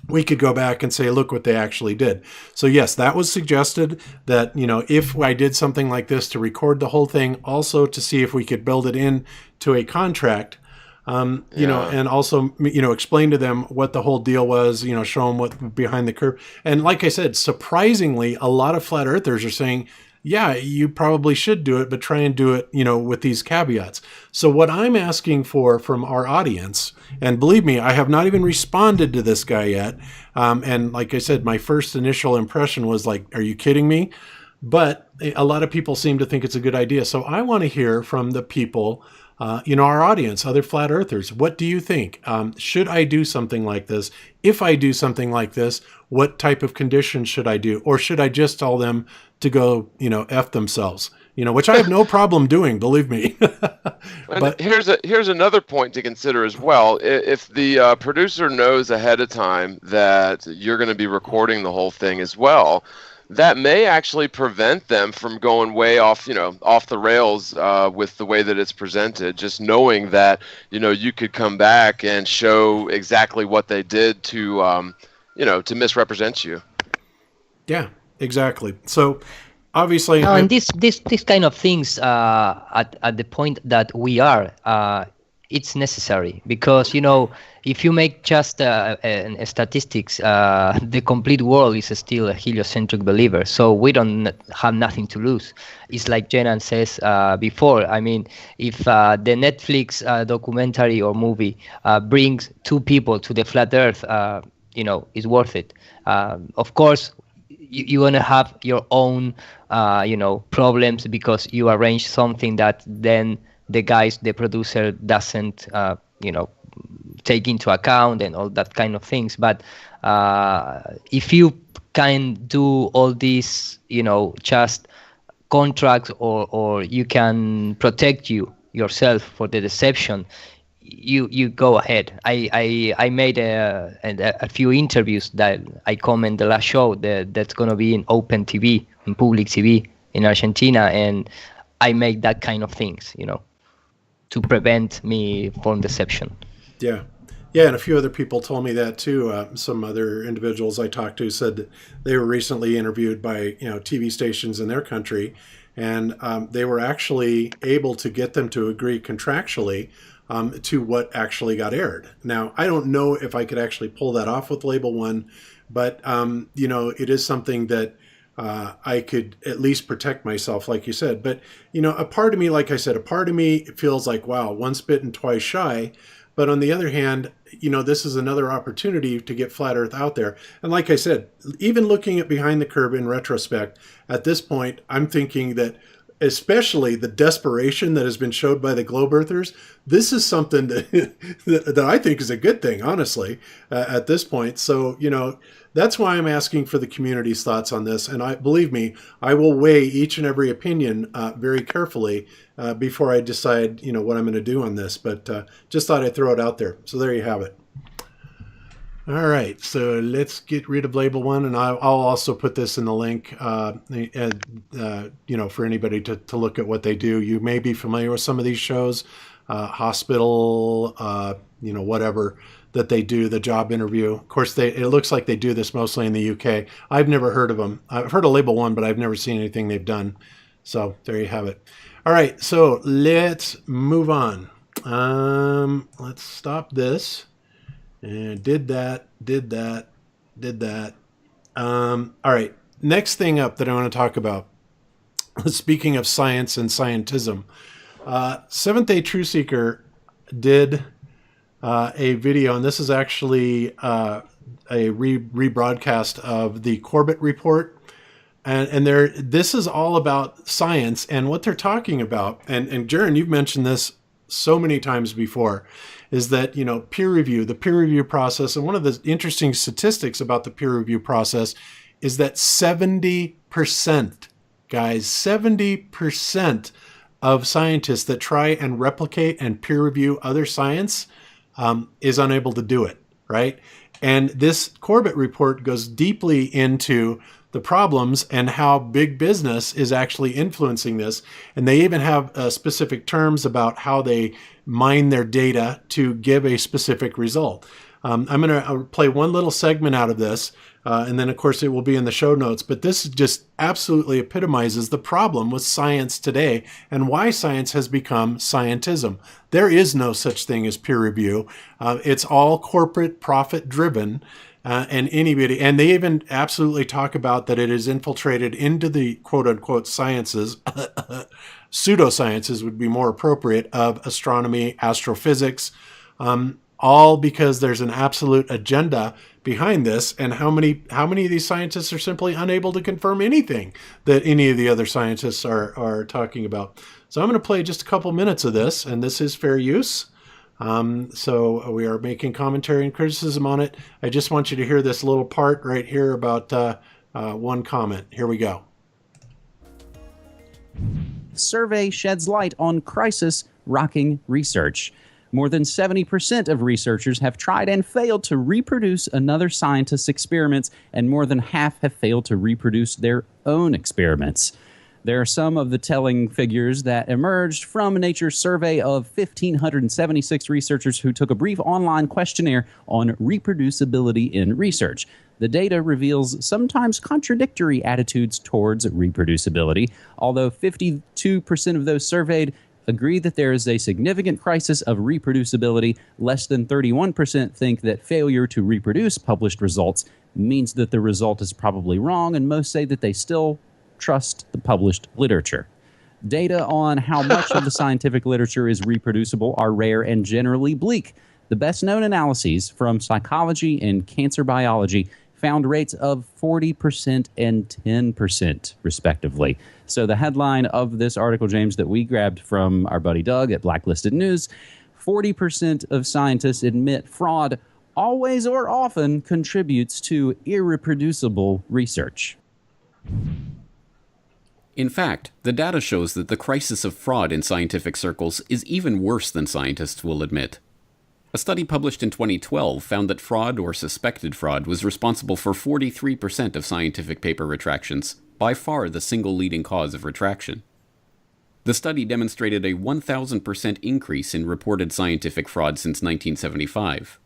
we could go back and say, look what they actually did. So yes, that was suggested that, if I did something like this, to record the whole thing, also to see if we could build it into a contract, and also, explain to them what the whole deal was, show them what Behind the Curve. And like I said, surprisingly, a lot of flat earthers are saying, yeah, you probably should do it, but try and do it, with these caveats. So what I'm asking for from our audience, and believe me, I have not even responded to this guy yet. And like I said, my first initial impression was like, are you kidding me? But a lot of people seem to think it's a good idea. So I want to hear from the people our audience, other flat earthers, what do you think? Should I do something like this? If I do something like this, what type of conditions should I do? Or should I just tell them to go, F themselves? Which I have no problem doing, believe me. But here's another point to consider as well. If the producer knows ahead of time that you're going to be recording the whole thing as well, that may actually prevent them from going way off the rails with the way that it's presented. Just knowing that you could come back and show exactly what they did to to misrepresent you. Yeah, exactly. So obviously, no, and this kind of things at the point that we are, it's necessary, because if you make just statistics, the complete world is still a heliocentric believer, so we don't have nothing to lose. It's like Jenan says before. I mean, if the Netflix documentary or movie brings 2 people to the flat Earth, it's worth it. Of course, you're gonna have your own problems, because you arrange something that then the producer doesn't take into account, and all that kind of things. But if you can do all these just contracts, or you can protect yourself for the deception, you go ahead. I made a few interviews that I comment the last show that's going to be in open TV, in public TV in Argentina, and I make that kind of things, to prevent me from deception. Yeah. Yeah, and a few other people told me that too. Some other individuals I talked to said that they were recently interviewed by TV stations in their country, and they were actually able to get them to agree contractually to what actually got aired. Now, I don't know if I could actually pull that off with Label One, but it is something that I could at least protect myself, like you said. But a part of me, like I said, a part of me feels like, wow, once bitten, twice shy. But on the other hand, this is another opportunity to get Flat Earth out there. And like I said, even looking at Behind the Curve in retrospect, at this point, I'm thinking that especially the desperation that has been showed by the globe earthers, this is something that I think is a good thing, honestly, at this point. So, that's why I'm asking for the community's thoughts on this. And believe me, I will weigh each and every opinion very carefully before I decide, what I'm going to do on this. But just thought I'd throw it out there. So there you have it. All right, so let's get rid of Label One, and I'll also put this in the link, for anybody to look at what they do. You may be familiar with some of these shows, Hospital, whatever, that they do, the job interview. Of course, it looks like they do this mostly in the UK. I've never heard of them. I've heard of Label One, but I've never seen anything they've done. So there you have it. All right, so let's move on. Let's stop this. And did that. All right, next thing up that I want to talk about, speaking of science and scientism, Seventh-day Truthseeker did a video, and this is actually a rebroadcast of the Corbett Report. And this is all about science and what they're talking about. And Jaron, you've mentioned this so many times before, is that, peer review, the peer review process. And one of the interesting statistics about the peer review process is that 70%, guys, 70% of scientists that try and replicate and peer review other science is unable to do it, right? And this Corbett report goes deeply into the problems and how big business is actually influencing this. And they even have specific terms about how they mine their data to give a specific result. I'm going to play one little segment out of this, and then, of course, it will be in the show notes. But this just absolutely epitomizes the problem with science today and why science has become scientism. There is no such thing as peer review. It's all corporate profit driven. And they even absolutely talk about that it is infiltrated into the quote unquote sciences, pseudosciences would be more appropriate, of astronomy, astrophysics, all because there's an absolute agenda behind this. And how many of these scientists are simply unable to confirm anything that any of the other scientists are talking about? So I'm going to play just a couple minutes of this, and this is fair use. So we are making commentary and criticism on it. I just want you to hear this little part right here about one comment. Here we go. Survey sheds light on crisis rocking research. More than 70% of researchers have tried and failed to reproduce another scientist's experiments, and more than half have failed to reproduce their own experiments. There are some of the telling figures that emerged from Nature's survey of 1,576 researchers who took a brief online questionnaire on reproducibility in research. The data reveals sometimes contradictory attitudes towards reproducibility, although 52% of those surveyed agree that there is a significant crisis of reproducibility. Less than 31% think that failure to reproduce published results means that the result is probably wrong, and most say that they still trust the published literature. Data on how much of the scientific literature is reproducible are rare and generally bleak. The best-known analyses from psychology and cancer biology found rates of 40% and 10%, respectively. So the headline of this article, James, that we grabbed from our buddy Doug at Blacklisted News, 40% of scientists admit fraud always or often contributes to irreproducible research. In fact, the data shows that the crisis of fraud in scientific circles is even worse than scientists will admit. A study published in 2012 found that fraud or suspected fraud was responsible for 43% of scientific paper retractions, by far the single leading cause of retraction. The study demonstrated a 1,000% increase in reported scientific fraud since 1975.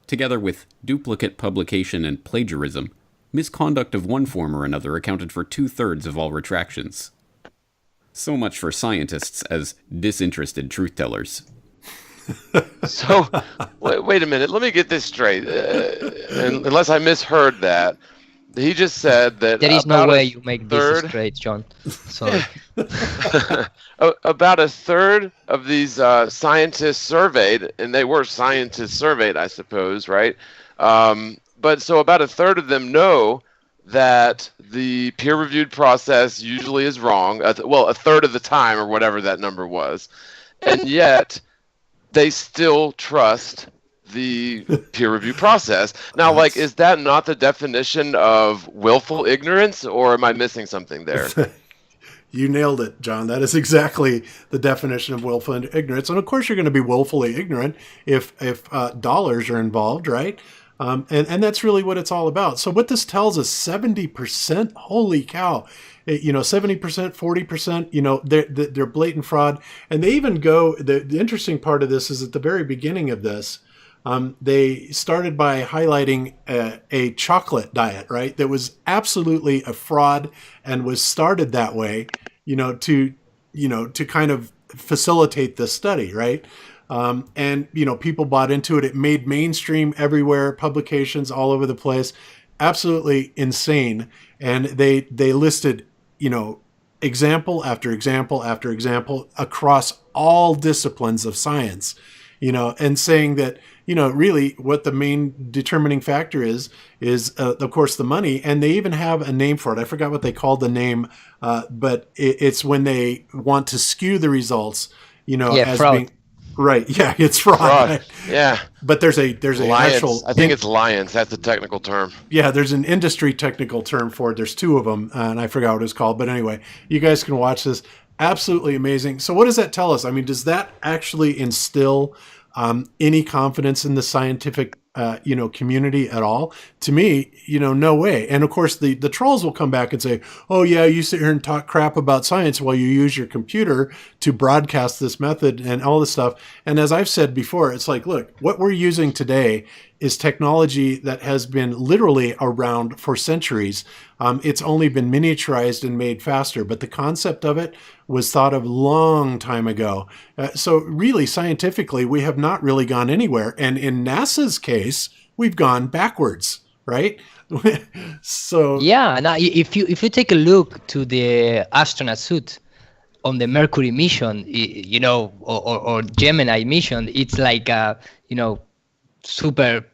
Together with duplicate publication and plagiarism, misconduct of one form or another accounted for 2/3 of all retractions. So much for scientists as disinterested truth-tellers. So, wait a minute. Let me get this straight. Unless I misheard that, he just said that there is no way you make this straight, John. Sorry. About a third of these scientists surveyed, and they were scientists surveyed, I suppose, right? But so about a third of them know that the peer-reviewed process usually is wrong. Well, a third of the time, or whatever that number was, and yet they still trust the peer review process. Now, like, is that not the definition of willful ignorance, or am I missing something there? You nailed it, John. That is exactly the definition of willful ignorance. And of course, you're going to be willfully ignorant if dollars are involved, right? And that's really what it's all about. So what this tells us, 70%, holy cow, 70%, 40%, they're blatant fraud. And they even go, the interesting part of this is at the very beginning of this, they started by highlighting a chocolate diet, right? That was absolutely a fraud and was started that way, to kind of facilitate this study, right? And people bought into it. It made mainstream everywhere, publications all over the place, absolutely insane. And they listed, example after example after example across all disciplines of science, and saying that, really what the main determining factor is of course the money. And they even have a name for it. I forgot what they called the name, but it's when they want to skew the results, as fraud. being right. Yeah, it's fraud. Fraud. Yeah. But there's a Lions. actual. I think it's lions. That's the technical term. Yeah, there's an industry technical term for it. There's two of them, and I forgot what it's called. But anyway, you guys can watch this. Absolutely amazing. So what does that tell us? I mean, does that actually instill any confidence in the scientific community at all? To me, no way. And of course, the trolls will come back and say, oh yeah, you sit here and talk crap about science while you use your computer to broadcast this method and all this stuff. And as I've said before, it's like, look, what we're using today is technology that has been literally around for centuries. It's only been miniaturized and made faster, but the concept of it was thought of long time ago. So really, scientifically, we have not really gone anywhere. And in NASA's case, we've gone backwards, right? So yeah, now if you take a look to the astronaut suit on the Mercury mission, or Gemini mission, it's like super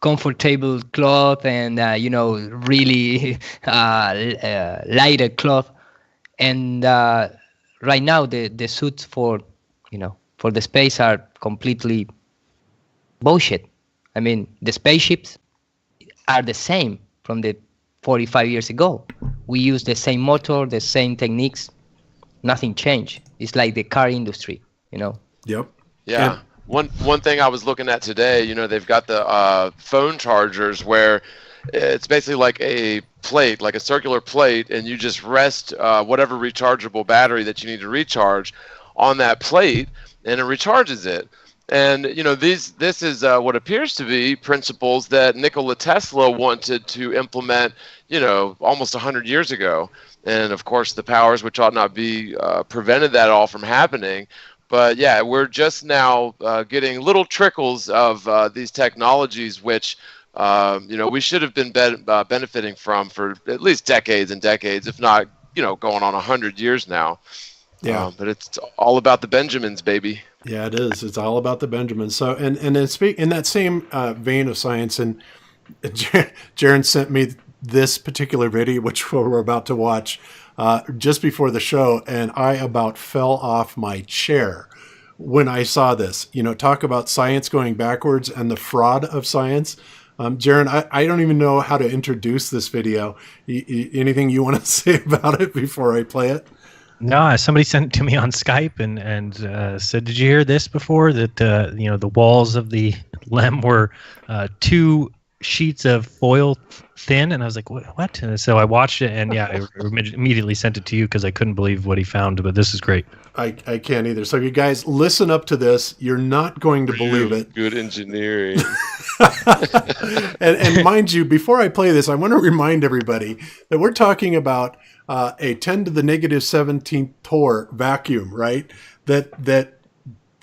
comfortable cloth and really lighter cloth, and right now the suits for for the space are completely bullshit. I mean, the spaceships are the same from the 45 years ago. We use the same motor, the same techniques. Nothing changed. It's like the car industry, Yep. Yeah. One thing I was looking at today, they've got the phone chargers where it's basically like a plate, like a circular plate, and you just rest whatever rechargeable battery that you need to recharge on that plate, and it recharges it. And this is what appears to be principles that Nikola Tesla wanted to implement, almost 100 years ago. And of course, the powers which ought not be prevented that all from happening. But yeah, we're just now getting little trickles of these technologies, which we should have been benefiting from for at least decades and decades, if not going on 100 years now. Yeah. But it's all about the Benjamins, baby. Yeah, it is. It's all about the Benjamins. So, and then in that same vein of science, and Jaron sent me this particular video, which we're about to watch, just before the show, and I about fell off my chair when I saw this. Talk about science going backwards and the fraud of science. Jaron, I don't even know how to introduce this video. Anything you want to say about it before I play it? No, somebody sent it to me on Skype and said, "Did you hear this before? That the walls of the LEM were 2 sheets of foil thin?" And I was like, "What?" And so I watched it, and I immediately sent it to you because I couldn't believe what he found. But this is great. I can't either. So you guys listen up to this. You're not going to believe it. Good engineering. and mind you, before I play this, I want to remind everybody that we're talking about a 10 to the negative 17th torr vacuum, right? That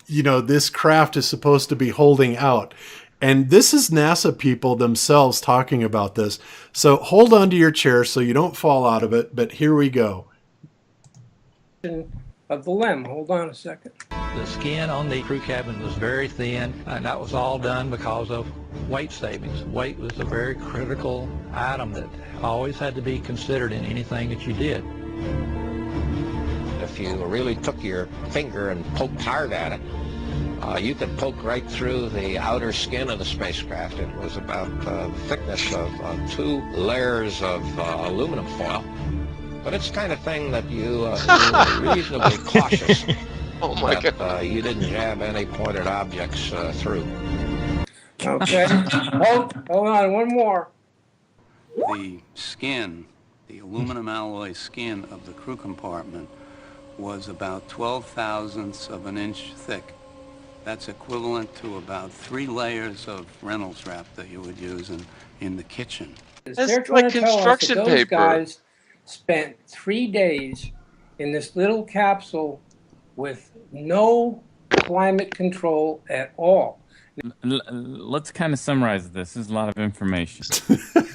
this craft is supposed to be holding out. And this is NASA people themselves talking about this. So hold on to your chair so you don't fall out of it. But here we go. Of the LEM. Hold on a second. The skin on the crew cabin was very thin, and that was all done because of weight savings. Weight was a very critical item that always had to be considered in anything that you did. If you really took your finger and poked hard at it, you could poke right through the outer skin of the spacecraft. It was about the thickness of 2 layers of aluminum foil. But it's the kind of thing that you were reasonably cautious that you didn't jab any pointed objects through. Okay. Hold on, one more. The skin, the aluminum alloy skin of the crew compartment was about 12 thousandths of an inch thick. That's equivalent to about 3 layers of Reynolds wrap that you would use in the kitchen. They're trying to tell us that those guys spent 3 days in this little capsule with no climate control at all. Let's kind of summarize this. This is a lot of information.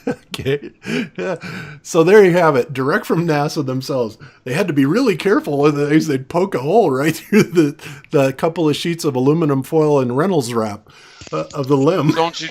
Okay. Yeah. So there you have it. Direct from NASA themselves. They had to be really careful. Otherwise they'd poke a hole right through the couple of sheets of aluminum foil and Reynolds wrap of the LEM. Don't you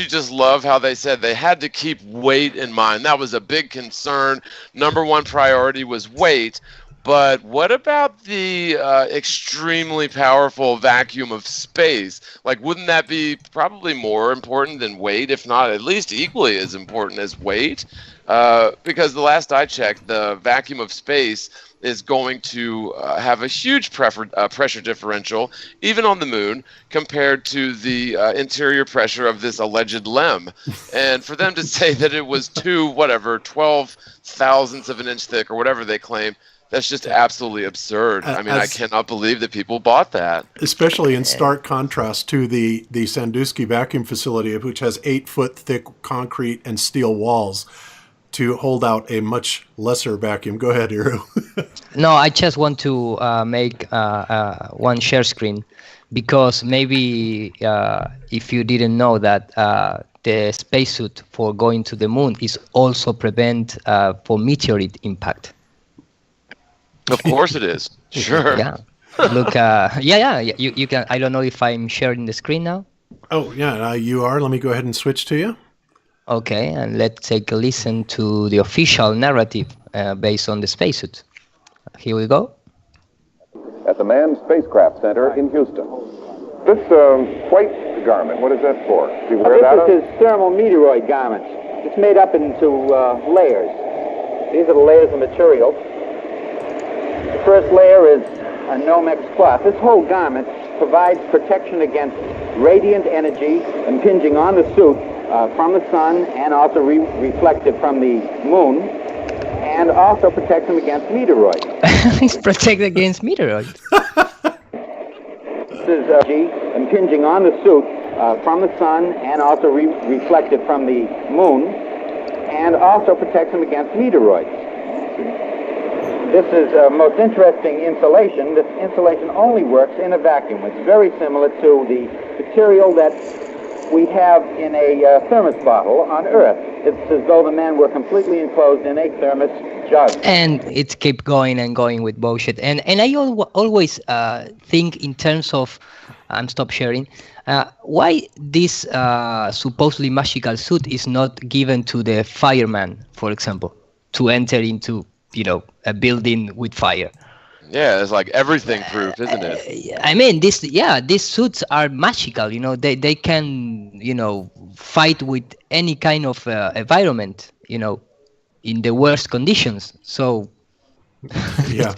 just love how they said they had to keep weight in mind? That was a big concern. Number one priority was weight. But what about the extremely powerful vacuum of space? Like, wouldn't that be probably more important than weight, if not at least equally as important as weight? Because the last I checked, the vacuum of space is going to have a huge pressure differential, even on the moon, compared to the interior pressure of this alleged LEM. And for them to say that it was 12 thousandths of an inch thick, or whatever they claim, that's just absolutely absurd. I mean, I cannot believe that people bought that. Especially in stark contrast to the Sandusky vacuum facility, which has 8-foot thick concrete and steel walls to hold out a much lesser vacuum. Go ahead, Hiru. No, I just want to make one share screen, because maybe if you didn't know that the spacesuit for going to the moon is also prevent for meteorite impact. Of course it is. Sure. Yeah. Look, you can. I don't know if I'm sharing the screen now. Oh, yeah, you are. Let me go ahead and switch to you. Okay, and let's take a listen to the official narrative based on the spacesuit. Here we go. at the Manned Spacecraft Center in Houston. This white garment, what is that for? Do you wear that? This is his thermal meteoroid garments. It's made up into layers. These are the layers of material. The first layer is a Nomex cloth. This whole garment provides protection against radiant energy impinging on the suit from the sun and also reflected from the moon, and also protects him against meteoroids. He's protected against meteoroids. This is energy impinging on the suit from the sun and also reflected from the moon, and also protects him against meteoroids. This is a most interesting insulation. This insulation only works in a vacuum. It's very similar to the material that we have in a thermos bottle on Earth. It's as though the men were completely enclosed in a thermos jug. And it kept going and going with bullshit. And I always think in terms of, stop sharing, why this supposedly magical suit is not given to the fireman, for example, to enter into, a building with fire. Yeah, it's like everything proof, isn't it? I mean, these suits are magical. They can, fight with any kind of environment, in the worst conditions. So, yeah.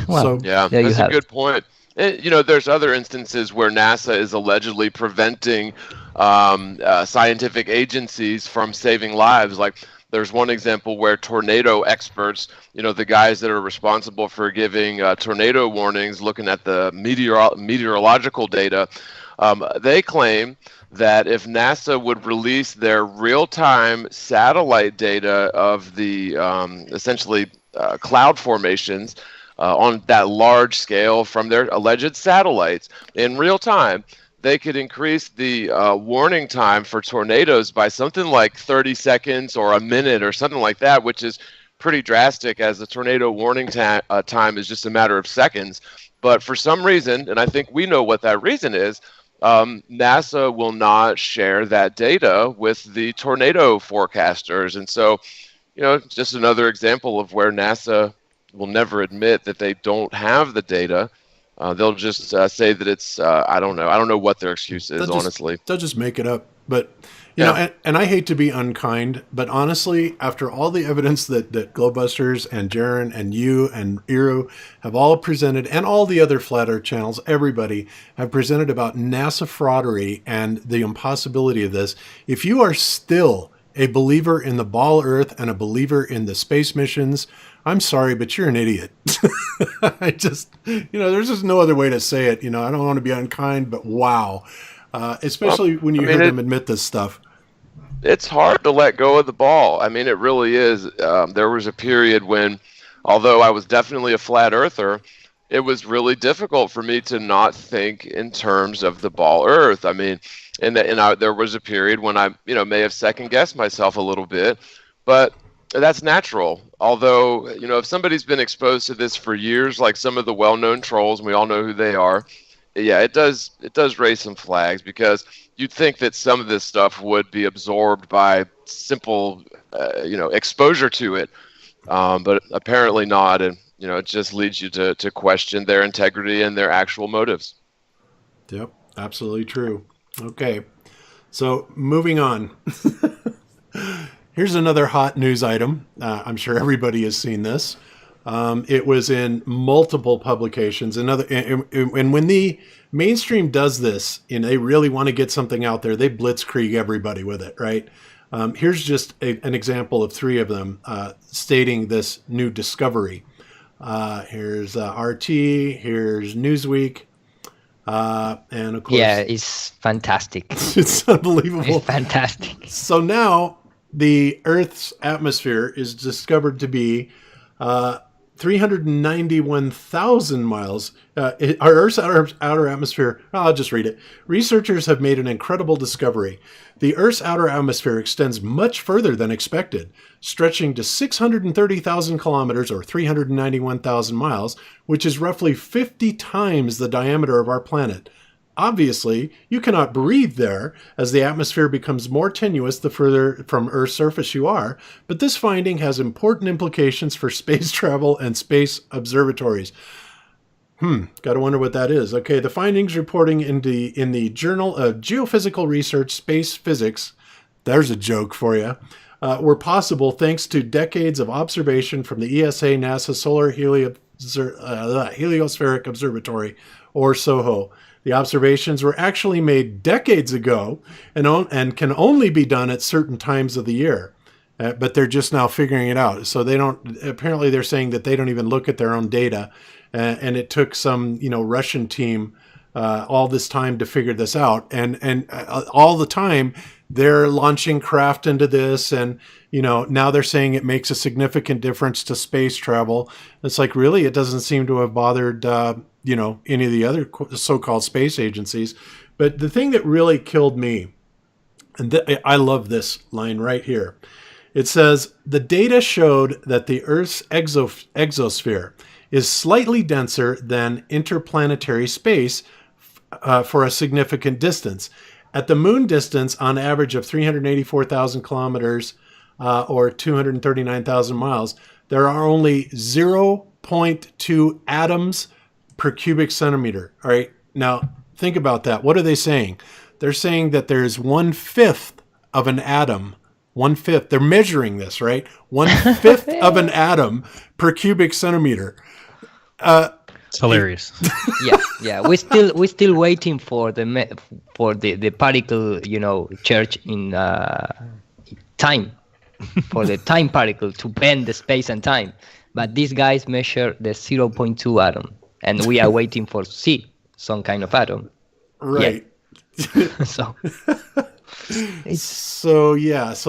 Well, yeah, that's a good point. There's other instances where NASA is allegedly preventing scientific agencies from saving lives. Like, there's one example where tornado experts, the guys that are responsible for giving tornado warnings, looking at the meteorological data, they claim that if NASA would release their real-time satellite data of the essentially cloud formations on that large scale from their alleged satellites in real time, they could increase the warning time for tornadoes by something like 30 seconds or a minute or something like that, which is pretty drastic, as the tornado warning time is just a matter of seconds. But for some reason, and I think we know what that reason is, NASA will not share that data with the tornado forecasters. And so, just another example of where NASA will never admit that they don't have the data. They'll just say that it's, I don't know. I don't know what their excuse is, honestly. They'll just make it up. But, you know, and I hate to be unkind, but honestly, after all the evidence that Globebusters and Jaron and you and Iru have all presented, and all the other Flat Earth channels, everybody have presented about NASA fraudery and the impossibility of this, if you are still a believer in the ball Earth and a believer in the space missions, I'm sorry, but you're an idiot. I just, there's just no other way to say it. I don't want to be unkind, but wow. Especially when you hear them admit this stuff. It's hard to let go of the ball. I mean, it really is. There was a period when, although I was definitely a flat earther, it was really difficult for me to not think in terms of the ball Earth. I mean, there was a period when I, may have second guessed myself a little bit, but that's natural. Although, if somebody's been exposed to this for years, like some of the well-known trolls, and we all know who they are, yeah, it does raise some flags, because you'd think that some of this stuff would be absorbed by simple, exposure to it, but apparently not, and it just leads you to question their integrity and their actual motives. Yep, absolutely true. Okay, so moving on. Here's another hot news item. I'm sure everybody has seen this. It was in multiple publications. And when the mainstream does this and they really want to get something out there, they blitzkrieg everybody with it, right? Here's just an example of 3 of them stating this new discovery. Here's RT, here's Newsweek, and of course... Yeah, it's fantastic. It's unbelievable. It's fantastic. So now the Earth's atmosphere is discovered to be 391,000 miles. Our Earth's outer atmosphere, I'll just read it. Researchers have made an incredible discovery. The Earth's outer atmosphere extends much further than expected, stretching to 630,000 kilometers or 391,000 miles, which is roughly 50 times the diameter of our planet. Obviously, you cannot breathe there, as the atmosphere becomes more tenuous the further from Earth's surface you are, but this finding has important implications for space travel and space observatories. Got to wonder what that is. Okay, the findings reporting in the Journal of Geophysical Research, Space Physics, there's a joke for you, were possible thanks to decades of observation from the ESA NASA Solar Heliospheric Observatory, or SOHO. The observations were actually made decades ago and can only be done at certain times of the year. But they're just now figuring it out. So apparently they're saying that they don't even look at their own data. And it took some, Russian team all this time to figure this out. And all the time they're launching craft into this. And, now they're saying it makes a significant difference to space travel. It's like, really, it doesn't seem to have bothered, any of the other so-called space agencies. But the thing that really killed me, and I love this line right here. It says, the data showed that the Earth's exosphere is slightly denser than interplanetary space for a significant distance. At the moon distance, on average of 384,000 kilometers or 239,000 miles, there are only 0.2 atoms per cubic centimeter. All right, now think about that. What are they saying? They're saying that there's 1/5 of an atom. 1/5. They're measuring this, right? 1/5 of an atom per cubic centimeter. It's hilarious. Yeah. We're still waiting for the particle, church in time, for the time particle to bend the space and time. But these guys measure the 0.2 atom, and we are waiting for some kind of atom. Right. Yeah. So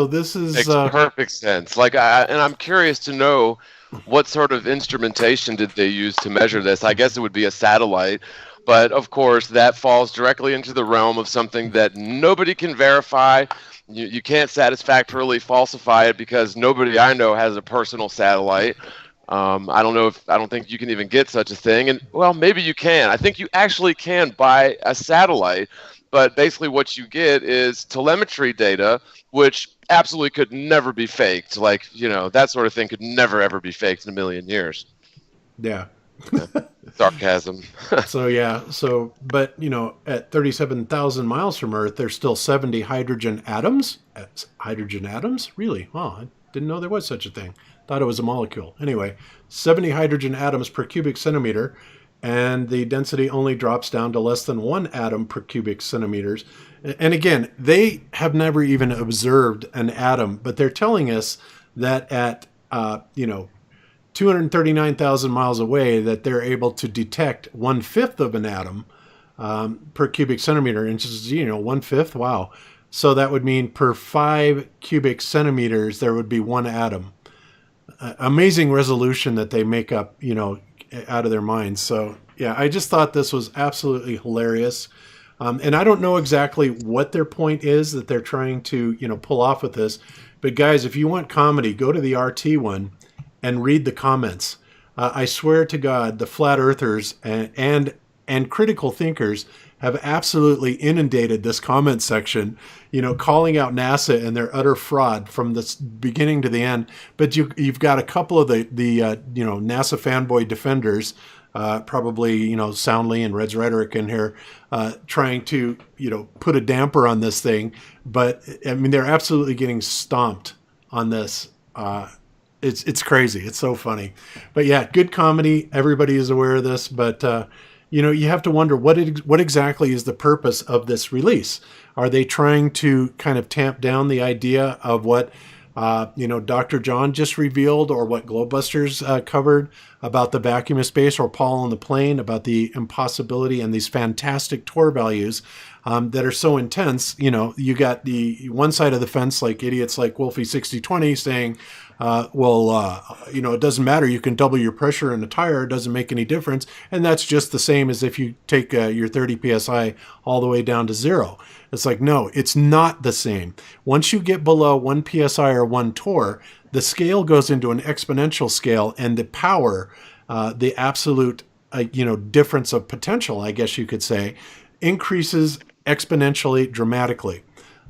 this is makes perfect sense. And I'm curious to know what sort of instrumentation did they use to measure this. I guess it would be a satellite, but of course that falls directly into the realm of something that nobody can verify. You can't satisfactorily falsify it because nobody I know has a personal satellite. I don't think you can even get such a thing. And well, maybe you can. I think you actually can buy a satellite. But basically what you get is telemetry data, which absolutely could never be faked. That sort of thing could never, ever be faked in a million years. Yeah. Sarcasm. But, at 37,000 miles from Earth, there's still 70 hydrogen atoms. Hydrogen atoms? Really? Wow, I didn't know there was such a thing. Thought it was a molecule. Anyway, 70 hydrogen atoms per cubic centimeter. And the density only drops down to less than 1 atom per cubic centimeters. And again, they have never even observed an atom, but they're telling us that at 239,000 miles away, that they're able to detect 1/5 of an atom per cubic centimeter. And just 1/5, wow. So that would mean per 5 cubic centimeters there would be 1 atom. Amazing resolution that they make up, out of their minds. So yeah, I just thought this was absolutely hilarious. And I don't know exactly what their point is that they're trying to, pull off with this. But guys, if you want comedy, go to the RT one and read the comments. I swear to God, the flat earthers and critical thinkers have absolutely inundated this comment section, calling out NASA and their utter fraud from the beginning to the end. But you've got a couple of the NASA fanboy defenders, probably, Soundly and Red's Rhetoric in here, trying to, put a damper on this thing. But I mean, they're absolutely getting stomped on this. It's crazy. It's so funny. But yeah, good comedy. Everybody is aware of this, but you have to wonder what exactly is the purpose of this release. Are they trying to kind of tamp down the idea of what Dr. John just revealed, or what Globebusters covered about the vacuum of space, or Paul on the Plane about the impossibility and these fantastic Tor values that are so intense? You got the one side of the fence, like idiots like Wolfie 6020 saying, it doesn't matter. You can double your pressure in a tire. It doesn't make any difference. And that's just the same as if you take your 30 PSI all the way down to 0. It's like, no, it's not the same. Once you get below 1 PSI or 1 torr, the scale goes into an exponential scale, and the power, the absolute, difference of potential, I guess you could say, increases exponentially dramatically.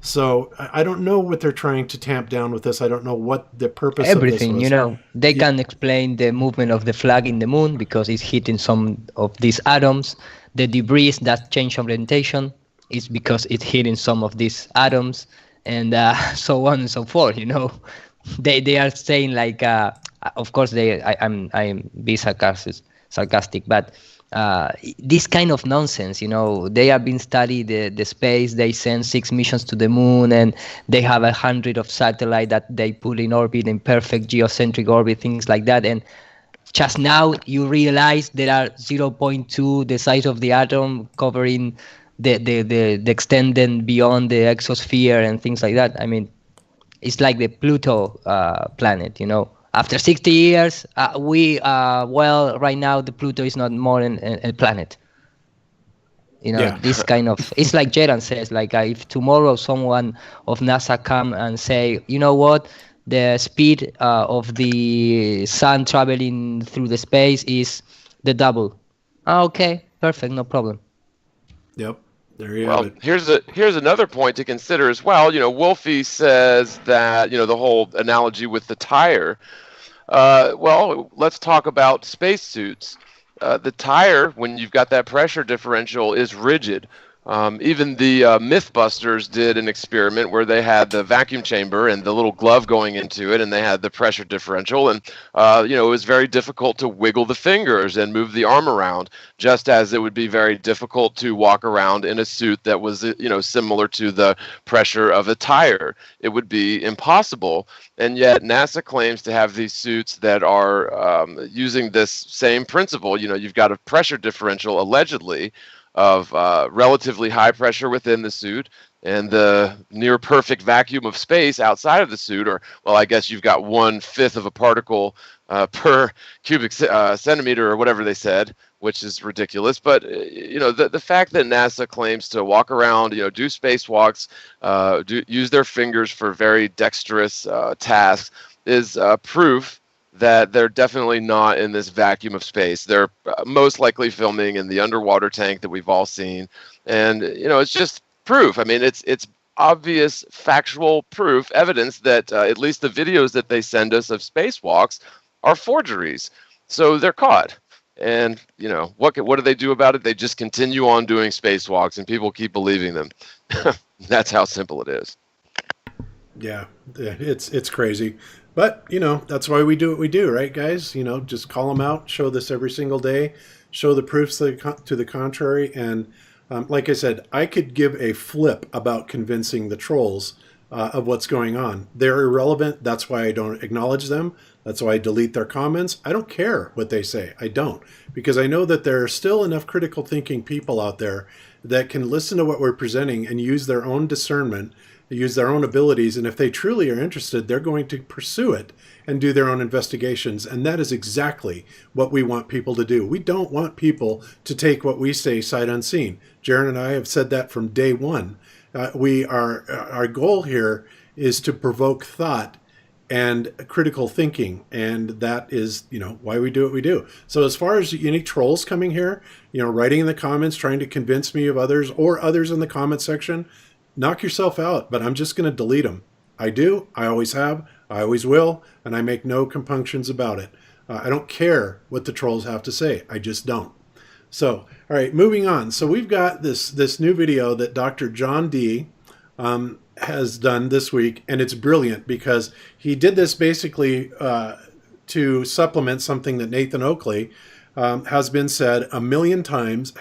So I don't know what they're trying to tamp down with this. I don't know what the purpose of this Everything, was. you know, they can explain the movement of the flag in the moon because it's hitting some of these atoms. The debris that change orientation is because it's hitting some of these atoms, and so on and so forth. You know, they are saying like, of course I'm being sarcastic, but this kind of nonsense, you know, they have been studying the space. They send 6 missions to the moon, and they have 100 of satellite that they put in orbit, in perfect geocentric orbit, things like that. And just now you realize there are zero point 0.2 the size of the atom covering the extended beyond the exosphere and things like that. I mean, it's like the Pluto planet, you know. After 60 years, right now the Pluto is not more than a planet. You know, Yeah. this kind of, it's like Jaron says, like if tomorrow someone of NASA come and say, you know what, the speed of the sun traveling through the space is the double. Okay, perfect, no problem. Yep. There you have Well, it. here's another point to consider as well. You know, Wolfie says that, you know, the whole analogy with the tire. Well, let's talk about spacesuits. The tire, when you've got that pressure differential, is rigid. Even the Mythbusters did an experiment where they had the vacuum chamber and the little glove going into it, and they had the pressure differential, and you know, it was very difficult to wiggle the fingers and move the arm around, just as it would be very difficult to walk around in a suit that was, you know, similar to the pressure of a tire. It would be impossible, and yet NASA claims to have these suits that are using this same principle. You know, you've got a pressure differential, allegedly, of relatively high pressure within the suit and the near perfect vacuum of space outside of the suit, or, well, I guess you've got 1/5 of a particle per cubic centimeter, or whatever they said, which is ridiculous. But you know, the fact that NASA claims to walk around, you know, do spacewalks, use their fingers for very dexterous tasks is proof that they're definitely not in this vacuum of space. They're most likely filming in the underwater tank that we've all seen. And, you know, it's just proof. I mean, it's obvious, factual proof, evidence that at least the videos that they send us of spacewalks are forgeries. So they're caught. And, you know, what do they do about it? They just continue on doing spacewalks, and people keep believing them. That's how simple it is. Yeah, it's crazy. But, you know, that's why we do what we do, right, guys? You know, just call them out, show this every single day, show the proofs to the contrary. And like I said, I could give a flip about convincing the trolls of what's going on. They're irrelevant. That's why I don't acknowledge them. That's why I delete their comments. I don't care what they say. I don't. Because I know that there are still enough critical thinking people out there that can listen to what we're presenting and use their own discernment, use their own abilities, and if they truly are interested, they're going to pursue it and do their own investigations. And that is exactly what we want people to do. We don't want people to take what we say sight unseen. Jaron and I have said that from day one. Our goal here is to provoke thought and critical thinking, and that is, you know, why we do what we do. So as far as any trolls coming here, you know, writing in the comments, trying to convince me of others or others in the comment section, knock yourself out, but I'm just going to delete them. I do. I always have. I always will. And I make no compunctions about it. I don't care what the trolls have to say. I just don't. So, all right, moving on. So we've got this new video that Dr. John D. Has done this week, and it's brilliant because he did this basically to supplement something that Nathan Oakley has been saying a million times,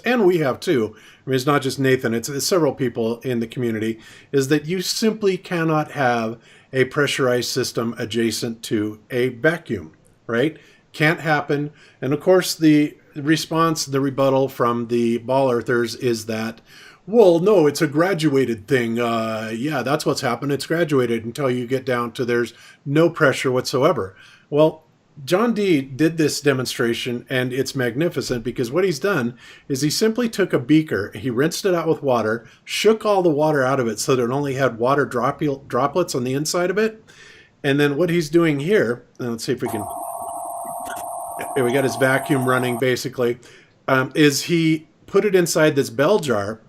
and we have too. I mean, it's not just Nathan, it's several people in the community, is that you simply cannot have a pressurized system adjacent to a vacuum, right? Can't happen. And of course, the response, the rebuttal from the ball earthers is that, well, no, it's a graduated thing. Yeah, that's what's happened. It's graduated until you get down to there's no pressure whatsoever. Well, John D. did this demonstration, and it's magnificent because what he's done is he simply took a beaker, he rinsed it out with water, shook all the water out of it so that it only had water droplets on the inside of it. And then what he's doing here, let's see if we can, we got his vacuum running basically, is he put it inside this bell jar,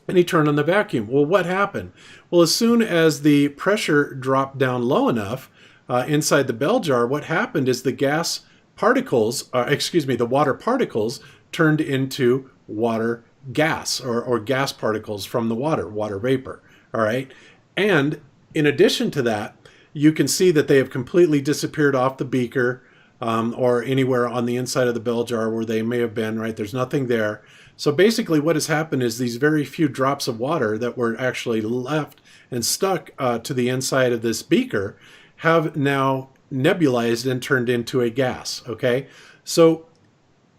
and he turned on the vacuum. Well, what happened? Well, as soon as the pressure dropped down low enough inside the bell jar, what happened is the gas particles, the water particles turned into water gas or gas particles from the water vapor. All right. And in addition to that, you can see that they have completely disappeared off the beaker or anywhere on the inside of the bell jar where they may have been, right? There's nothing there. So basically what has happened is these very few drops of water that were actually left and stuck to the inside of this beaker have now nebulized and turned into a gas, okay? So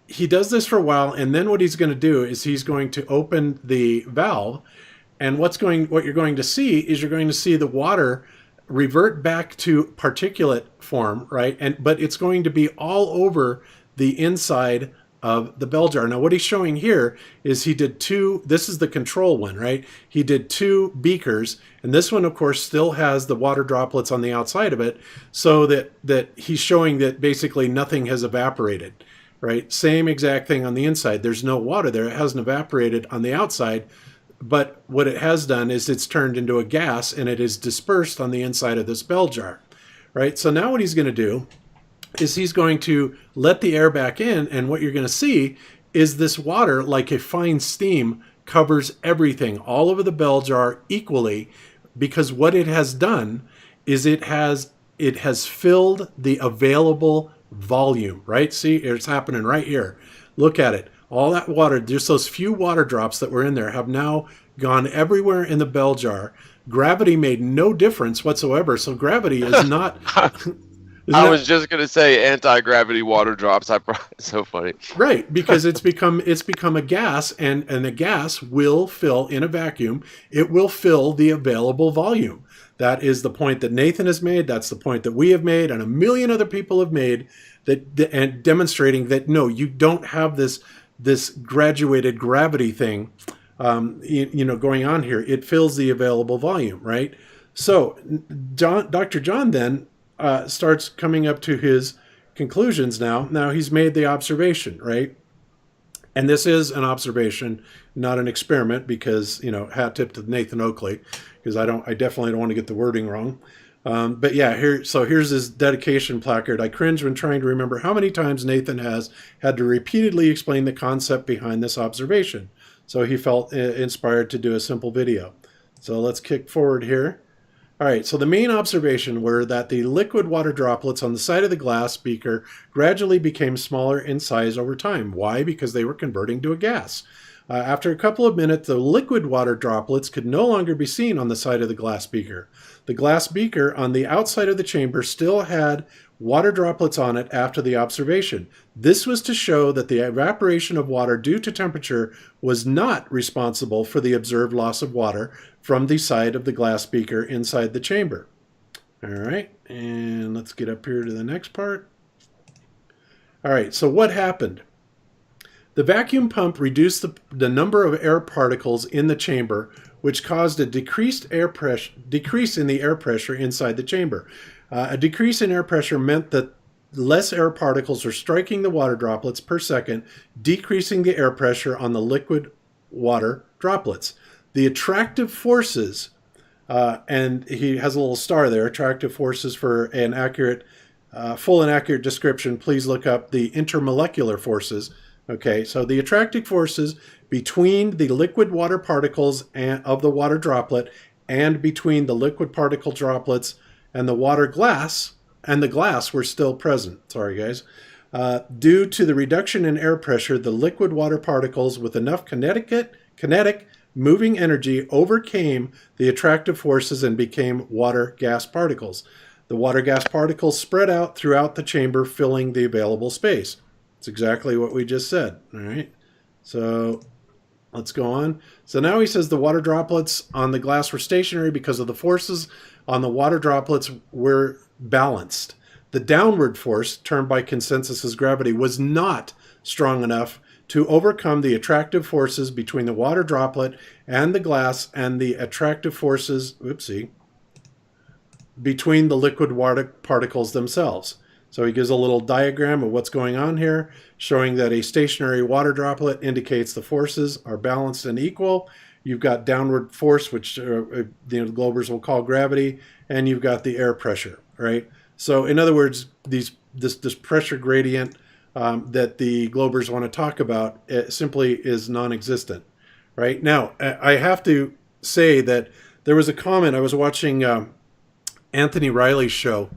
he does this for a while, and then what he's going to do is he's going to open the valve, and what you're going to see is you're going to see the water revert back to particulate form, right? But it's going to be all over the inside of the bell jar. Now what he's showing here is he did this is the control one, right? He did 2 beakers, and this one of course still has the water droplets on the outside of it, so that he's showing that basically nothing has evaporated, right? Same exact thing on the inside. There's no water there. It hasn't evaporated on the outside, but what it has done is it's turned into a gas and it is dispersed on the inside of this bell jar, right? So now what he's going to do is he's going to let the air back in, and what you're going to see is this water, like a fine steam, covers everything all over the bell jar equally, because what it has done is it has filled the available volume, right? See, it's happening right here. Look at it. All that water, just those few water drops that were in there, have now gone everywhere in the bell jar. Gravity made no difference whatsoever. So gravity is not... I was just gonna say anti-gravity water drops. It's so funny, right? Because it's become a gas, and a gas will fill in a vacuum. It will fill the available volume. That is the point that Nathan has made. That's the point that we have made, and a million other people have made, and demonstrating that no, you don't have this graduated gravity thing, going on here. It fills the available volume, right? So Dr. John then starts coming up to his conclusions now. Now he's made the observation, right? And this is an observation, not an experiment, because, hat tip to Nathan Oakley, because I definitely don't want to get the wording wrong. But yeah, here's his dedication placard. I cringe when trying to remember how many times Nathan has had to repeatedly explain the concept behind this observation. So he felt inspired to do a simple video. So let's kick forward here. All right, so the main observation were that the liquid water droplets on the side of the glass beaker gradually became smaller in size over time. Why? Because they were converting to a gas. After a couple of minutes, the liquid water droplets could no longer be seen on the side of the glass beaker. The glass beaker on the outside of the chamber still had water droplets on it after the observation. This was to show that the evaporation of water due to temperature was not responsible for the observed loss of water from the side of the glass beaker inside the chamber. All right, and let's get up here to the next part. All right, so what happened? The vacuum pump reduced the number of air particles in the chamber, which caused a decrease in the air pressure inside the chamber. A decrease in air pressure meant that less air particles are striking the water droplets per second, decreasing the air pressure on the liquid water droplets. The attractive forces, and he has a little star there, attractive forces for an accurate, full and accurate description, please look up the intermolecular forces. Okay, so the attractive forces between the liquid water particles of the water droplet and between the liquid particle droplets and the water glass, and the glass were still present. Sorry, guys. Due to the reduction in air pressure, the liquid water particles with enough kinetic moving energy overcame the attractive forces and became water gas particles. The water gas particles spread out throughout the chamber, filling the available space. It's exactly what we just said. All right. So let's go on. So now he says the water droplets on the glass were stationary because of the forces on the water droplets were balanced. The downward force, termed by consensus as gravity, was not strong enough to overcome the attractive forces between the water droplet and the glass and the attractive forces, between the liquid water particles themselves. So he gives a little diagram of what's going on here, showing that a stationary water droplet indicates the forces are balanced and equal, you've got downward force, which the globers will call gravity, and you've got the air pressure, right? So in other words, this pressure gradient that the globers want to talk about simply is non-existent, right? Now, I have to say that there was a comment. I was watching Anthony Riley's show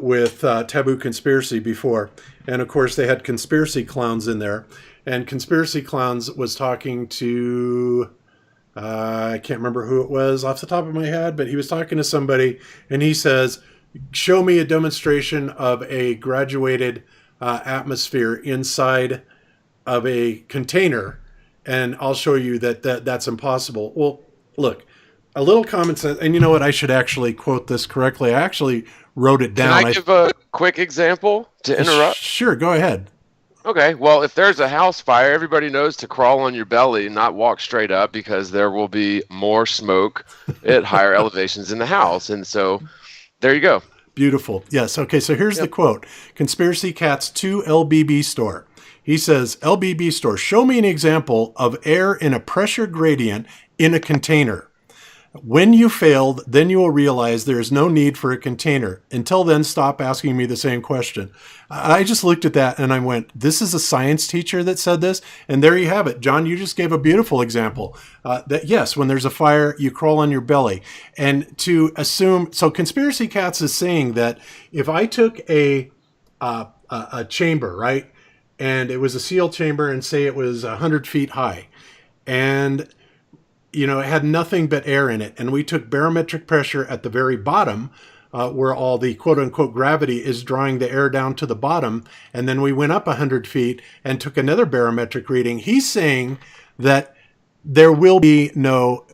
with Taboo Conspiracy before, and of course they had Conspiracy Clowns in there, and Conspiracy Clowns was talking to I can't remember who it was off the top of my head, but he was talking to somebody, and he says, show me a demonstration of a graduated atmosphere inside of a container, and I'll show you that's impossible. Well, look, a little common sense, and you know what? I should actually quote this correctly. I actually wrote it down. Can I give a quick example to interrupt? Sure, go ahead. Okay, well, if there's a house fire, everybody knows to crawl on your belly and not walk straight up, because there will be more smoke at higher elevations in the house. And so there you go. Beautiful. Yes. Okay, so here's the quote. Conspiracy Cat's 2 LBB store. He says, LBB store, show me an example of air in a pressure gradient in a container. When you failed, then you will realize there is no need for a container. Until then, stop asking me the same question. I just looked at that and I went, this is a science teacher that said this? And there you have it. John, you just gave a beautiful example that yes, when there's a fire, you crawl on your belly. And to assume, so Conspiracy Cats is saying that if I took a chamber, right, and it was a sealed chamber, and say it was 100 feet high, and it had nothing but air in it, and we took barometric pressure at the very bottom, where all the quote-unquote gravity is drawing the air down to the bottom, and then we went up 100 feet and took another barometric reading. He's saying that there will be no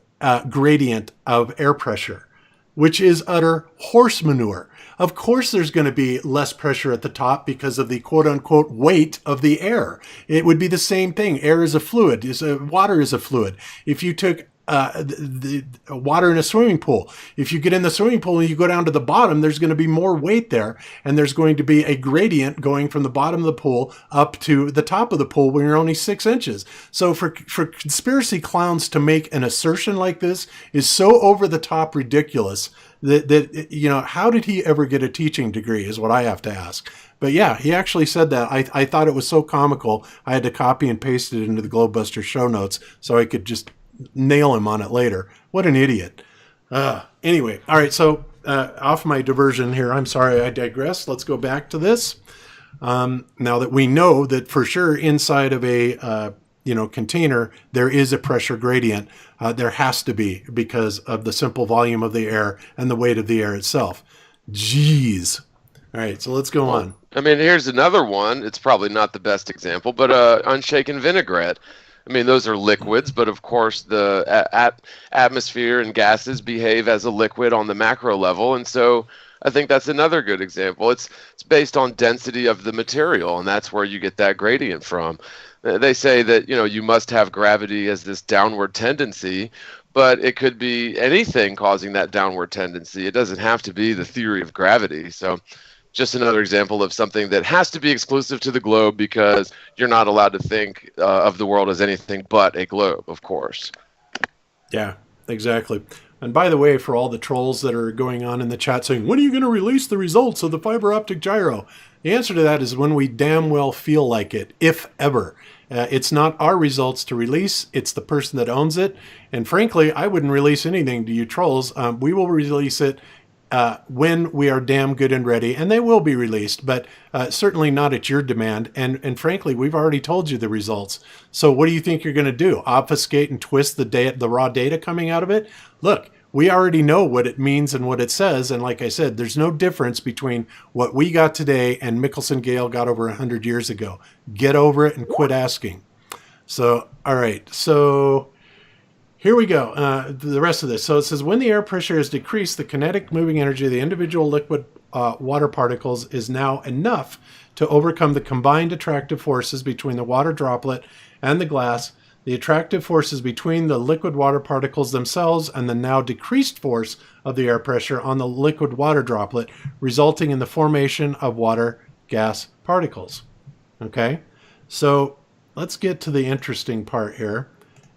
gradient of air pressure, which is utter horse manure. Of course there's going to be less pressure at the top because of the quote-unquote weight of the air. It would be the same thing. Air is a fluid. Water is a fluid. If you took the water in a swimming pool, if you get in the swimming pool and you go down to the bottom, there's going to be more weight there, and there's going to be a gradient going from the bottom of the pool up to the top of the pool when you're only 6 inches. So for conspiracy clowns to make an assertion like this is so over the top ridiculous that how did he ever get a teaching degree is what I have to ask. But yeah, he actually said that. I thought it was so comical, I had to copy and paste it into the Globebuster show notes so I could just nail him on it later. What an idiot. Anyway, all right, so off my diversion here. I'm sorry, I digress. Let's go back to this. Now that we know that for sure inside of a container, there is a pressure gradient. There has to be, because of the simple volume of the air and the weight of the air itself. Jeez. All right, so let's go on. I mean, here's another one. It's probably not the best example, but unshaken vinaigrette. I mean, those are liquids, but of course the atmosphere and gases behave as a liquid on the macro level, and so I think that's another good example. It's based on density of the material, and that's where you get that gradient from. They say that you must have gravity as this downward tendency, but it could be anything causing that downward tendency. It doesn't have to be the theory of gravity. So just another example of something that has to be exclusive to the globe, because you're not allowed to think of the world as anything but a globe, of course. Yeah, exactly. And by the way, for all the trolls that are going on in the chat saying, when are you going to release the results of the fiber optic gyro? The answer to that is when we damn well feel like it, if ever. It's not our results to release. It's the person that owns it. And frankly, I wouldn't release anything to you trolls. We will release it when we are damn good and ready, and they will be released, but certainly not at your demand. And frankly, we've already told you the results. So what do you think you're going to do? Obfuscate and twist the raw data coming out of it? Look, we already know what it means and what it says. And like I said, there's no difference between what we got today and Michelson Gale got over 100 years ago. Get over it and quit asking. So, all right. So here we go. The rest of this. So it says, when the air pressure is decreased, the kinetic moving energy of the individual liquid water particles is now enough to overcome the combined attractive forces between the water droplet and the glass, the attractive forces between the liquid water particles themselves, and the now decreased force of the air pressure on the liquid water droplet, resulting in the formation of water gas particles. Okay, so let's get to the interesting part here.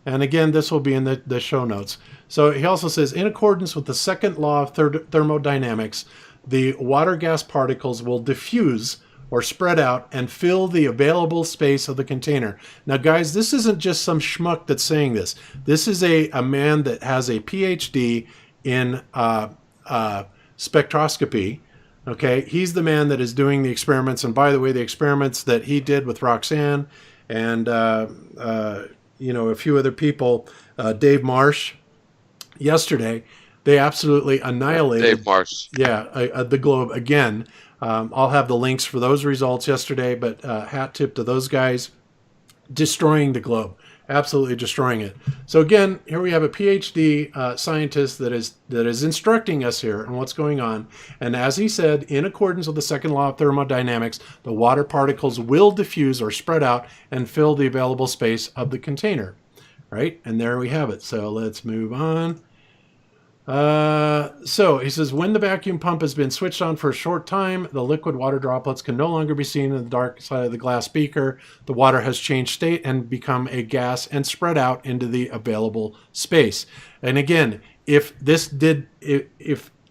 And again, this will be in the show notes. So he also says, in accordance with the second law of thermodynamics, the water gas particles will diffuse or spread out and fill the available space of the container. Now, guys, this isn't just some schmuck that's saying this. This is a man that has a PhD in spectroscopy. Okay, he's the man that is doing the experiments. And by the way, the experiments that he did with Roxanne and a few other people, Dave Marsh, yesterday, they absolutely annihilated Dave Marsh. Yeah, the globe again. I'll have the links for those results yesterday, but hat tip to those guys, destroying the globe, absolutely destroying it. So again, here we have a PhD scientist that is instructing us here on what's going on. And as he said, in accordance with the second law of thermodynamics, the water particles will diffuse or spread out and fill the available space of the container. Right? And there we have it. So let's move on. So he says, when the vacuum pump has been switched on for a short time, the liquid water droplets can no longer be seen in the dark side of the glass beaker. The water has changed state and become a gas and spread out into the available space. And again, if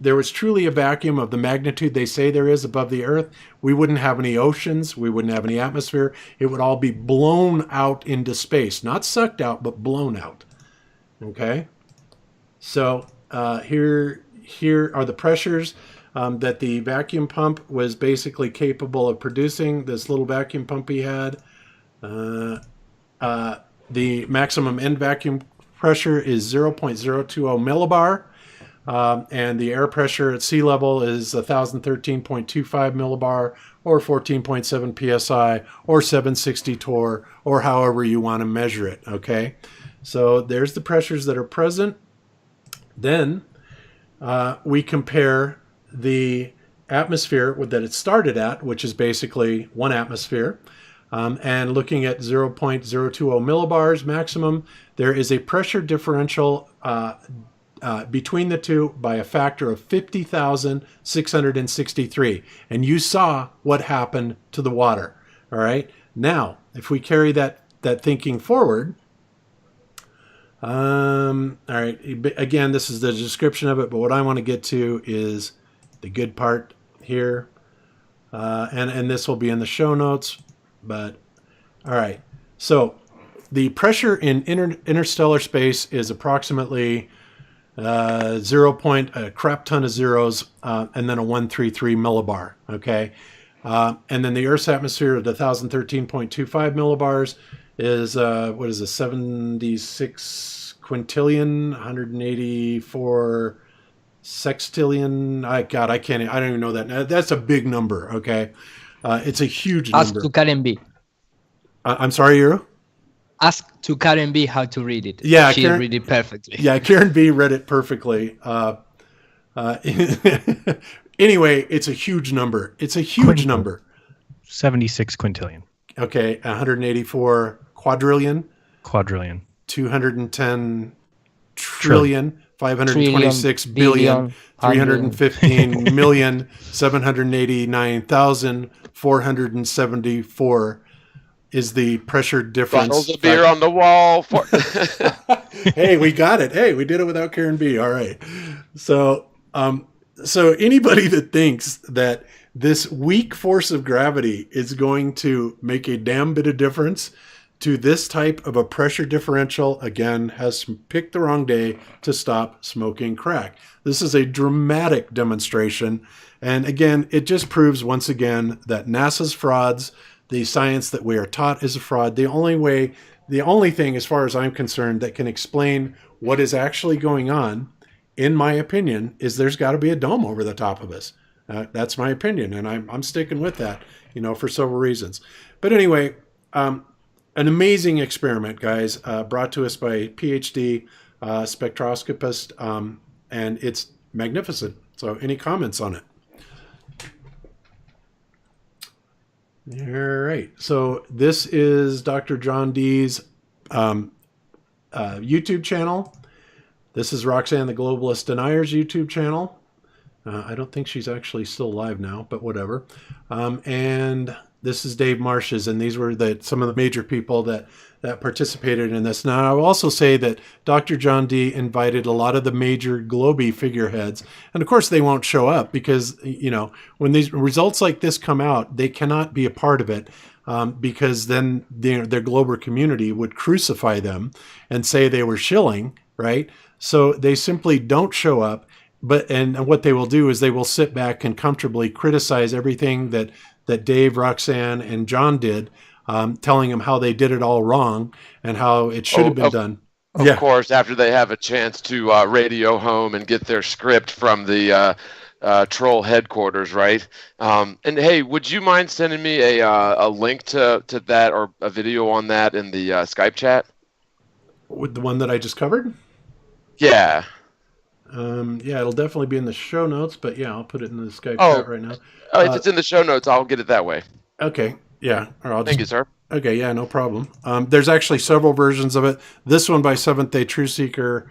there was truly a vacuum of the magnitude they say there is above the earth, we wouldn't have any oceans, we wouldn't have any atmosphere. It would all be blown out into space, not sucked out, but blown out. Okay? So here are the pressures that the vacuum pump was basically capable of producing. This little vacuum pump he had. The maximum end vacuum pressure is 0.020 millibar. And the air pressure at sea level is 1,013.25 millibar, or 14.7 psi, or 760 torr, or however you want to measure it. Okay, so there's the pressures that are present. Then we compare the atmosphere that it started at, which is basically 1 atmosphere, and looking at 0.020 millibars maximum, there is a pressure differential between the two by a factor of 50,663. And you saw what happened to the water. All right. Now, if we carry that thinking forward, all right, again, this is the description of it, but what I want to get to is the good part here. And this will be in the show notes, but all right. So the pressure in interstellar space is approximately 0. A crap ton of zeros, and then a 133 millibar. Okay. And then the Earth's atmosphere at 1,013.25 millibars is, 76 quintillion, 184 sextillion. I don't even know that. That's a big number. Okay. It's a huge number. Ask to Karen B. I'm sorry, Yuru? Ask to Karen B how to read it. Yeah, she read it perfectly. Yeah, Karen B read it perfectly. Anyway, it's a huge number. It's a huge number. 76 quintillion. Okay, 184 quadrillion. 210 trillion. 526 billion. 315 million. 789,474 is the pressure difference. Bottles of beer on the wall. Hey, we got it. Hey, we did it without Karen B. All right. So anybody that thinks that this weak force of gravity is going to make a damn bit of difference to this type of a pressure differential, again, has picked the wrong day to stop smoking crack. This is a dramatic demonstration. And again, it just proves once again that NASA's frauds, the science that we are taught is a fraud. The only thing, as far as I'm concerned, that can explain what is actually going on, in my opinion, is there's got to be a dome over the top of us. That's my opinion, and I'm sticking with that, for several reasons. But anyway, an amazing experiment, guys, brought to us by a PhD spectroscopist, and it's magnificent. So any comments on it? All right. So this is Dr. John Dee's YouTube channel. This is Roxanne the Globalist Denier's YouTube channel. I don't think she's actually still live now, but whatever. And This is Dave Marsh's, and these were some of the major people that participated in this. Now, I will also say that Dr. John D invited a lot of the major Globy figureheads, and of course they won't show up because, when these results like this come out, they cannot be a part of it. Because then their Glober community would crucify them and say they were shilling, right? So they simply don't show up. And what they will do is they will sit back and comfortably criticize everything that Dave, Roxanne, and John did, telling them how they did it all wrong and how it should have been done. Of course, after they have a chance to radio home and get their script from the troll headquarters, right? And hey, would you mind sending me a link to that or a video on that in the Skype chat? With the one that I just covered? Yeah. Yeah, it'll definitely be in the show notes, but yeah, I'll put it in the Skype chat right now. Oh, if it's in the show notes, I'll get it that way. Okay. Yeah. Or Thank you, sir. Okay. Yeah, no problem. There's actually several versions of it. This one by Seventh Day Truth Seeker.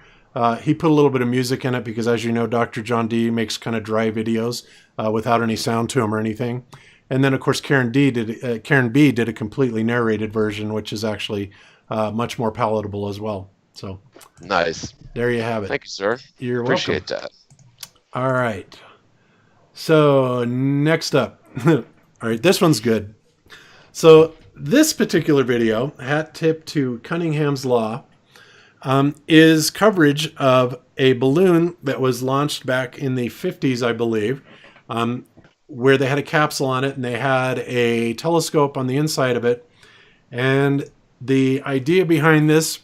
He put a little bit of music in it because, as you know, Dr. John D makes kind of dry videos without any sound to them or anything. And then, of course, Karen B did a completely narrated version, which is actually much more palatable as well. So nice. There you have it. Thank you, sir. You're Appreciate welcome. that. All right. So next up. All right, this one's good. So this particular video, hat tip to Cunningham's Law, is coverage of a balloon that was launched back in the 50s, I believe, where they had a capsule on it and they had a telescope on the inside of it. And the idea behind this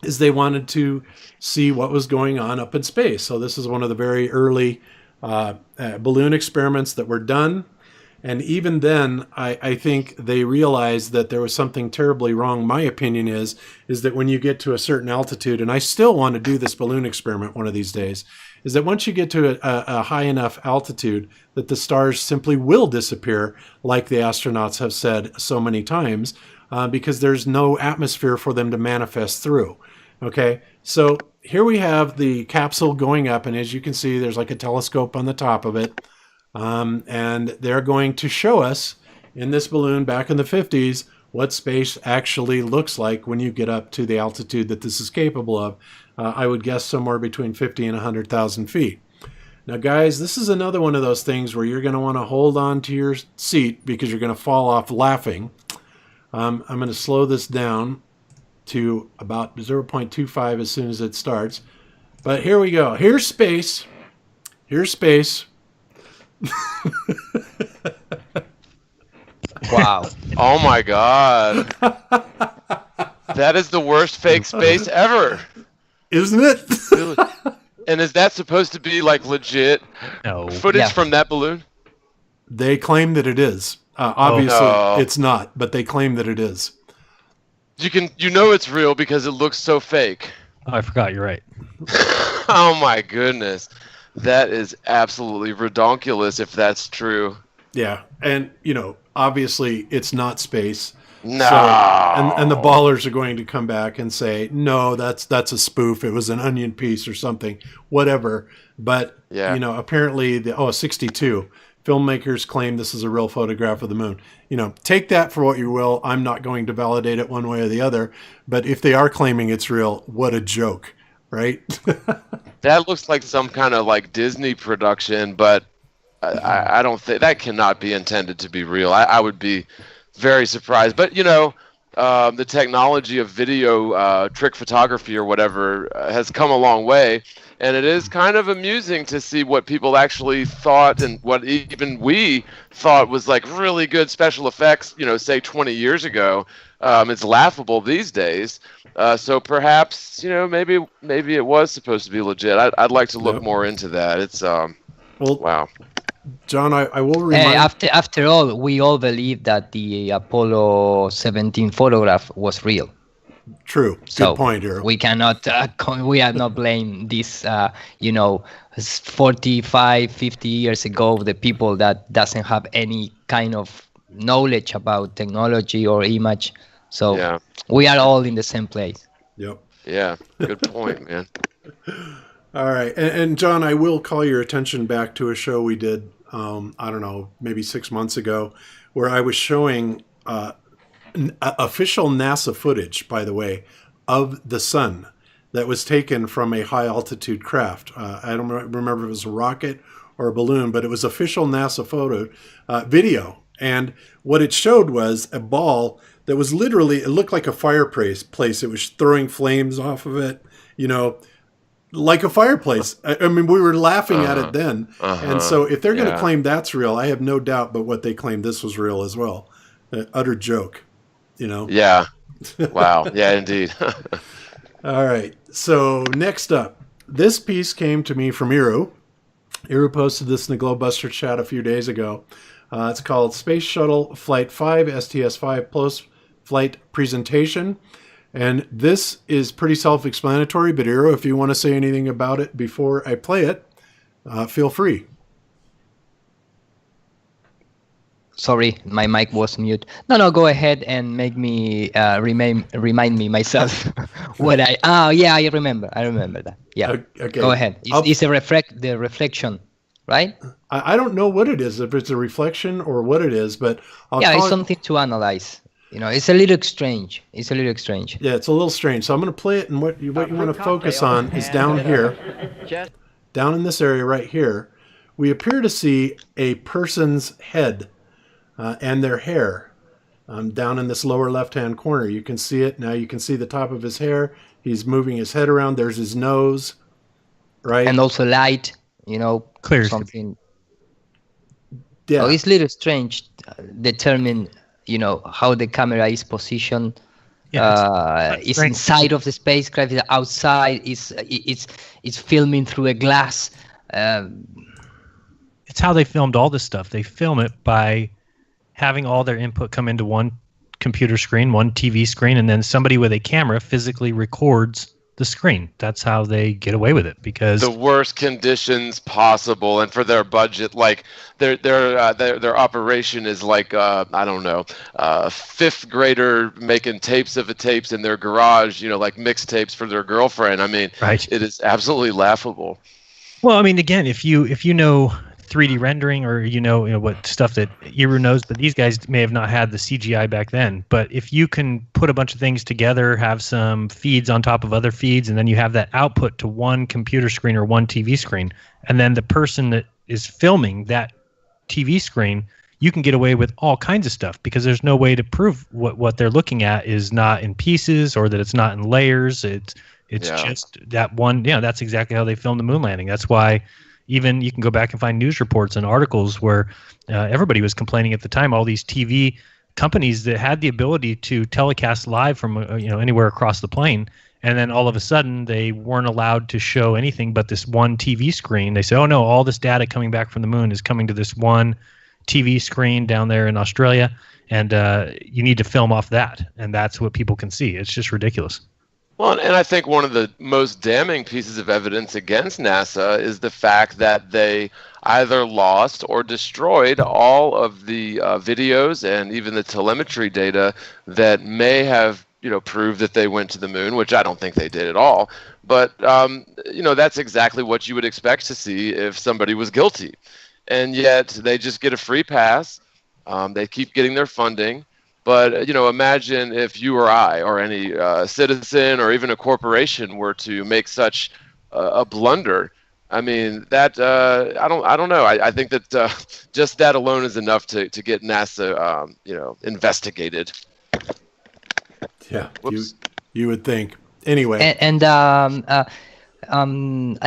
is they wanted to see what was going on up in space. So this is one of the very early balloon experiments that were done. And even then, I think they realized that there was something terribly wrong. My opinion is that when you get to a certain altitude, and I still want to do this balloon experiment one of these days, is that once you get to a high enough altitude that the stars simply will disappear, like the astronauts have said so many times, because there's no atmosphere for them to manifest through. Okay, so here we have the capsule going up, and as you can see, there's like a telescope on the top of it. And they're going to show us in this balloon back in the 50s what space actually looks like when you get up to the altitude that this is capable of. I would guess somewhere between 50 and 100,000 feet. Now, guys, this is another one of those things where you're going to want to hold on to your seat because you're going to fall off laughing. I'm going to slow this down to about 0.25 as soon as it starts. But here we go. Here's space. Here's space. Wow. Oh my God. That is the worst fake space ever. Isn't it? Really? And is that supposed to be like legit footage from that balloon? They claim that it is. Obviously, it's not, but they claim that it is. You know it's real because it looks so fake. Oh, I forgot. You're right. Oh my goodness. That is absolutely redonkulous if that's true. Yeah. And, obviously it's not space. No. So, and the ballers are going to come back and say, no, that's a spoof. It was an onion piece or something, whatever. But, apparently 62 filmmakers claim this is a real photograph of the moon. Take that for what you will. I'm not going to validate it one way or the other. But if they are claiming it's real, what a joke, right? That looks like some kind of like Disney production, but I don't think that cannot be intended to be real. I would be very surprised. But the technology of video trick photography or whatever has come a long way, and it is kind of amusing to see what people actually thought and what even we thought was like really good special effects. Say 20 years ago, it's laughable these days. So perhaps maybe it was supposed to be legit. I'd like to look more into that. It's wow. John, I will remind. After all, we all believe that the Apollo 17 photograph was real. True. Good point, Hero. We cannot blame this 45, 50 years ago the people that doesn't have any kind of knowledge about technology or image. So we are all in the same place. Yep. Yeah. Good point, man. All right. And John, I will call your attention back to a show we did, I don't know, maybe 6 months ago, where I was showing official NASA footage, by the way, of the sun that was taken from a high altitude craft. I don't remember if it was a rocket or a balloon, but it was official NASA video. And what it showed was a ball that was literally, it looked like a fireplace. It was throwing flames off of it, like a fireplace. I mean, we were laughing at it then. And so if they're going to claim that's real, I have no doubt but what they claimed this was real as well. Utter joke, Yeah. Wow. Yeah, indeed. All right. So next up, this piece came to me from Iru. Iru posted this in the Globebuster chat a few days ago. It's called Space Shuttle Flight 5, STS-5 Post-Flight Presentation. And this is pretty self-explanatory, but Iru, if you want to say anything about it before I play it, feel free. Sorry, my mic was mute. No, go ahead and make me remind me myself what I. Oh yeah, I remember that. Yeah. Okay. Go ahead. It's the reflection, right? I don't know what it is, if it's a reflection or what it is, but it's something to analyze. It's a little strange. Yeah, it's a little strange. So I'm going to play it, and what you want to focus on is down here, down in this area right here. We appear to see a person's head. And their hair down in this lower left-hand corner. You can see it. Now you can see the top of his hair. He's moving his head around. There's his nose, right? And also light, clear something. Yeah. So it's a little strange determine, how the camera is positioned. Yeah, it's inside of the spacecraft, it's outside, it's filming through a glass. It's how they filmed all this stuff. They film it by having all their input come into one computer screen, one TV screen, and then somebody with a camera physically records the screen. That's how they get away with it, because the worst conditions possible, and for their budget, like their operation is like I don't know, fifth grader making tapes of tapes in their garage, like mixtapes for their girlfriend. I mean, right. It is absolutely laughable. Well, I mean, again, if you know 3D rendering, or what stuff that Iru knows, but these guys may have not had the CGI back then. But if you can put a bunch of things together, have some feeds on top of other feeds, and then you have that output to one computer screen or one TV screen, and then the person that is filming that TV screen, you can get away with all kinds of stuff, because there's no way to prove what they're looking at is not in pieces, or that it's not in layers. It's just that one. Yeah, that's exactly how they filmed the moon landing. That's why. Even you can go back and find news reports and articles where everybody was complaining at the time, all these TV companies that had the ability to telecast live from anywhere across the plane, and then all of a sudden they weren't allowed to show anything but this one TV screen. They say, oh no, all this data coming back from the moon is coming to this one TV screen down there in Australia, and you need to film off that, and that's what people can see. It's just ridiculous. Well, and I think one of the most damning pieces of evidence against NASA is the fact that they either lost or destroyed all of the videos and even the telemetry data that may have, proved that they went to the moon, which I don't think they did at all. But, that's exactly what you would expect to see if somebody was guilty. And yet they just get a free pass. They keep getting their funding. But, imagine if you or I or any citizen or even a corporation were to make such a blunder. I mean, that I don't know. I think that just that alone is enough to get NASA, investigated. Yeah, you would think. Anyway. And I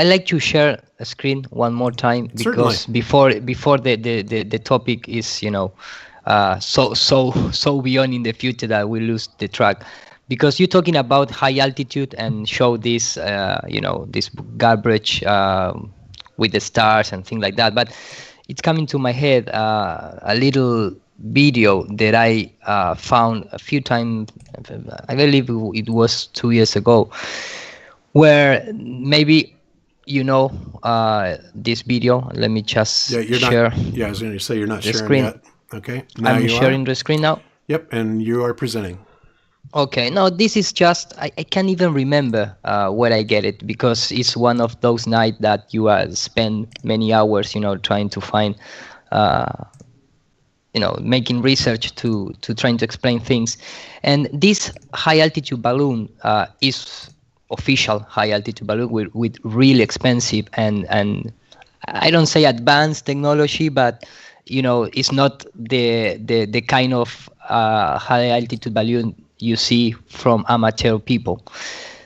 like to share a screen one more time, because Certainly. before the topic is, so beyond in the future that we lose the track, because you're talking about high altitude and show this this garbage with the stars and things like that, but it's coming to my head a little video that I found a few times. I believe it was 2 years ago, where maybe this video. Let me just share. I was going to say you're not sharing screen yet. Okay. Now I'm sharing the screen now. Yep, and you are presenting. Okay. No, this is just I can't even remember where I get it, because it's one of those nights that you spend many hours, trying to find making research to trying to explain things. And this high altitude balloon is official high altitude balloon with really expensive and I don't say advanced technology, but it's not the kind of high altitude balloon you see from amateur people.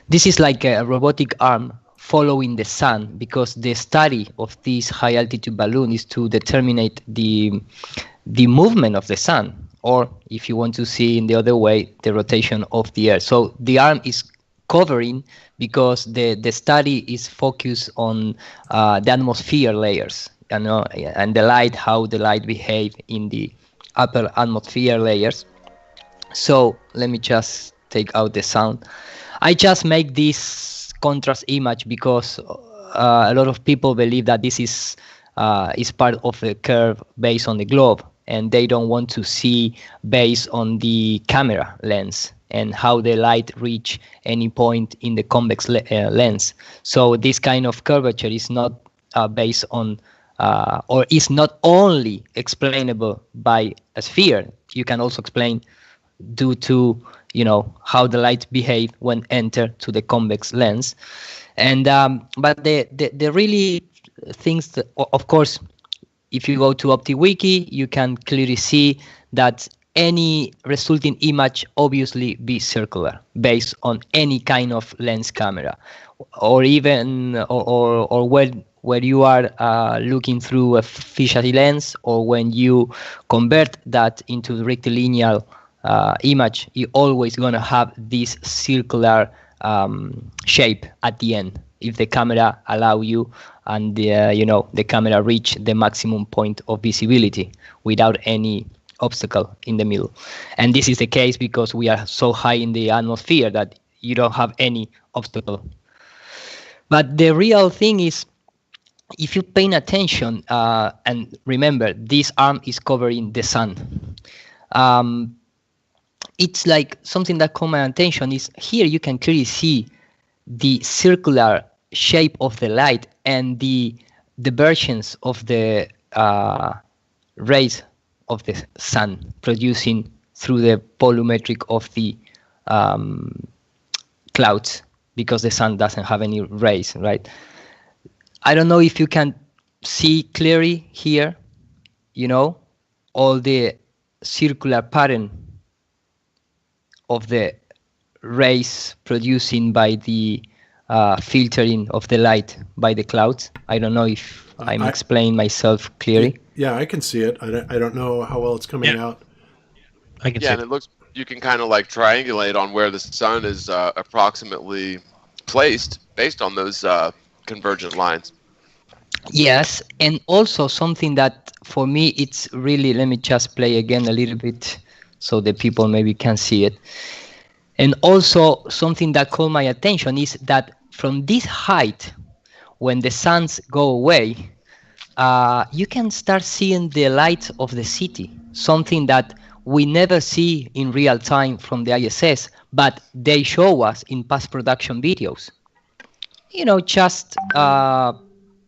This is like a robotic arm following the sun, because the study of this high altitude balloon is to determine the movement of the sun, or if you want to see in the other way, the rotation of the earth. So the arm is covering because the study is focused on the atmosphere layers, and the light, how the light behave in the upper atmosphere layers. So let me just take out the sound. I just make this contrast image because a lot of people believe that this is part of the curve based on the globe, and they don't want to see based on the camera lens and how the light reach any point in the convex lens. So this kind of curvature is not based on or is not only explainable by a sphere. You can also explain due to how the light behave when enter to the convex lens. And but the really things that, of course, if you go to OptiWiki, you can clearly see that any resulting image obviously be circular based on any kind of lens camera, or even or where you are looking through a fisheye lens, or when you convert that into the rectilinear image, you're always going to have this circular shape at the end, if the camera allow you and the camera reach the maximum point of visibility without any obstacle in the middle. And this is the case because we are so high in the atmosphere that you don't have any obstacle. But the real thing is, if you pay attention, and remember, this arm is covering the sun. It's like something that caught my attention is here you can clearly see the circular shape of the light and the divergence of the rays of the sun producing through the volumetric of the clouds, because the sun doesn't have any rays, right? I don't know if you can see clearly here, all the circular pattern of the rays producing by the filtering of the light by the clouds. I don't know if I'm explaining myself clearly. Yeah, I can see it. I don't know how well it's coming out. I can see and it looks, you can kind of like triangulate on where the sun is approximately placed based on those convergent lines. Yes, and also something that for me it's really, let me just play again a little bit so the people maybe can see it. And also something that caught my attention is that from this height, when the suns go away, you can start seeing the light of the city, something that we never see in real time from the ISS, but they show us in post-production videos. Just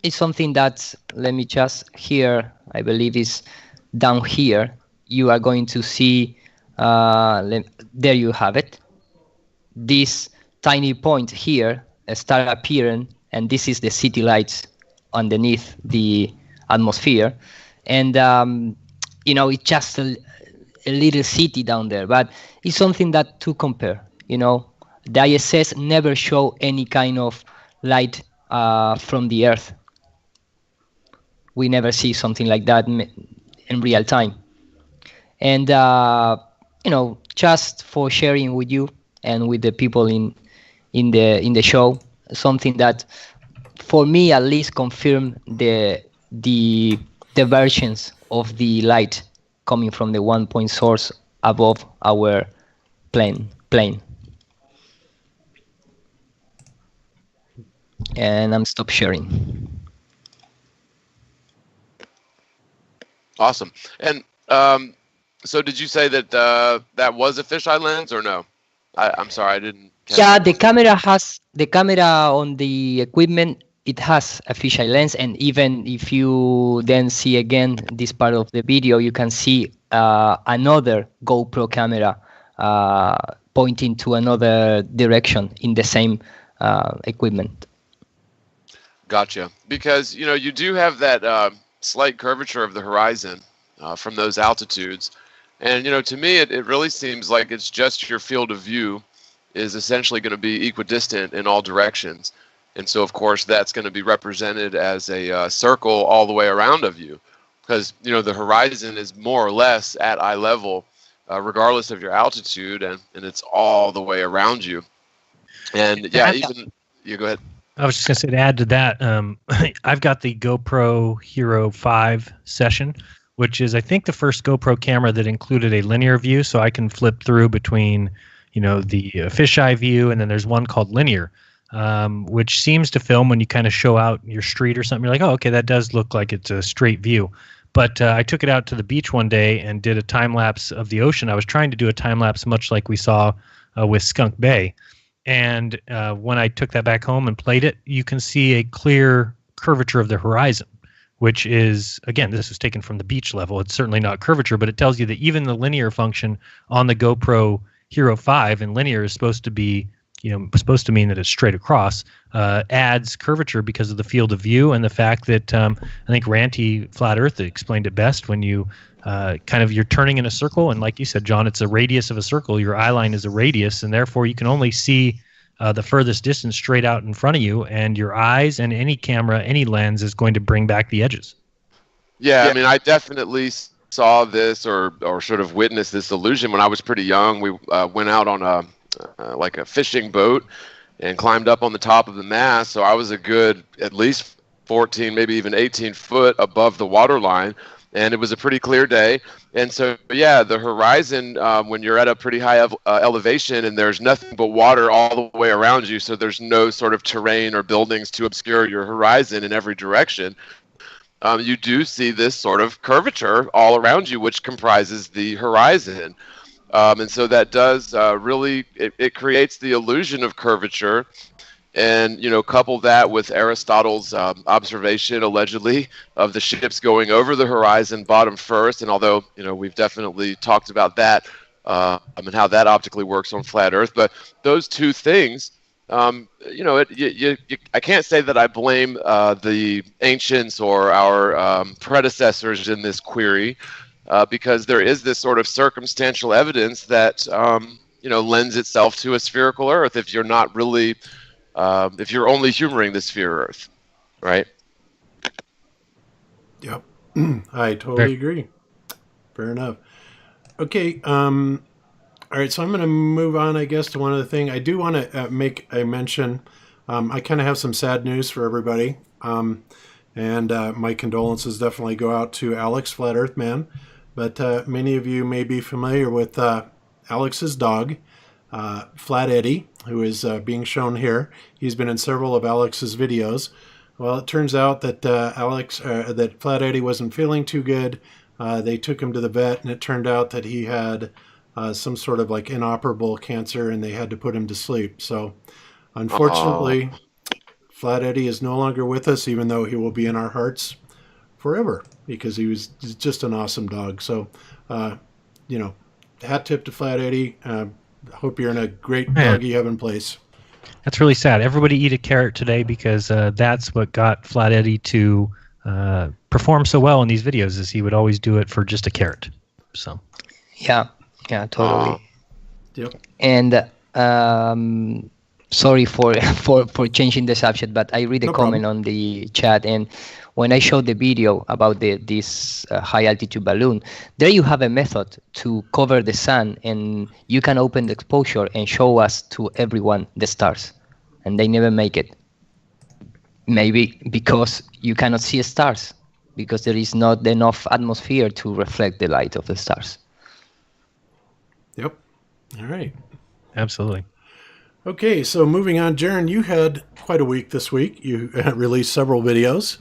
it's something that, let me just here, I believe is down here, you are going to see, there you have it. This tiny point here start appearing, and this is the city lights underneath the atmosphere. And, it's just a little city down there, but it's something that to compare, The ISS never show any kind of light from the Earth. We never see something like that in real time. And, just for sharing with you and with the people in the show, something that for me at least confirmed the divergence of the light coming from the 1 point source above our plane. And I'm stop sharing. Awesome. And so did you say that that was a fisheye lens or no? I'm sorry, I didn't catch that. The camera on the equipment, it has a fisheye lens, and even if you then see again this part of the video, you can see another GoPro camera pointing to another direction in the same equipment. Gotcha. Because, you do have that slight curvature of the horizon from those altitudes. And, to me, it really seems like it's just your field of view is essentially going to be equidistant in all directions. And so, of course, that's going to be represented as a circle all the way around of you. Because, the horizon is more or less at eye level, regardless of your altitude, and it's all the way around you. And, yeah, even... You go ahead. I was just going to say, to add to that, I've got the GoPro Hero 5 session, which is, I think, the first GoPro camera that included a linear view, so I can flip through between, the fisheye view, and then there's one called linear, which seems to film when you kind of show out your street or something. You're like, oh, okay, that does look like it's a straight view. But I took it out to the beach one day and did a time-lapse of the ocean. I was trying to do a time-lapse much like we saw with Skunk Bay. And when I took that back home and played it, you can see a clear curvature of the horizon, which is, again, this was taken from the beach level. It's certainly not curvature, but it tells you that even the linear function on the GoPro Hero 5, and linear is supposed to be, supposed to mean that it's straight across, adds curvature because of the field of view and the fact that I think Ranty Flat Earth explained it best when you you're turning in a circle, and like you said, John, it's a radius of a circle. Your eye line is a radius, and therefore you can only see the furthest distance straight out in front of you, and your eyes and any camera, any lens is going to bring back the edges. Yeah, I mean, I definitely saw this or sort of witnessed this illusion when I was pretty young. We went out on a fishing boat and climbed up on the top of the mast, so I was a good at least 14, maybe even 18 foot above the water line. And it was a pretty clear day. And so, yeah, the horizon, when you're at a pretty high elevation and there's nothing but water all the way around you, so there's no sort of terrain or buildings to obscure your horizon in every direction, you do see this sort of curvature all around you, which comprises the horizon. And so that does really, it creates the illusion of curvature. And, couple that with Aristotle's observation, allegedly, of the ships going over the horizon bottom first. And although, we've definitely talked about that and how that optically works on flat Earth. But those two things, I can't say that I blame the ancients or our predecessors in this query because there is this sort of circumstantial evidence that, lends itself to a spherical Earth if you're not really... if you're only humoring the sphere Earth, right? Yep. I totally agree. Fair enough. Okay. All right. So I'm going to move on, I guess, to one other thing. I do want to make a mention. I kind of have some sad news for everybody. And my condolences definitely go out to Alex, Flat Earth Man. But many of you may be familiar with Alex's dog, Flat Eddie, who is being shown here. He's been in several of Alex's videos. Well, it turns out that that Flat Eddie wasn't feeling too good. They took him to the vet, and it turned out that he had some sort of like inoperable cancer, and they had to put him to sleep. So, unfortunately, Flat Eddie is no longer with us, even though he will be in our hearts forever because he was just an awesome dog. So, hat tip to Flat Eddie. Hope you're in a great doggy heaven place. That's really sad. Everybody eat a carrot today because that's what got Flat Eddie to perform so well in these videos. Is he would always do it for just a carrot. So. Yeah, totally. Yep. And sorry for changing the subject, but I read a comment on the chat, and when I showed the video about this high altitude balloon, there you have a method to cover the sun, and you can open the exposure and show us to everyone the stars, and they never make it. Maybe because you cannot see stars, because there is not enough atmosphere to reflect the light of the stars. Yep. All right. Absolutely. Okay, so moving on, Jaron, you had quite a week this week. You released several videos.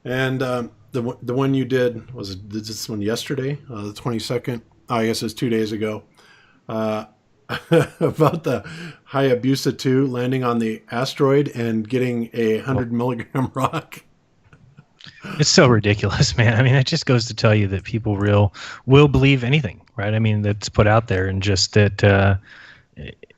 And the one you did, was this one yesterday, the 22nd? Oh, I guess it's 2 days ago, about the Hayabusa 2 landing on the asteroid and getting a 100 milligram rock. It's so ridiculous, man. I mean, it just goes to tell you that people will believe anything, right? I mean, that's put out there, and just that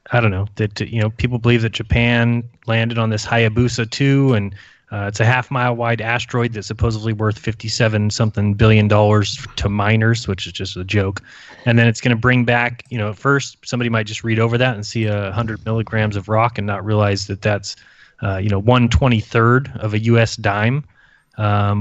I don't know, that people believe that Japan landed on this Hayabusa 2, and it's a half-mile wide asteroid that's supposedly worth $57 billion to miners, which is just a joke. And then it's going to bring back, at first somebody might just read over that and see 100 milligrams of rock and not realize that that's 1/23rd of a U.S. dime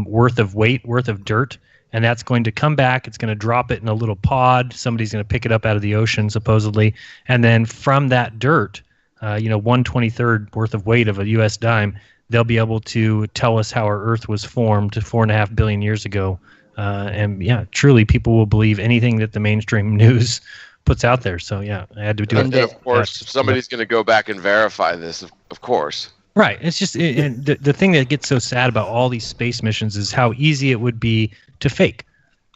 worth of weight, worth of dirt. And that's going to come back. It's going to drop it in a little pod. Somebody's going to pick it up out of the ocean, supposedly. And then from that dirt, 1/23rd worth of weight of a U.S. dime, they'll be able to tell us how our Earth was formed 4.5 billion years ago. And yeah, truly, people will believe anything that the mainstream news puts out there. So yeah, I had to do it. And of course, somebody's going to go back and verify this, of course. Right. It's just and the thing that gets so sad about all these space missions is how easy it would be to fake.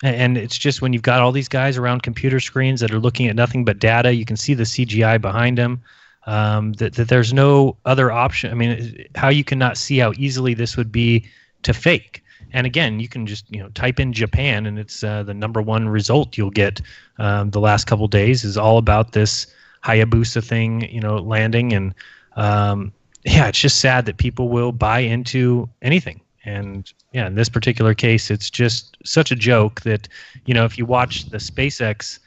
And it's just when you've got all these guys around computer screens that are looking at nothing but data, you can see the CGI behind them. That there's no other option. I mean, how you cannot see how easily this would be to fake. And again, you can just type in Japan, and it's the #1 result you'll get. The last couple days is all about this Hayabusa thing, landing, and yeah, it's just sad that people will buy into anything. And yeah, in this particular case, it's just such a joke that if you watch the SpaceX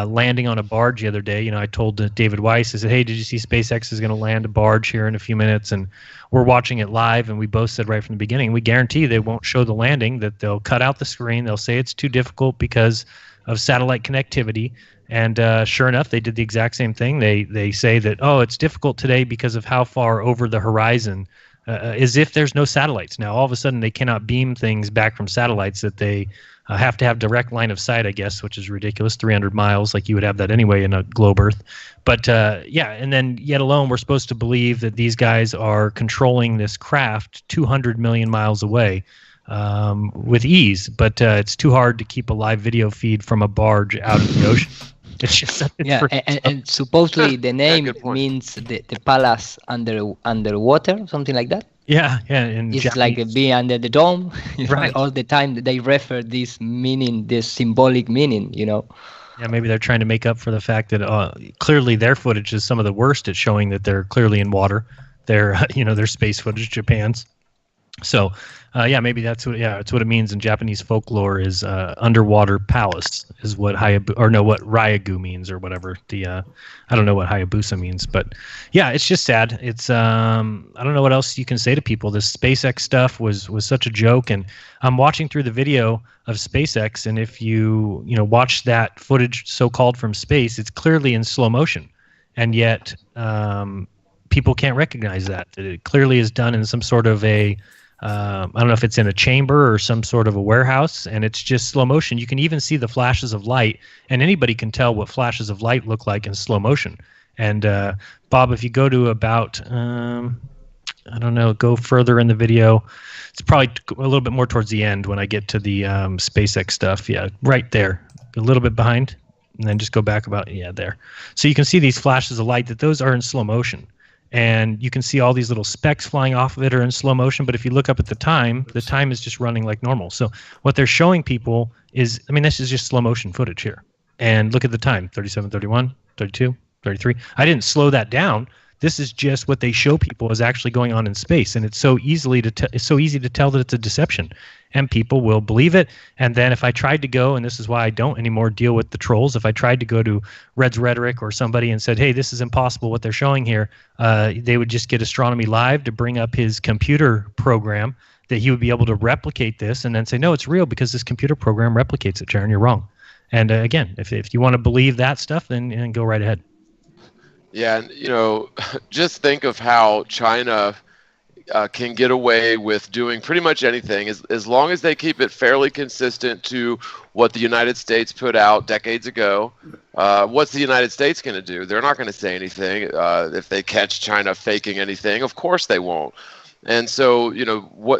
landing on a barge the other day, I told David Weiss, I said, hey, did you see SpaceX is going to land a barge here in a few minutes? And we're watching it live, and we both said right from the beginning, we guarantee they won't show the landing, that they'll cut out the screen. They'll say it's too difficult because of satellite connectivity. And sure enough, they did the exact same thing. They say that, oh, it's difficult today because of how far over the horizon, as if there's no satellites. Now, all of a sudden, they cannot beam things back from satellites, that they have to have direct line of sight, I guess, which is ridiculous, 300 miles, like you would have that anyway in a globe Earth. But yeah, and then yet alone, we're supposed to believe that these guys are controlling this craft 200 million miles away with ease. But it's too hard to keep a live video feed from a barge out of the ocean. It's just and supposedly the name means the palace underwater, something like that. Yeah, and it's Japanese. like being under the dome. Right. All the time they refer this meaning, this symbolic meaning. Yeah, maybe they're trying to make up for the fact that clearly their footage is some of the worst at showing that they're clearly in water. Their their space footage, Japan's. So, yeah, maybe that's what it means in Japanese folklore is underwater palace is what what Ryagu means or whatever. I don't know what Hayabusa means, but yeah, it's just sad. It's I don't know what else you can say to people. This SpaceX stuff was such a joke, and I'm watching through the video of SpaceX, and if you watch that footage so-called from space, it's clearly in slow motion, and yet people can't recognize that it clearly is done in some sort of a I don't know if it's in a chamber or some sort of a warehouse, and it's just slow motion. You can even see the flashes of light, and anybody can tell what flashes of light look like in slow motion. And Bob, if you go to about, I don't know, go further in the video, it's probably a little bit more towards the end when I get to the SpaceX stuff. Yeah, right there, a little bit behind, and then just go back about, there. So you can see these flashes of light, that those are in slow motion. And you can see all these little specks flying off of it are in slow motion. But if you look up at the time is just running like normal. So what they're showing people is, this is just slow motion footage here. And look at the time, 37, 31, 32, 33. I didn't slow that down. This is just what they show people is actually going on in space. And it's so easy to tell that it's a deception. And people will believe it. And then if I tried to go, and this is why I don't anymore deal with the trolls, if I tried to go to Red's Rhetoric or somebody and said, hey, this is impossible what they're showing here, they would just get Astronomy Live to bring up his computer program that he would be able to replicate this and then say, no, it's real because this computer program replicates it, Sharon, you're wrong. And again, if you want to believe that stuff, then go right ahead. Yeah, and just think of how China can get away with doing pretty much anything as long as they keep it fairly consistent to what the United States put out decades ago. What's the United States going to do? They're not going to say anything if they catch China faking anything. Of course they won't. And so,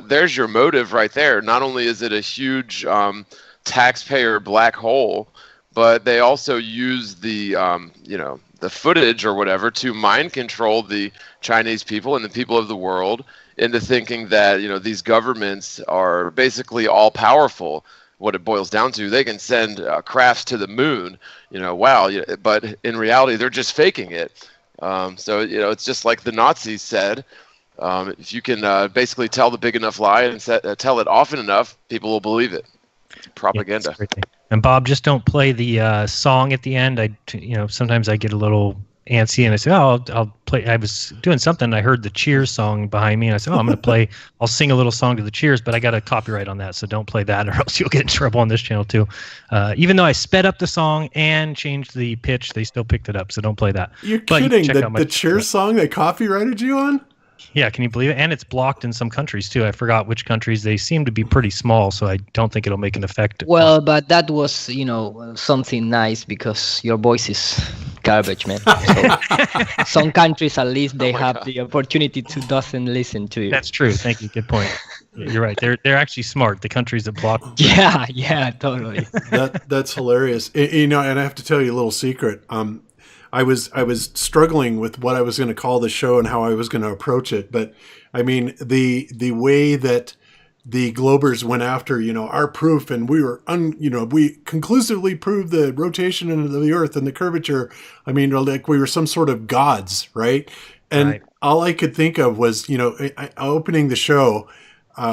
there's your motive right there. Not only is it a huge taxpayer black hole, but they also use the the footage or whatever to mind control the Chinese people and the people of the world into thinking that, you know, these governments are basically all powerful. What it boils down to, they can send crafts to the moon, you know, wow, but in reality, they're just faking it. So, you know, it's just like the Nazis said, if you can basically tell the big enough lie and tell it often enough, people will believe it. It's propaganda. Yeah, and Bob, just don't play the song at the end. Sometimes I get a little antsy and I say, oh, I'll play. I was doing something and I heard the Cheers song behind me and I said, oh, I'm going to play, I'll sing a little song to the Cheers, but I got a copyright on that. So don't play that or else you'll get in trouble on this channel too. Even though I sped up the song and changed the pitch, they still picked it up. So don't play that. You're kidding. The Cheers song they copyrighted you on? Yeah, can you believe it? And it's blocked in some countries too. I forgot which countries. They seem to be pretty small, so I don't think it'll make an effect. Well, but that was, something nice because your voice is garbage, man. So some countries, at least, they have the opportunity to doesn't listen to you. That's true. Thank you. Good point. You're right. They're actually smart. The countries that block. Yeah, totally. That's hilarious. And I have to tell you a little secret. I was struggling with what I was going to call the show and how I was going to approach it. But I mean, the way that the Globers went after, our proof, and we were, we conclusively proved the rotation of the Earth and the curvature. I mean, like we were some sort of gods, right? And all I could think of was, opening the show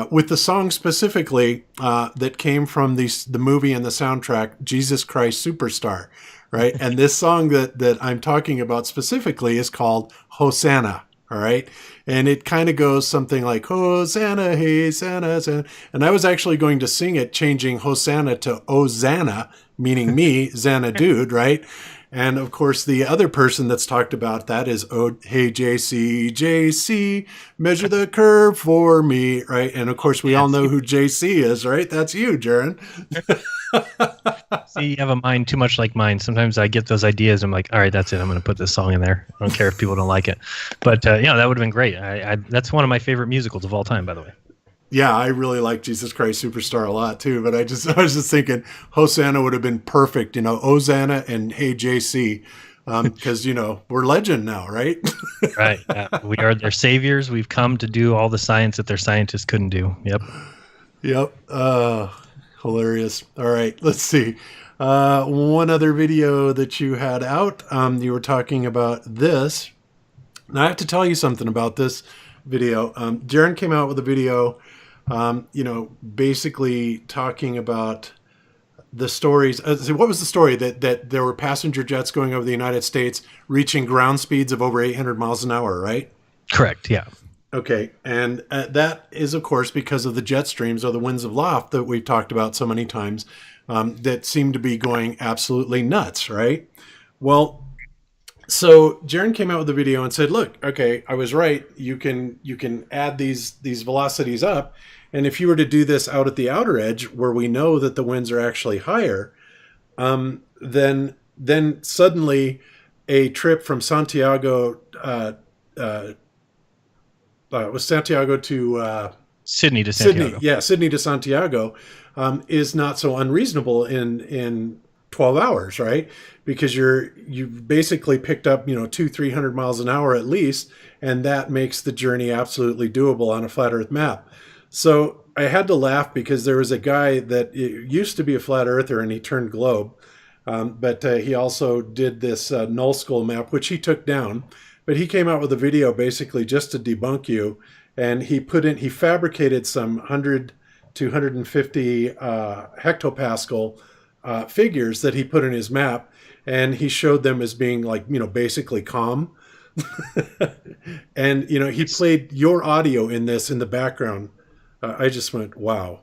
with the song specifically that came from the movie and the soundtrack, Jesus Christ Superstar. Right. And this song that I'm talking about specifically is called Hosanna. All right. And it kind of goes something like Hosanna, hey, Santa, Santa. And I was actually going to sing it, changing Hosanna to Ozana, meaning me, Xanadu, right? And of course, the other person that's talked about that is, oh, hey, JC, measure the curve for me, right? And of course, we all know who JC is, right? That's you, Jaron. See, you have a mind too much like mine. Sometimes I get those ideas. I'm like, all right, that's it. I'm going to put this song in there. I don't care if people don't like it. But, that would have been great. That's one of my favorite musicals of all time, by the way. Yeah, I really like Jesus Christ Superstar a lot too, but I was just thinking Hosanna would have been perfect, Hosanna and Hey JC, because we're legend now, right? Right. Yeah. We are their saviors. We've come to do all the science that their scientists couldn't do. Yep. Hilarious. All right, let's see. One other video that you had out, you were talking about this. Now I have to tell you something about this video. Jaron came out with a video, basically talking about the stories. What was the story? That there were passenger jets going over the United States reaching ground speeds of over 800 miles an hour, right? Correct, yeah. Okay, and that is, of course, because of the jet streams or the winds of loft that we've talked about so many times that seem to be going absolutely nuts, right? Well, so Jaron came out with a video and said, look, okay, I was right. You can add these velocities up. And if you were to do this out at the outer edge where we know that the winds are actually higher, then suddenly a trip from Santiago was Santiago to Sydney to Santiago. Sydney to Santiago is not so unreasonable in 12 hours, right? Because you've basically picked up 200-300 miles an hour at least, and that makes the journey absolutely doable on a flat Earth map. So I had to laugh because there was a guy that used to be a flat earther and he turned globe, but he also did this null skull map, which he took down. But he came out with a video basically just to debunk you, and he fabricated some 100 to 150 hectopascal figures that he put in his map, and he showed them as being like, basically calm. And, he played your audio in this in the background. I just went, wow.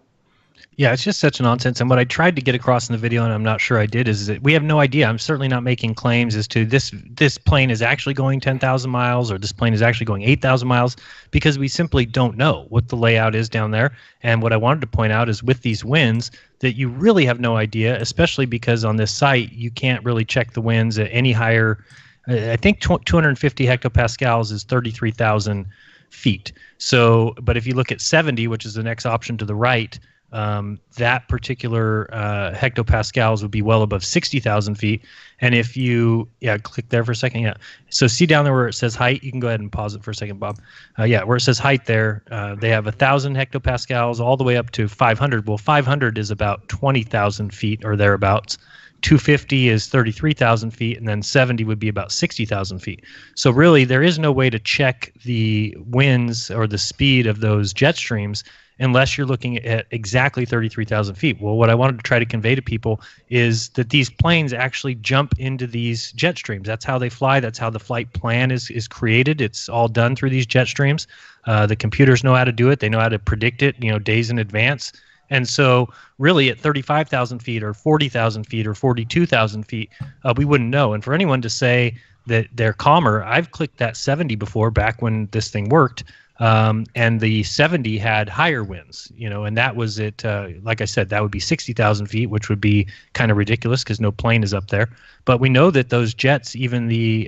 Yeah, it's just such nonsense. And what I tried to get across in the video, and I'm not sure I did, is that we have no idea. I'm certainly not making claims as to this plane is actually going 10,000 miles or this plane is actually going 8,000 miles, because we simply don't know what the layout is down there. And what I wanted to point out is with these winds that you really have no idea, especially because on this site you can't really check the winds at any higher. I think 250 hectopascals is 33,000 feet. So, but if you look at 70, which is the next option to the right, that particular hectopascals would be well above 60,000 feet. And if you, click there for a second. Yeah. So see down there where it says height, you can go ahead and pause it for a second, Bob. Where it says height there, they have 1,000 hectopascals all the way up to 500. Well, 500 is about 20,000 feet or thereabouts. 250 is 33,000 feet, and then 70 would be about 60,000 feet. So really, there is no way to check the winds or the speed of those jet streams unless you're looking at exactly 33,000 feet. Well, what I wanted to try to convey to people is that these planes actually jump into these jet streams. That's how they fly. That's how the flight plan is created. It's all done through these jet streams. The computers know how to do it. They know how to predict it, days in advance. And so really at 35,000 feet or 40,000 feet or 42,000 feet, we wouldn't know. And for anyone to say that they're calmer, I've clicked that 70 before back when this thing worked. And the 70 had higher winds, and that was it. Like I said, that would be 60,000 feet, which would be kind of ridiculous because no plane is up there. But we know that those jets, even the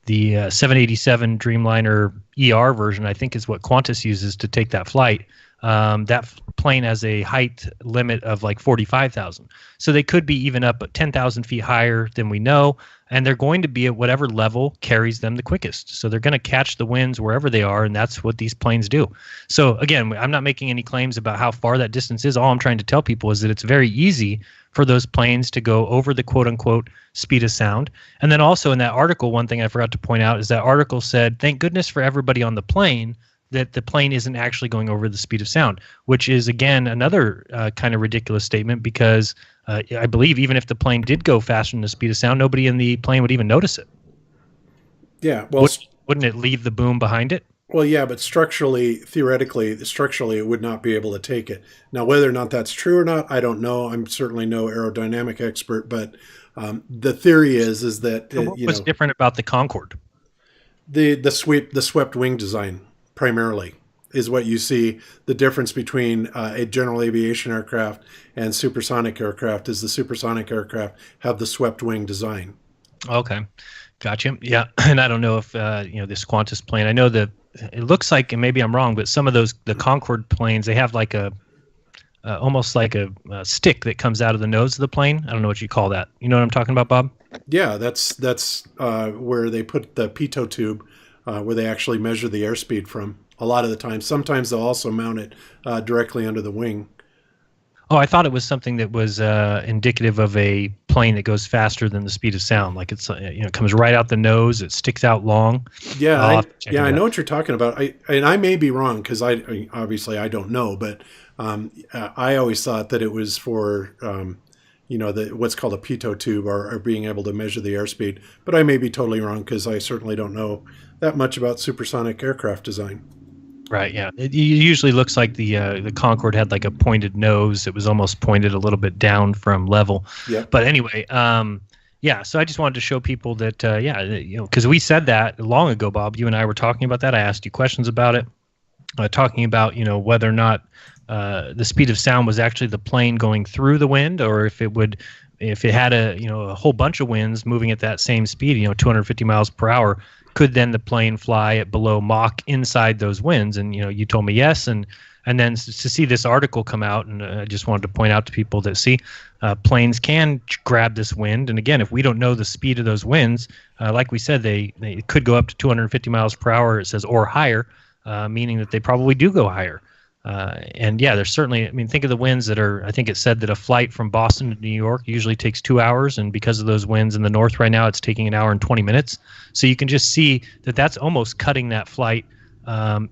787 Dreamliner ER version, I think is what Qantas uses to take that flight. That plane has a height limit of like 45,000. So they could be even up 10,000 feet higher than we know. And they're going to be at whatever level carries them the quickest. So they're going to catch the winds wherever they are, and that's what these planes do. So again, I'm not making any claims about how far that distance is. All I'm trying to tell people is that it's very easy for those planes to go over the quote-unquote speed of sound. And then also in that article, one thing I forgot to point out is that article said, thank goodness for everybody on the plane that the plane isn't actually going over the speed of sound, which is, again, another kind of ridiculous statement because I believe even if the plane did go faster than the speed of sound, nobody in the plane would even notice it. Yeah, well, wouldn't it leave the boom behind it? Well, yeah, but theoretically, it would not be able to take it. Now, whether or not that's true or not, I don't know. I'm certainly no aerodynamic expert, but the theory is that what's different about the Concorde? The swept wing design primarily is what you see. The difference between a general aviation aircraft and supersonic aircraft is the supersonic aircraft have the swept wing design. Okay, gotcha. Yeah, and I don't know if this Qantas plane. I know that it looks like, and maybe I'm wrong, but some of the Concorde planes, they have like almost like a stick that comes out of the nose of the plane. I don't know what you call that. You know what I'm talking about, Bob? Yeah, that's where they put the pitot tube, where they actually measure the airspeed from. A lot of the time, sometimes they'll also mount it directly under the wing. Oh, I thought it was something that was indicative of a plane that goes faster than the speed of sound. Like it's it comes right out the nose, it sticks out long. Yeah, I know what you're talking about. I may be wrong because obviously I don't know, but I always thought that it was for what's called a pitot tube or being able to measure the airspeed. But I may be totally wrong because I certainly don't know that much about supersonic aircraft design. Right, yeah. It usually looks like the Concorde had like a pointed nose. It was almost pointed a little bit down from level. Yeah. But anyway, so I just wanted to show people that, because we said that long ago, Bob. You and I were talking about that. I asked you questions about it, talking about, whether or not the speed of sound was actually the plane going through the wind, or if it had a whole bunch of winds moving at that same speed, 250 miles per hour, could then the plane fly at below Mach inside those winds? And you told me yes, and then to see this article come out, and I just wanted to point out to people that planes can grab this wind. And again, if we don't know the speed of those winds, like we said, they could go up to 250 miles per hour. It says or higher, meaning that they probably do go higher. And yeah, there's certainly, think of the winds that are, I think it said that a flight from Boston to New York usually takes 2 hours. And because of those winds in the north right now, it's taking 1 hour and 20 minutes. So you can just see that that's almost cutting that flight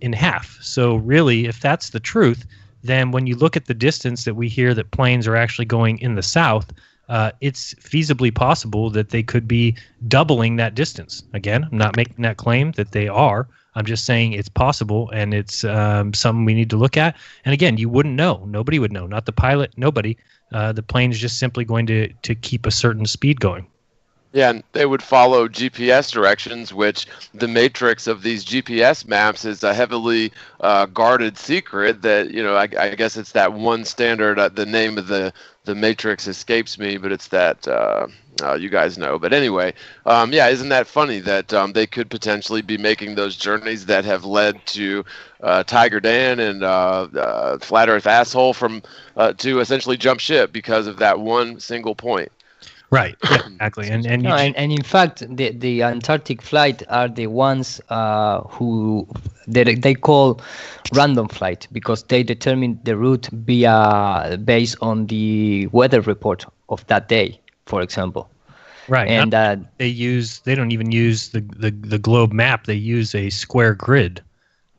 in half. So really, if that's the truth, then when you look at the distance that we hear that planes are actually going in the south, it's feasibly possible that they could be doubling that distance. Again, I'm not making that claim that they are. I'm just saying it's possible, and it's something we need to look at. And again, you wouldn't know. Nobody would know. Not the pilot, nobody. The plane is just simply going to keep a certain speed going. Yeah, and they would follow GPS directions, which the matrix of these GPS maps is a heavily guarded secret that, I guess it's that one standard, the name of the matrix escapes me, but it's that you guys know. But anyway, yeah, isn't that funny that they could potentially be making those journeys that have led to Tiger Dan and Flat Earth Asshole to essentially jump ship because of that one single point. Right. Yeah, exactly. And in fact, the Antarctic flight are the ones who they call random flight, because they determine the route based on the weather report of that day, for example. Right. And they don't even use the globe map. They use a square grid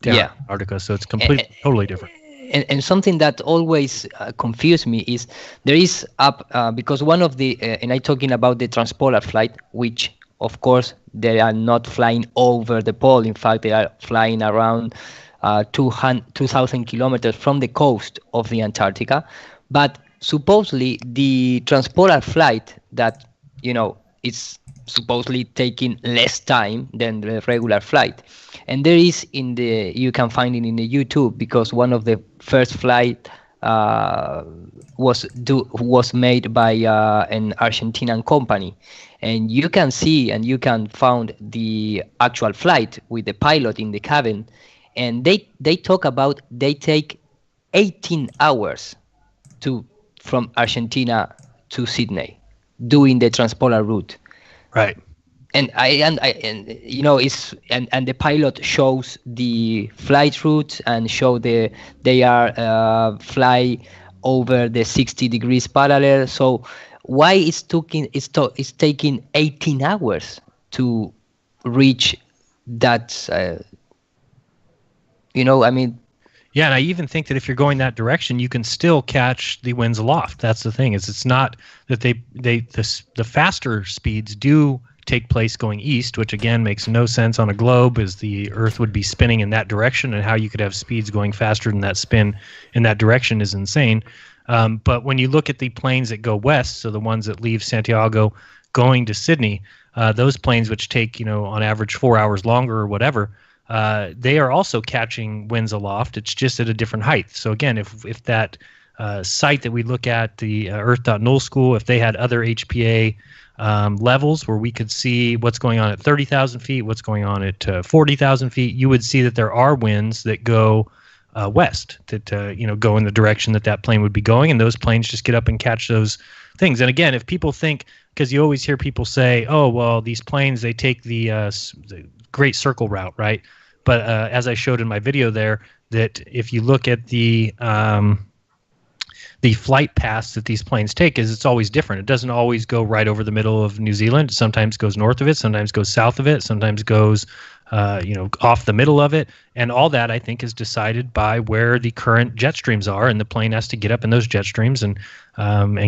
down Antarctica, so it's totally different. And something that always confused me is there is because one of the and I'm talking about the transpolar flight, which of course they are not flying over the pole. In fact, they are flying around 2,000 kilometers from the coast of the Antarctica. But supposedly the transpolar flight that it's supposedly taking less time than the regular flight. And there is you can find it in the YouTube, because one of the first flight was made by an Argentinian company, and you can see and you can find the actual flight with the pilot in the cabin, and they talk about they take 18 hours from Argentina to Sydney doing the transpolar route. Right. And it's and the pilot shows the flight route and show they are fly over the 60 degrees parallel. So why it's taking 18 hours to reach that? Yeah, and I even think that if you're going that direction, you can still catch the winds aloft. That's the thing, is it's not that the faster speeds do take place going east, which again makes no sense on a globe, as the Earth would be spinning in that direction, and how you could have speeds going faster than that spin in that direction is insane. But when you look at the planes that go west, so the ones that leave Santiago going to Sydney, those planes which take on average 4 hours longer or whatever, they are also catching winds aloft. It's just at a different height. So again, if that site that we look at, the Earth.Null School, if they had other HPA levels where we could see what's going on at 30,000 feet, what's going on at 40,000 feet, you would see that there are winds that go west, that go in the direction that plane would be going, and those planes just get up and catch those things. And again, if people think, because you always hear people say, oh, well, these planes, they take the Great Circle route, right? But as I showed in my video there, that if you look at the flight paths that these planes take, it's always different. It doesn't always go right over the middle of New Zealand. It sometimes goes north of it, sometimes goes south of it, sometimes goes off the middle of it. And all that, I think, is decided by where the current jet streams are, and the plane has to get up in those jet streams and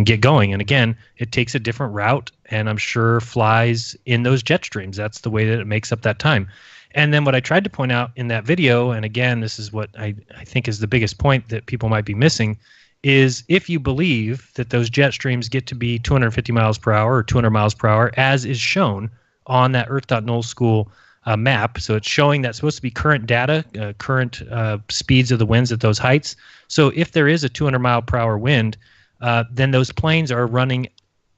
get going. And again, it takes a different route, and I'm sure flies in those jet streams. That's the way that it makes up that time. And then what I tried to point out in that video, and again, this is what I think is the biggest point that people might be missing, is if you believe that those jet streams get to be 250 miles per hour or 200 miles per hour, as is shown on that Earth.Null School map. So it's showing that's supposed to be current data, current speeds of the winds at those heights. So if there is a 200 mile per hour wind, then those planes are running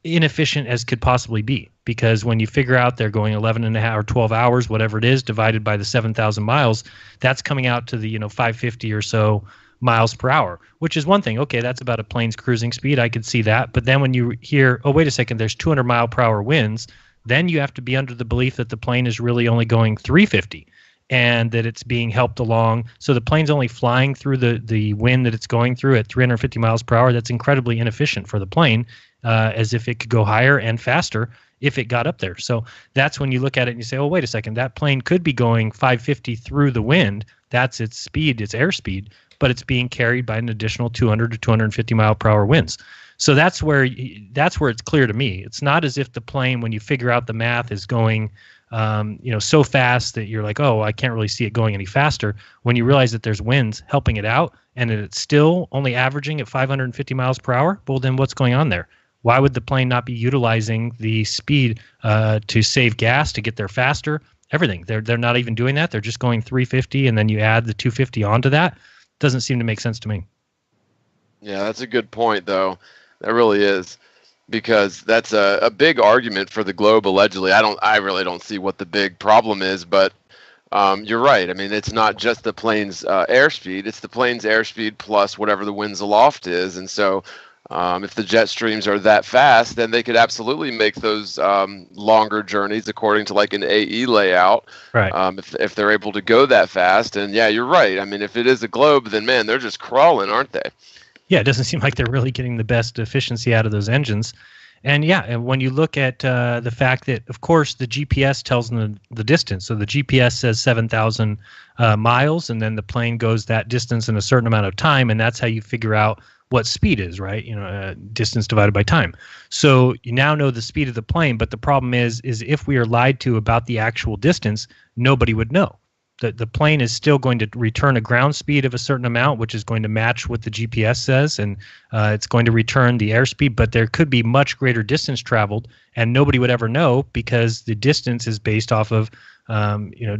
inefficient as could possibly be, because when you figure out they're going 11 and a half or 12 hours, whatever it is, divided by the 7,000 miles, that's coming out to the 550 or so miles per hour, which is one thing. Okay, that's about a plane's cruising speed. I could see that. But then when you hear, oh, wait a second, there's 200 mile per hour winds, then you have to be under the belief that the plane is really only going 350 and that it's being helped along. So the plane's only flying through the wind that it's going through at 350 miles per hour. That's incredibly inefficient for the plane, as if it could go higher and faster if it got up there. So that's when you look at it and you say, oh, wait a second, that plane could be going 550 through the wind. That's its speed, its airspeed, but it's being carried by an additional 200 to 250 mile per hour winds. So that's where it's clear to me. It's not as if the plane, when you figure out the math, is going so fast that you're like, oh, I can't really see it going any faster. When you realize that there's winds helping it out and that it's still only averaging at 550 miles per hour, well, then what's going on there? Why would the plane not be utilizing the speed to save gas, to get there faster? Everything. They're not even doing that. They're just going 350, and then you add the 250 onto that. Doesn't seem to make sense to me. Yeah, that's a good point, though. That really is, because that's a big argument for the globe. Allegedly, I really don't see what the big problem is, but you're right. I mean, it's not just the plane's airspeed; it's the plane's airspeed plus whatever the winds aloft is. And so, if the jet streams are that fast, then they could absolutely make those longer journeys according to like an AE layout. Right. If they're able to go that fast, and yeah, you're right. I mean, if it is a globe, then man, they're just crawling, aren't they? Yeah, it doesn't seem like they're really getting the best efficiency out of those engines. And yeah, and when you look at the fact that, of course, the GPS tells them the distance. So the GPS says 7,000 miles, and then the plane goes that distance in a certain amount of time, and that's how you figure out what speed is, right? Distance divided by time. So you now know the speed of the plane, but the problem is if we are lied to about the actual distance, nobody would know. The plane is still going to return a ground speed of a certain amount, which is going to match what the GPS says, and it's going to return the airspeed, but there could be much greater distance traveled, and nobody would ever know because the distance is based off of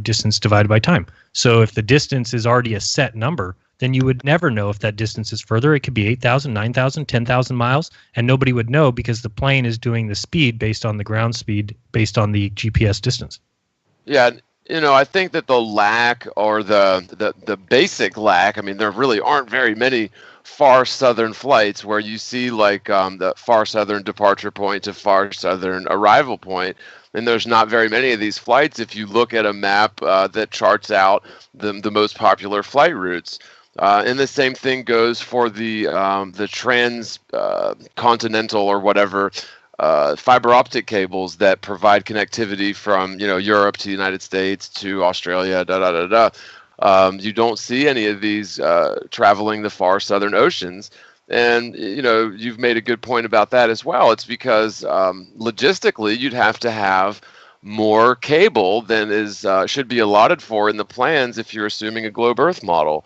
distance divided by time. So if the distance is already a set number, then you would never know if that distance is further. It could be 8,000, 9,000, 10,000 miles, and nobody would know because the plane is doing the speed based on the ground speed based on the GPS distance. Yeah. I think that the lack or the basic lack, I mean, there really aren't very many far southern flights where you see like the far southern departure point to far southern arrival point. And there's not very many of these flights if you look at a map that charts out the most popular flight routes. And the same thing goes for the transcontinental or whatever fiber optic cables that provide connectivity from Europe to the United States to Australia. You don't see any of these traveling the far southern oceans. And you've made a good point about that as well. It's because logistically you'd have to have more cable than is should be allotted for in the plans if you're assuming a globe Earth model.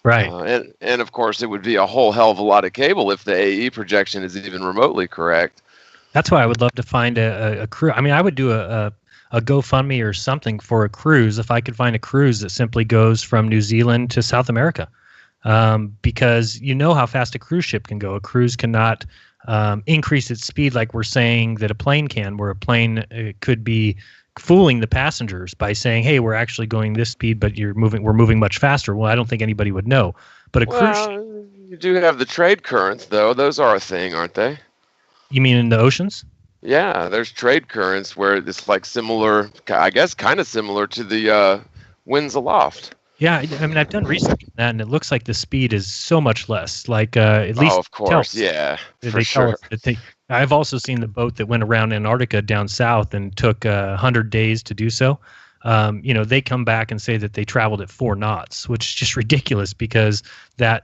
Right. And of course, it would be a whole hell of a lot of cable if the AE projection is even remotely correct. That's why I would love to find a cruise. I mean, I would do a GoFundMe or something for a cruise if I could find a cruise that simply goes from New Zealand to South America. Because you know how fast a cruise ship can go. A cruise cannot increase its speed like we're saying that a plane can, where a plane could be fooling the passengers by saying, hey, we're actually going this speed, but we're moving much faster. Well, I don't think anybody would know. But cruise ship, you do have the trade currents, though. Those are a thing, aren't they? You mean in the oceans? Yeah, there's trade currents where it's like similar, I guess kind of similar to the winds aloft. Yeah, I mean, I've done research on that, and it looks like the speed is so much less. Like, at least... Oh, of course, yeah, for sure. I've also seen the boat that went around Antarctica down south and took 100 days to do so. They come back and say that they traveled at 4 knots, which is just ridiculous because that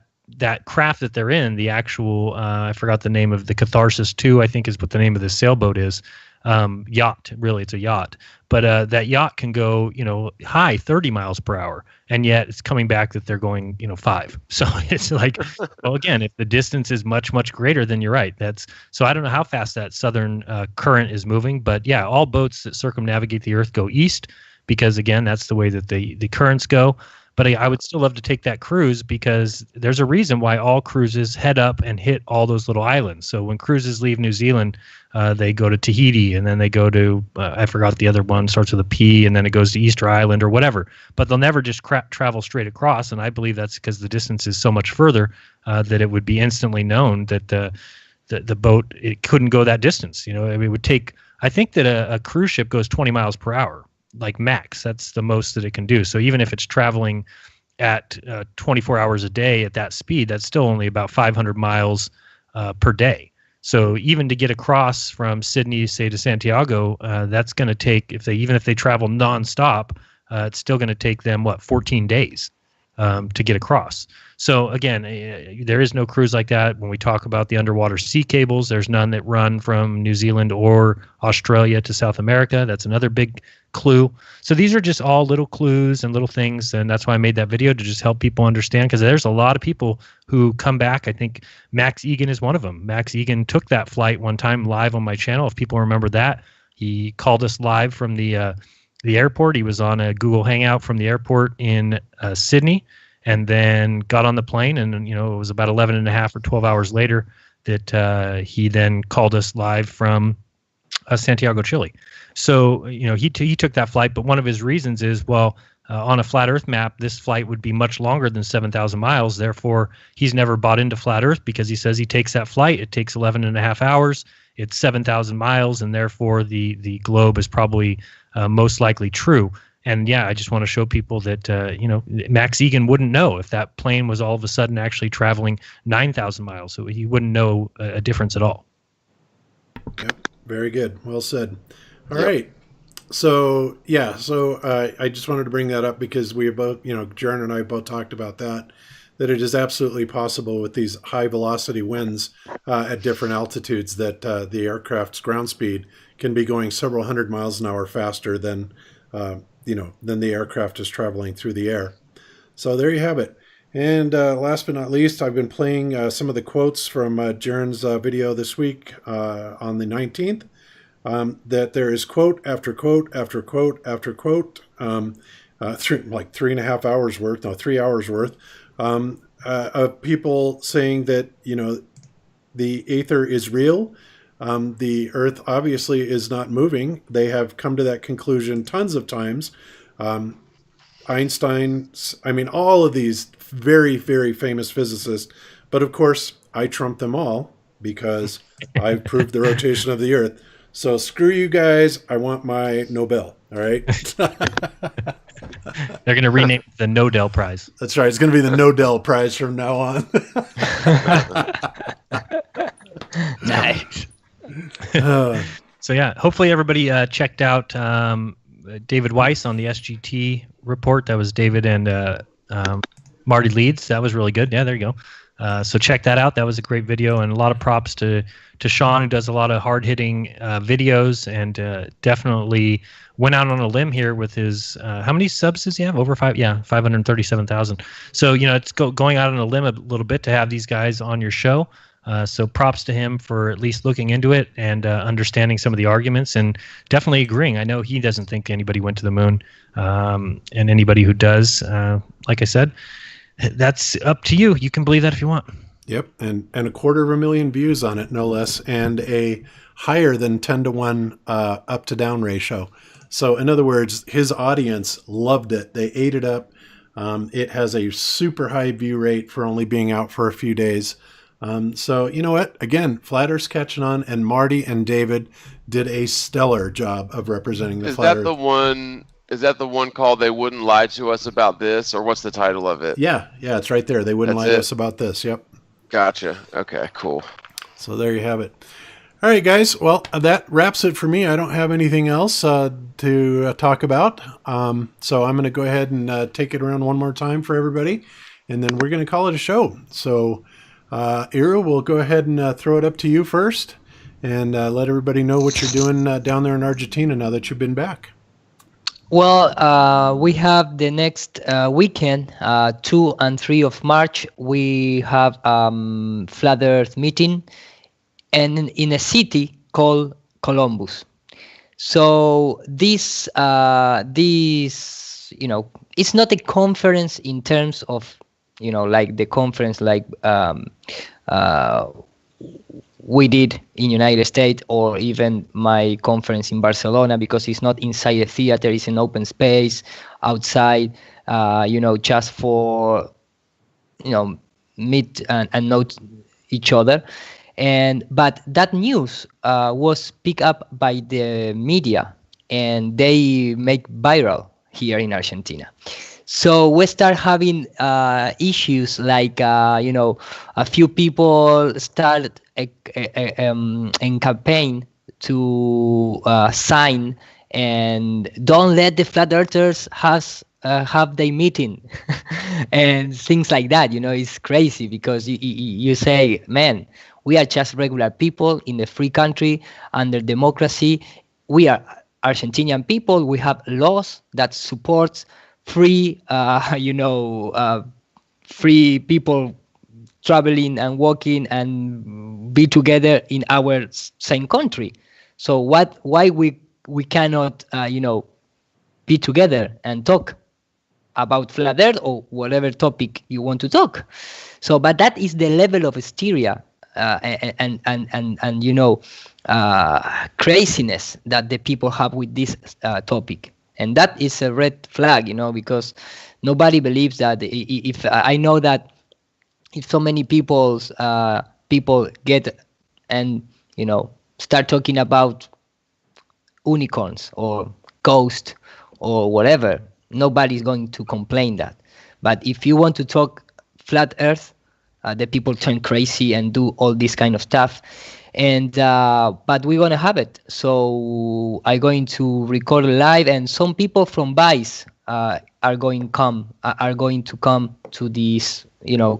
craft that they're in, the actual, I forgot the name of the Catharsis 2, I think is what the name of the sailboat is. Yacht, really, it's a yacht. But that yacht can go, high 30 miles per hour, and yet it's coming back that they're going, 5. So it's like, well, again, if the distance is much, much greater, then you're right. So I don't know how fast that southern current is moving, but yeah, all boats that circumnavigate the Earth go east because, again, that's the way that the currents go. But I would still love to take that cruise because there's a reason why all cruises head up and hit all those little islands. So when cruises leave New Zealand, they go to Tahiti, and then they go to, I forgot the other one, starts with a P, and then it goes to Easter Island or whatever. But they'll never just travel straight across, and I believe that's because the distance is so much further that it would be instantly known that the boat, it couldn't go that distance. It would take, I think that a cruise ship goes 20 miles per hour. Like max, that's the most that it can do. So even if it's traveling at 24 hours a day at that speed, that's still only about 500 miles per day. So even to get across from Sydney, say, to Santiago, that's going to take, if they travel nonstop, it's still going to take them 14 days to get across. So again, there is no cruise like that. When we talk about the underwater sea cables, there's none that run from New Zealand or Australia to South America. That's another big clue. So these are just all little clues and little things, and that's why I made that video, to just help people understand, because there's a lot of people who come back. I think Max Egan is one of them. Max Egan took that flight one time live on my channel, if people remember that. He called us live from the airport. He was on a Google Hangout from the airport in Sydney, and then got on the plane, and it was about 11 and a half or 12 hours later that he then called us live from Santiago, Chile. So, he took that flight, but one of his reasons is, on a flat Earth map, this flight would be much longer than 7,000 miles. Therefore, he's never bought into flat Earth because he says he takes that flight. It takes 11 and a half hours. It's 7,000 miles, and therefore the globe is probably most likely true. And yeah, I just want to show people that, Max Egan wouldn't know if that plane was all of a sudden actually traveling 9,000 miles. So he wouldn't know a difference at all. Yep. Very good. Well said. All right. So, I just wanted to bring that up because we both, Jaron and I both talked about that it is absolutely possible with these high velocity winds at different altitudes that the aircraft's ground speed can be going several hundred miles an hour faster than the aircraft is traveling through the air. So there you have it. And last but not least, I've been playing some of the quotes from Jaron's video this week on the 19th. That there is quote after quote after quote after quote, 3 hours worth, of people saying that, the aether is real. The Earth obviously is not moving. They have come to that conclusion tons of times. All of these very, very famous physicists. But of course, I trump them all because I've proved the rotation of the Earth. So screw you guys. I want my Nobel. All right. They're going to rename it the Nodel Prize. That's right. It's going to be the Nodel Prize from now on. Nice. So yeah, hopefully everybody checked out David Weiss on the SGT report. That was David and Marty Leeds. That was really good. Yeah, there you go. So check that out. That was a great video, and a lot of props to Sean, who does a lot of hard-hitting videos, and definitely went out on a limb here with his how many subs does he have? Over 537,000. So it's going out on a limb a little bit to have these guys on your show. So props to him for at least looking into it and understanding some of the arguments and definitely agreeing. I know he doesn't think anybody went to the moon, and anybody who does, like I said, that's up to you. You can believe that if you want. Yep, and 250,000 views on it, no less, and a higher than 10-to-1 up to down ratio. So in other words, his audience loved it. They ate it up. It has a super high view rate for only being out for a few days. So you know what? Again, Flat Earth's catching on, and Marty and David did a stellar job of representing the Flat Earth. Is that the one called "They Wouldn't Lie to Us About This," or what's the title of it? Yeah, it's right there. They wouldn't lie to us about this. Yep. Gotcha. Okay, cool. So there you have it. All right, guys. Well, that wraps it for me. I don't have anything else to talk about. So I'm going to go ahead and take it around one more time for everybody, and then we're going to call it a show. So, Ira, we'll go ahead and throw it up to you first, and let everybody know what you're doing down there in Argentina now that you've been back. Well, we have the next weekend, 2 and 3 of March, we have Flat Earth meeting, and in a city called Columbus. So this it's not a conference in terms of, like the conference like we did in United States, or even my conference in Barcelona, because it's not inside a theater, it's an open space outside, just for, meet and know each other. But that news was picked up by the media, and they make viral here in Argentina. So we start having issues like, a few people start a campaign to sign and don't let the flat earthers have their meeting and things like that. It's crazy because you say, man, we are just regular people in a free country under democracy. We are Argentinian people. We have laws that supports free, free people traveling and walking and be together in our same country. So why we cannot, be together and talk about flat earth or whatever topic you want to talk? So, but that is the level of hysteria and craziness that the people have with this topic. And that is a red flag, because nobody believes that. If I know that if so many people get and start talking about unicorns or ghosts or whatever, nobody's going to complain that. But if you want to talk flat earth, the people turn crazy and do all this kind of stuff. And but we're gonna have it. So I'm going to record live, and some people from Vice are going to come to this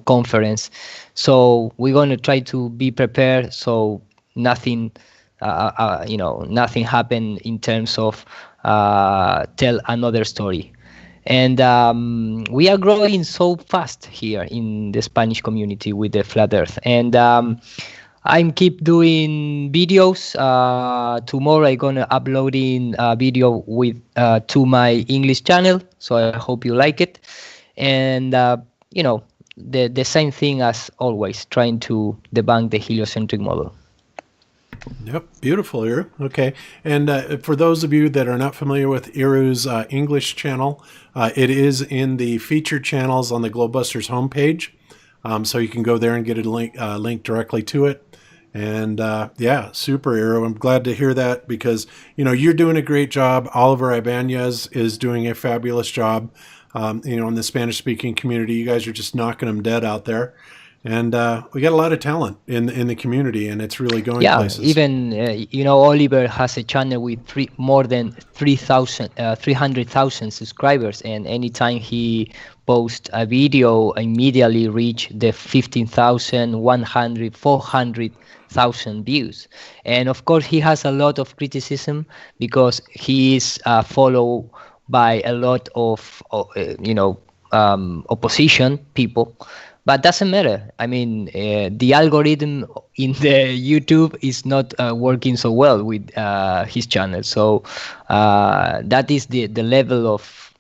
conference. So we're going to try to be prepared, so nothing nothing happen in terms of tell another story. And we are growing so fast here in the Spanish community with the flat earth. And I'm keep doing videos. Tomorrow I'm gonna uploading a video with to my English channel, so I hope you like it. And the same thing as always, trying to debunk the heliocentric model. Yep, beautiful, Iru. Okay, and for those of you that are not familiar with Iru's English channel, it is in the featured channels on the Globebusters homepage, so you can go there and get a link directly to it. And yeah, super, Iru. I'm glad to hear that, because you're doing a great job. Oliver Ibanez is doing a fabulous job. In the Spanish-speaking community, you guys are just knocking them dead out there. And we got a lot of talent in the community, and it's really going places. Even Oliver has a channel with more than 300,000 subscribers, and anytime he posts a video, immediately reach the 15,000, 100, 400,000 views. And of course, he has a lot of criticism because he is followed by a lot of opposition people. But doesn't matter. I mean, the algorithm in the YouTube is not working so well with his channel. So that is the level of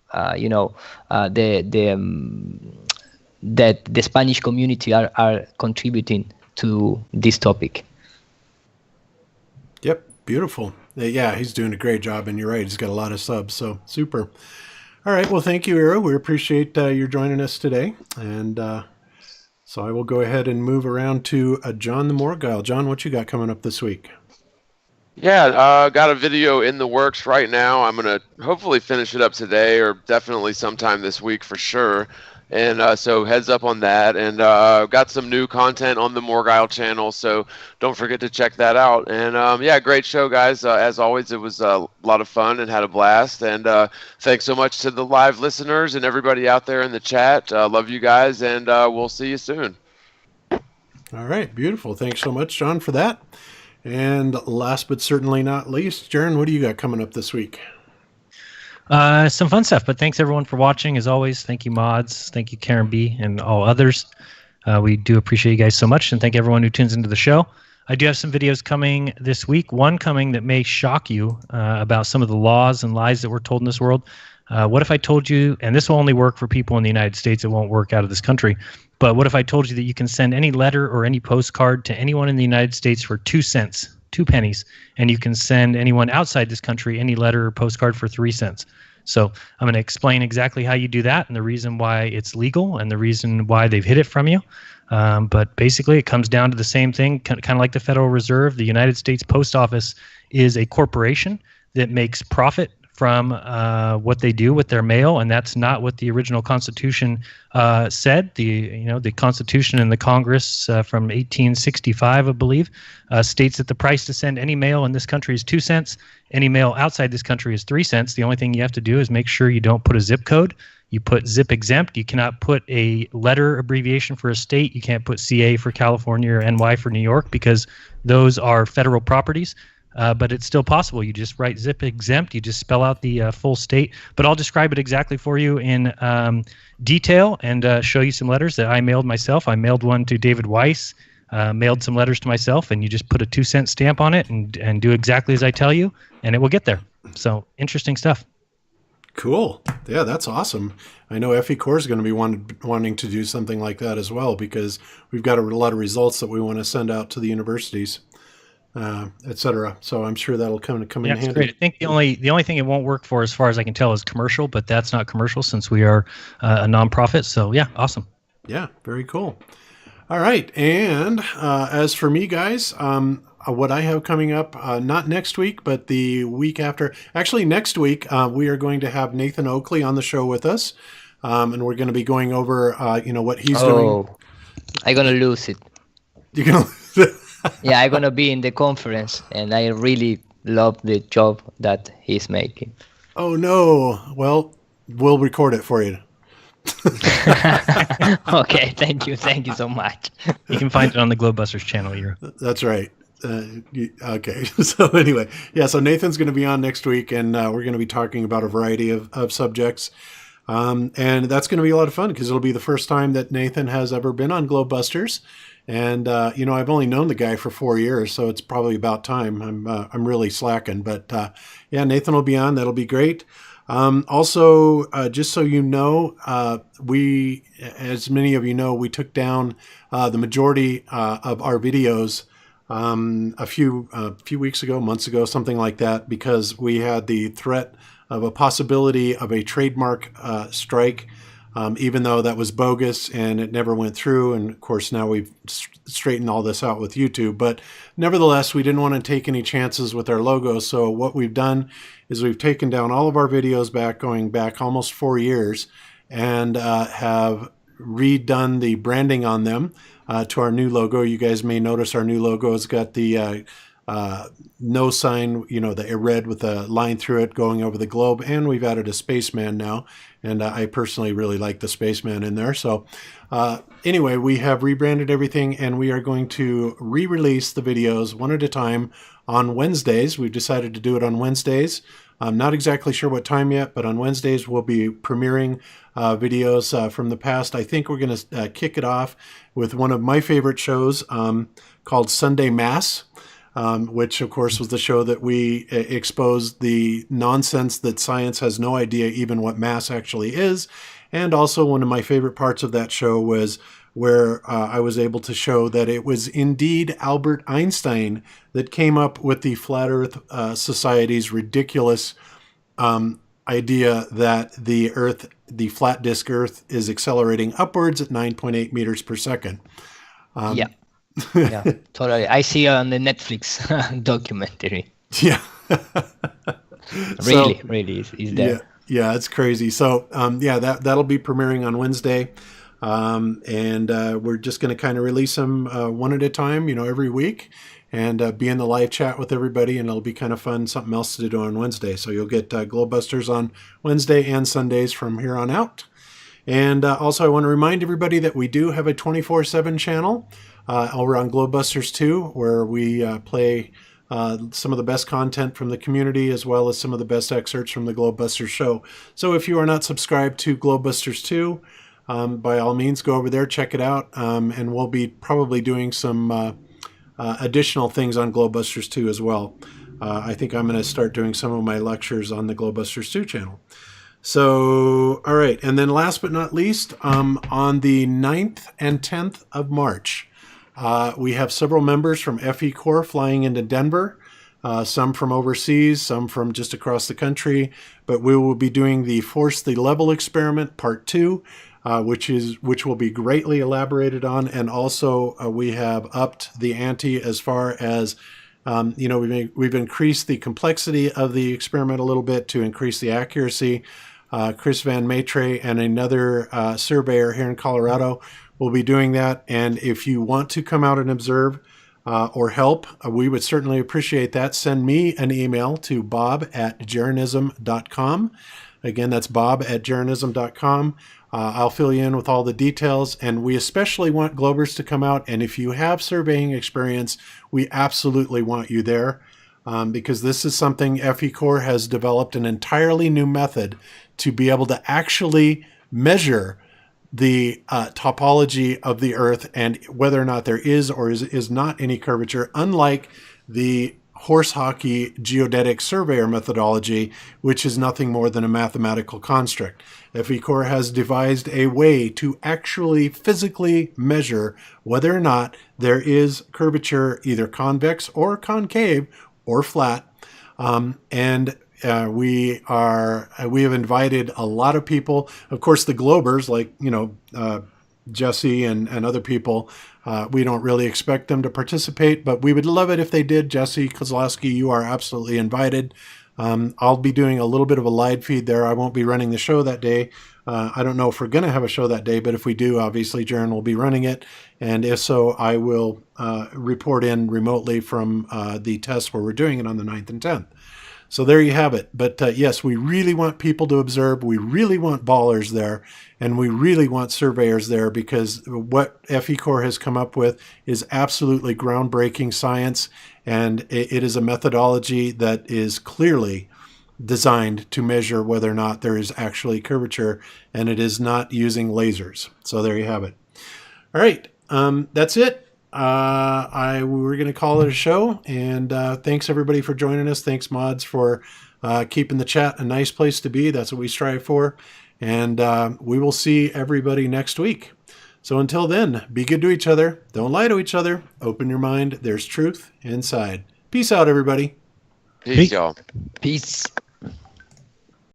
that the Spanish community are contributing to this topic. Yep, beautiful. Yeah, he's doing a great job, and you're right. He's got a lot of subs, so super. All right, well, thank you, Iru. We appreciate your joining us today, and. So I will go ahead and move around to John the Morgile. John, what you got coming up this week? Yeah, got a video in the works right now. I'm going to hopefully finish it up today, or definitely sometime this week for sure. And so heads up on that. And got some new content on the Morgile channel, so don't forget to check that out. And yeah, great show, guys. As always, it was a lot of fun and had a blast. And thanks so much to the live listeners and everybody out there in the chat. Love you guys, and we'll see you soon. All right, beautiful. Thanks so much, John, for that. And last but certainly not least, Jaron, what do you got coming up this week? Some fun stuff, but thanks everyone for watching. As always, thank you mods, thank you Karen B, and all others. We do appreciate you guys so much, and thank everyone who tunes into the show. I do have some videos coming this week. One coming that may shock you about some of the laws and lies that we're told in this world. What if I told you, and this will only work for people in the United States, it won't work out of this country, but what if I told you that you can send any letter or any postcard to anyone in the United States for 2 cents, 2 pennies, and you can send anyone outside this country any letter or postcard for 3 cents. So I'm going to explain exactly how you do that and the reason why it's legal and the reason why they've hid it from you. But basically, it comes down to the same thing, kind of like the Federal Reserve. The United States Post Office is a corporation that makes profit from what they do with their mail, and that's not what the original Constitution said. The Constitution and the Congress from 1865, I believe, states that the price to send any mail in this country is 2 cents. Any mail outside this country is 3 cents. The only thing you have to do is make sure you don't put a zip code. You put zip exempt. You cannot put a letter abbreviation for a state. You can't put CA for California or NY for New York, because those are federal properties. But it's still possible. You just write zip exempt. You just spell out the full state. But I'll describe it exactly for you in detail and show you some letters that I mailed myself. I mailed one to David Weiss, mailed some letters to myself, and you just put a 2 cent stamp on it and do exactly as I tell you, and it will get there. So interesting stuff. Cool. Yeah, that's awesome. I know FE Core is going to be wanting to do something like that as well, because we've got a lot of results that we want to send out to the universities, etc. So I'm sure that'll come in That's handy. great. I think the only thing it won't work for, as far as I can tell, is commercial, but that's not commercial since we are a nonprofit. So yeah, awesome. Yeah, very cool. All right, and as for me, guys, what I have coming up, not next week, but the week after. Actually, next week, we are going to have Nathan Oakley on the show with us, and we're going to be going over, what he's doing. I'm going to lose it. You're going to Yeah, I'm going to be in the conference, and I really love the job that he's making. Oh, no. Well, we'll record it for you. Okay, thank you so much. You can find it on the Globebusters channel here. That's right. Okay. So anyway, so Nathan's going to be on next week, and we're going to be talking about a variety of subjects. And that's going to be a lot of fun because it'll be the first time that Nathan has ever been on Globebusters. And, I've only known the guy for 4 years, so it's probably about time. I'm really slacking, but, Nathan will be on. That'll be great. Also, just so you know, we, as many of you know, we took down, the majority, of our videos, a few weeks ago, months ago, something like that, because we had the threat of a possibility of a trademark, strike, even though that was bogus and it never went through. And of course, now we've straightened all this out with YouTube. But nevertheless, we didn't want to take any chances with our logo. So what we've done is we've taken down all of our videos going back almost 4 years, and have redone the branding on them to our new logo. You guys may notice our new logo has got the no sign, the red with a line through it going over the globe, and we've added a spaceman now, and I personally really like the spaceman in there. So anyway, we have rebranded everything, and we are going to re-release the videos one at a time on Wednesdays. We've decided to do it on Wednesdays. I'm not exactly sure what time yet, but on Wednesdays we'll be premiering videos from the past. I think we're going to kick it off with one of my favorite shows called Sunday Mass, which of course was the show that we exposed the nonsense that science has no idea even what mass actually is. And also one of my favorite parts of that show was where I was able to show that it was indeed Albert Einstein that came up with the Flat Earth Society's ridiculous idea that the flat disk Earth, is accelerating upwards at 9.8 meters per second. Yeah, totally. I see on the Netflix documentary. Yeah. Really is there. Yeah, it's crazy. So, that'll be premiering on Wednesday. And we're just going to kind of release them one at a time, every week, and be in the live chat with everybody, and it'll be kind of fun, something else to do on Wednesday. So you'll get Globebusters on Wednesday and Sundays from here on out. And also I want to remind everybody that we do have a 24/7 channel over on Globebusters 2, where we play some of the best content from the community, as well as some of the best excerpts from the Globebusters show. So if you are not subscribed to Globebusters 2, by all means, go over there, check it out, and we'll be probably doing some additional things on Globebusters 2 as well. I think I'm going to start doing some of my lectures on the Globebusters 2 channel. So, all right, and then last but not least, on the 9th and 10th of March, we have several members from FE Core flying into Denver, some from overseas, some from just across the country, but we will be doing the Force the Level experiment, part 2, which will be greatly elaborated on, and also we have upped the ante as far as we've increased the complexity of the experiment a little bit to increase the accuracy. Chris Van Maitre and another surveyor here in Colorado will be doing that, and if you want to come out and observe or help, we would certainly appreciate that. Send me an email to bob@jeranism.com. Again, that's bob@jeranism.com. I'll fill you in with all the details, and we especially want Globers to come out, and if you have surveying experience, we absolutely want you there, because this is something FE Core has developed an entirely new method to be able to actually measure the topology of the Earth and whether or not there is or is not any curvature, unlike the horse hockey geodetic surveyor methodology, which is nothing more than a mathematical construct. FE-Corps has devised a way to actually physically measure whether or not there is curvature, either convex or concave or flat. We have invited a lot of people. Of course, the Globers, like, Jesse and other people, we don't really expect them to participate, but we would love it if they did. Jesse Kozlowski, you are absolutely invited. I'll be doing a little bit of a live feed there. I won't be running the show that day. I don't know if we're going to have a show that day, but if we do, obviously Jaron will be running it. And if so, I will report in remotely from the test where we're doing it on the 9th and 10th. So there you have it. But yes, we really want people to observe. We really want ballers there. And we really want surveyors there, because what FE-Corps has come up with is absolutely groundbreaking science. And it is a methodology that is clearly designed to measure whether or not there is actually curvature. And it is not using lasers. So there you have it. All right. That's it. We're going to call it a show, and thanks everybody for joining us. Thanks mods for keeping the chat a nice place to be. That's what we strive for, and we will see everybody next week. So until then, be good to each other. Don't lie to each other. Open your mind. There's truth inside. Peace out, everybody. Peace, y'all. Peace.